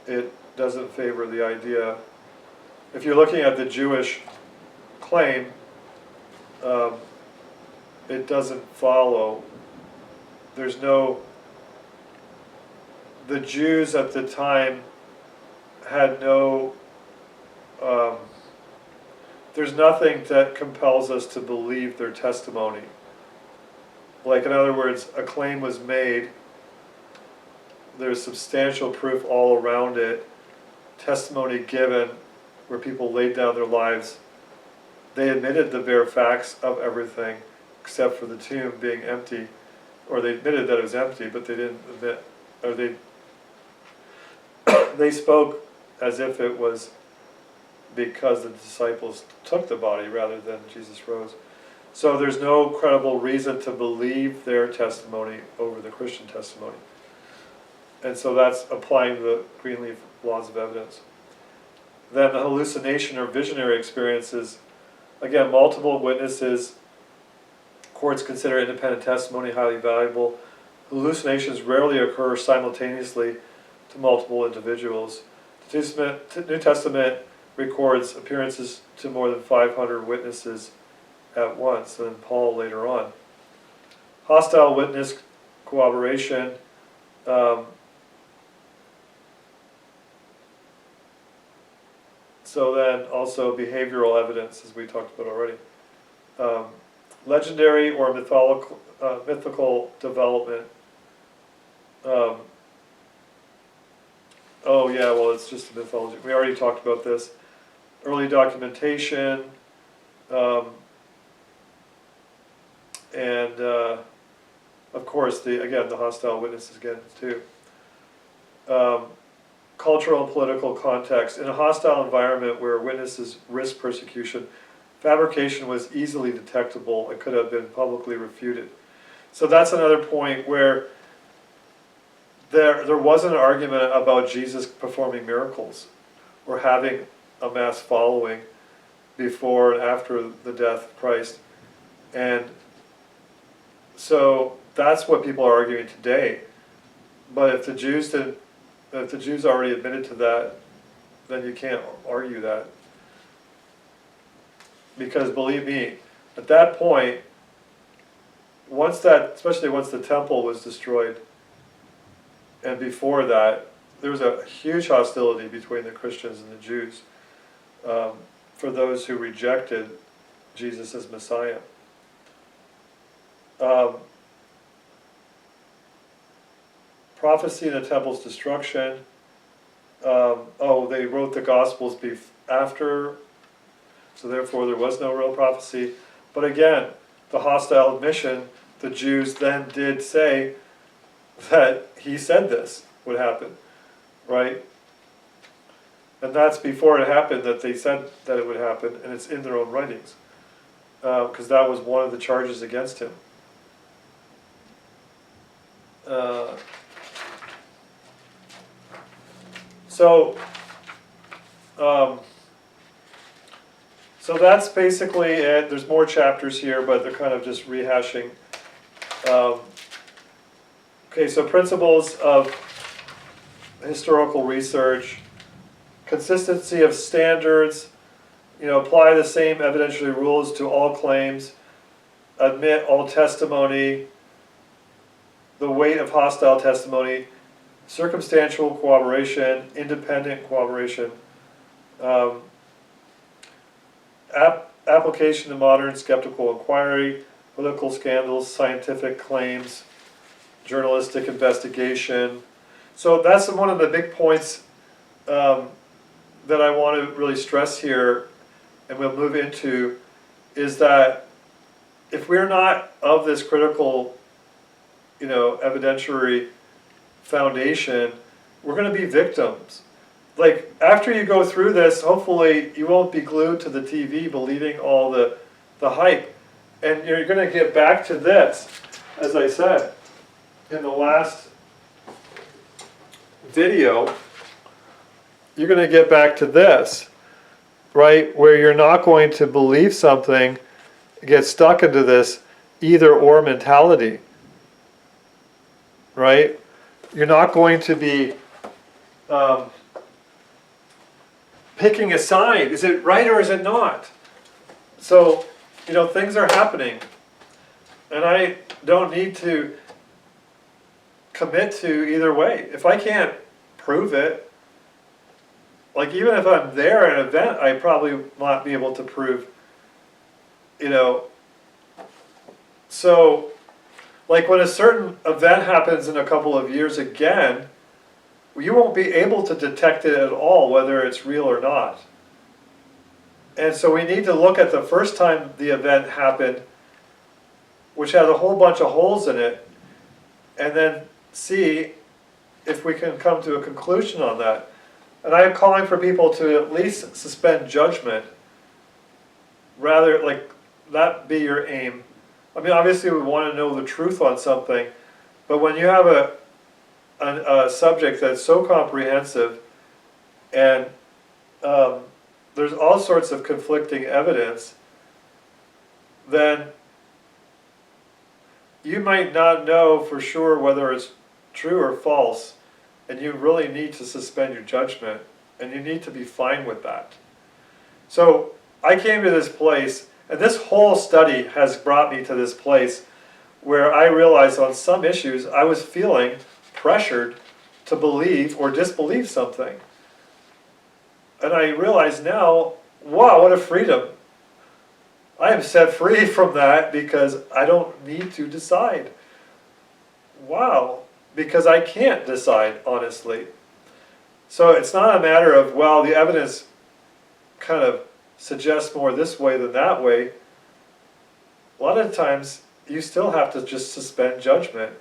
it doesn't favor the idea. If you're looking at the Jewish claim, it doesn't follow. The Jews at the time had there's nothing that compels us to believe their testimony. Like, in other words, a claim was made, there's substantial proof all around it, testimony given where people laid down their lives. They admitted the bare facts of everything except for the tomb being empty, or they admitted that it was empty, but they didn't admit, or they spoke as if it was because the disciples took the body rather than Jesus rose. So there's no credible reason to believe their testimony over the Christian testimony. And so that's applying the Greenleaf laws of evidence. Then the hallucination or visionary experiences, again, multiple witnesses. Courts consider independent testimony highly valuable. Hallucinations rarely occur simultaneously to multiple individuals. The New Testament records appearances to more than 500 witnesses at once, and then Paul later on. Hostile witness corroboration. So then also behavioral evidence, as we talked about already. Legendary or mythical development. It's just a mythology. We already talked about this. Early documentation, and of course the hostile witnesses again too. Cultural and political context. In a hostile environment where witnesses risk persecution, fabrication was easily detectable and could have been publicly refuted. So that's another point where there was an argument about Jesus performing miracles or having a mass following before and after the death of Christ. And so that's what people are arguing today. But if the Jews already admitted to that, then you can't argue that. Because believe me, at that point, especially once the temple was destroyed, and before that, there was a huge hostility between the Christians and the Jews for those who rejected Jesus as Messiah. Prophecy in the temple's destruction. They wrote the Gospels after, so therefore there was no real prophecy. But again, the hostile admission, the Jews then did say that he said this would happen, right? And that's before it happened that they said that it would happen, and it's in their own writings, because that was one of the charges against him. So that's basically it. There's more chapters here, but they're kind of just rehashing. So principles of historical research, consistency of standards, apply the same evidentiary rules to all claims, admit all testimony, the weight of hostile testimony, circumstantial corroboration, independent corroboration, um, application to modern skeptical inquiry, political scandals, scientific claims, journalistic investigation. So that's one of the big points that I want to really stress here, and we'll move into, is that if we're not of this critical, evidentiary foundation, we're going to be victims. Like, after you go through this, hopefully you won't be glued to the TV believing all the hype. And you're going to get back to this, as I said in the last video, you're going to get back to this, right? Where you're not going to believe something, get stuck into this either or mentality, right? You're not going to be picking a side. Is it right or is it not? So, things are happening. And I don't need to commit to either way. If I can't prove it, like even if I'm there at an event, I probably not be able to prove, So, like when a certain event happens in a couple of years again, you won't be able to detect it at all, whether it's real or not. And so we need to look at the first time the event happened, which has a whole bunch of holes in it, and then see if we can come to a conclusion on that. And I'm calling for people to at least suspend judgment, rather, like, that be your aim. I mean, obviously we want to know the truth on something, but when you have a subject that's so comprehensive and there's all sorts of conflicting evidence, then you might not know for sure whether it's true or false, and you really need to suspend your judgment, and you need to be fine with that. So I came to this place, and this whole study has brought me to this place where I realized on some issues I was feeling pressured to believe or disbelieve something. And I realize now, wow, what a freedom. I am set free from that because I don't need to decide. Wow, because I can't decide, honestly. So it's not a matter of, well, the evidence kind of suggests more this way than that way. A lot of times you still have to just suspend judgment.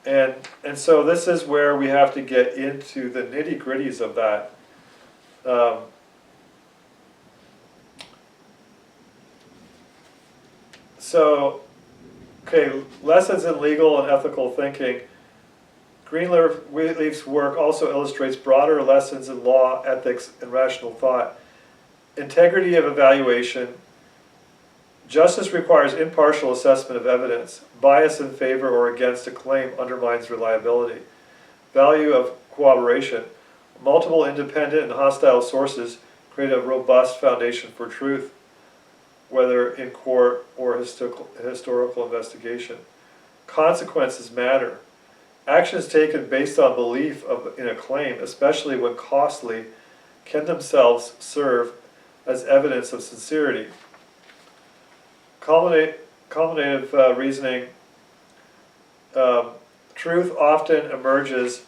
And so this is where we have to get into the nitty-gritties of that. Okay, lessons in legal and ethical thinking. Greenleaf's work also illustrates broader lessons in law, ethics, and rational thought. Integrity of evaluation. Justice requires impartial assessment of evidence. Bias in favor or against a claim undermines reliability. Value of cooperation. Multiple independent and hostile sources create a robust foundation for truth, whether in court or historical investigation. Consequences matter. Actions taken based on belief in a claim, especially when costly, can themselves serve as evidence of sincerity. Culminative reasoning. Truth often emerges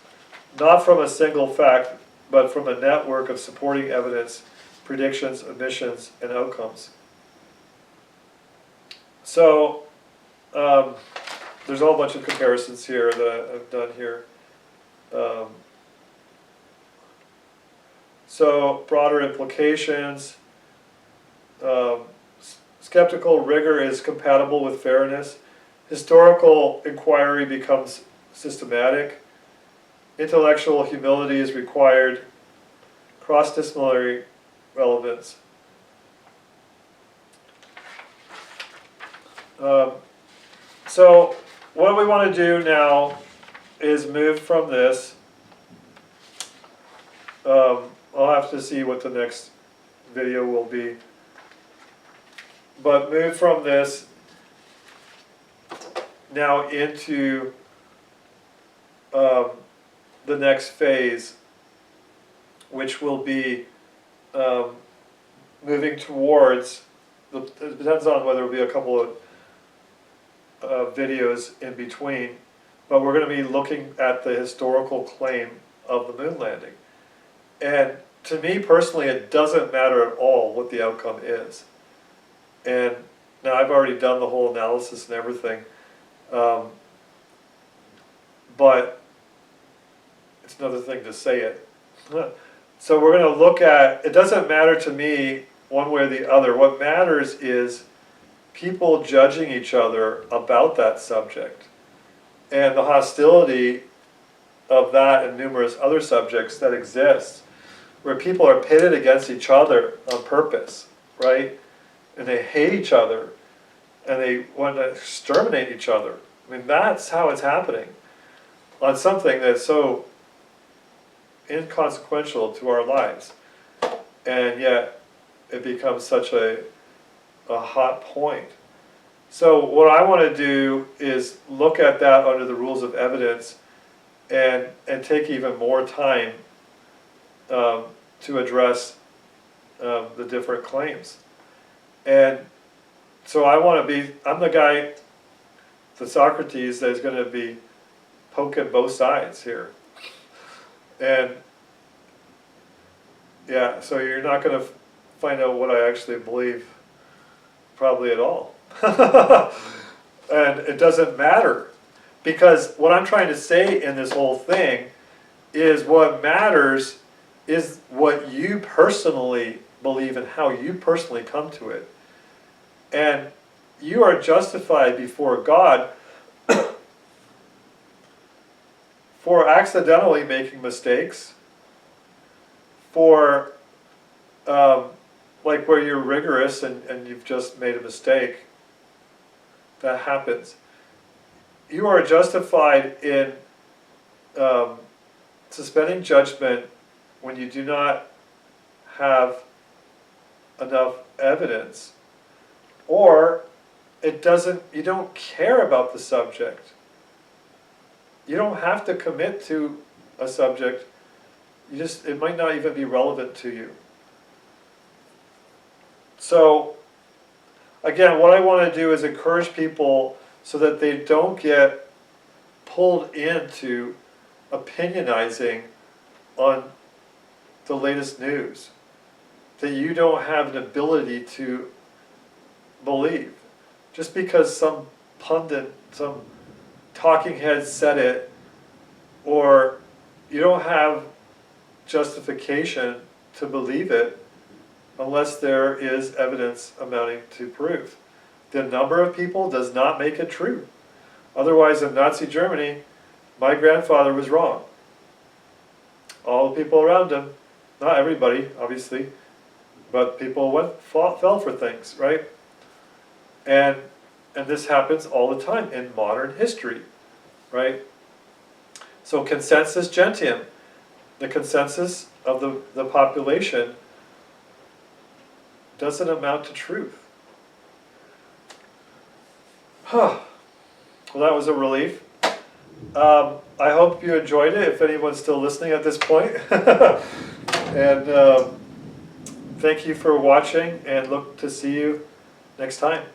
not from a single fact, but from a network of supporting evidence, predictions, omissions, and outcomes. So, there's a whole bunch of comparisons here that I've done here. So, broader implications. Skeptical rigor is compatible with fairness. Historical inquiry becomes systematic. Intellectual humility is required. Cross-disciplinary relevance. So what we want to do now is move from this. I'll have to see what the next video will be. But move from this now into the next phase, which will be moving towards, it depends on whether it'll be a couple of videos in between, but we're going to be looking at the historical claim of the moon landing. And to me personally, it doesn't matter at all what the outcome is. And now I've already done the whole analysis and everything, but it's another thing to say it. So we're going to look at, it doesn't matter to me one way or the other. What matters is people judging each other about that subject, and the hostility of that and numerous other subjects that exist, where people are pitted against each other on purpose, right? And they hate each other, and they want to exterminate each other. I mean, that's how it's happening on something that's so inconsequential to our lives, and yet it becomes such a hot point. So what I want to do is look at that under the rules of evidence, and take even more time to address the different claims. And so I want to be, I'm the guy, the Socrates, that is going to be poking both sides here. And yeah, so you're not going to find out what I actually believe probably at all. And it doesn't matter, because what I'm trying to say in this whole thing is what matters is what you personally believe and how you personally come to it. And you are justified before God for accidentally making mistakes, for like where you're rigorous and you've just made a mistake. That happens. You are justified in suspending judgment when you do not have enough evidence, or you don't care about the subject. You don't have to commit to a subject. It might not even be relevant to you. So again, what I want to do is encourage people so that they don't get pulled into opinionizing on the latest news that you don't have an ability to believe. Just because some pundit, some talking head said it, or you don't have justification to believe it unless there is evidence amounting to proof. The number of people does not make it true. Otherwise, in Nazi Germany, my grandfather was wrong. All the people around him, not everybody, obviously, but people fell for things, right? And this happens all the time in modern history, right? So consensus gentium, the consensus of the population, doesn't amount to truth. Well, that was a relief. I hope you enjoyed it, if anyone's still listening at this point. And thank you for watching, and look to see you next time.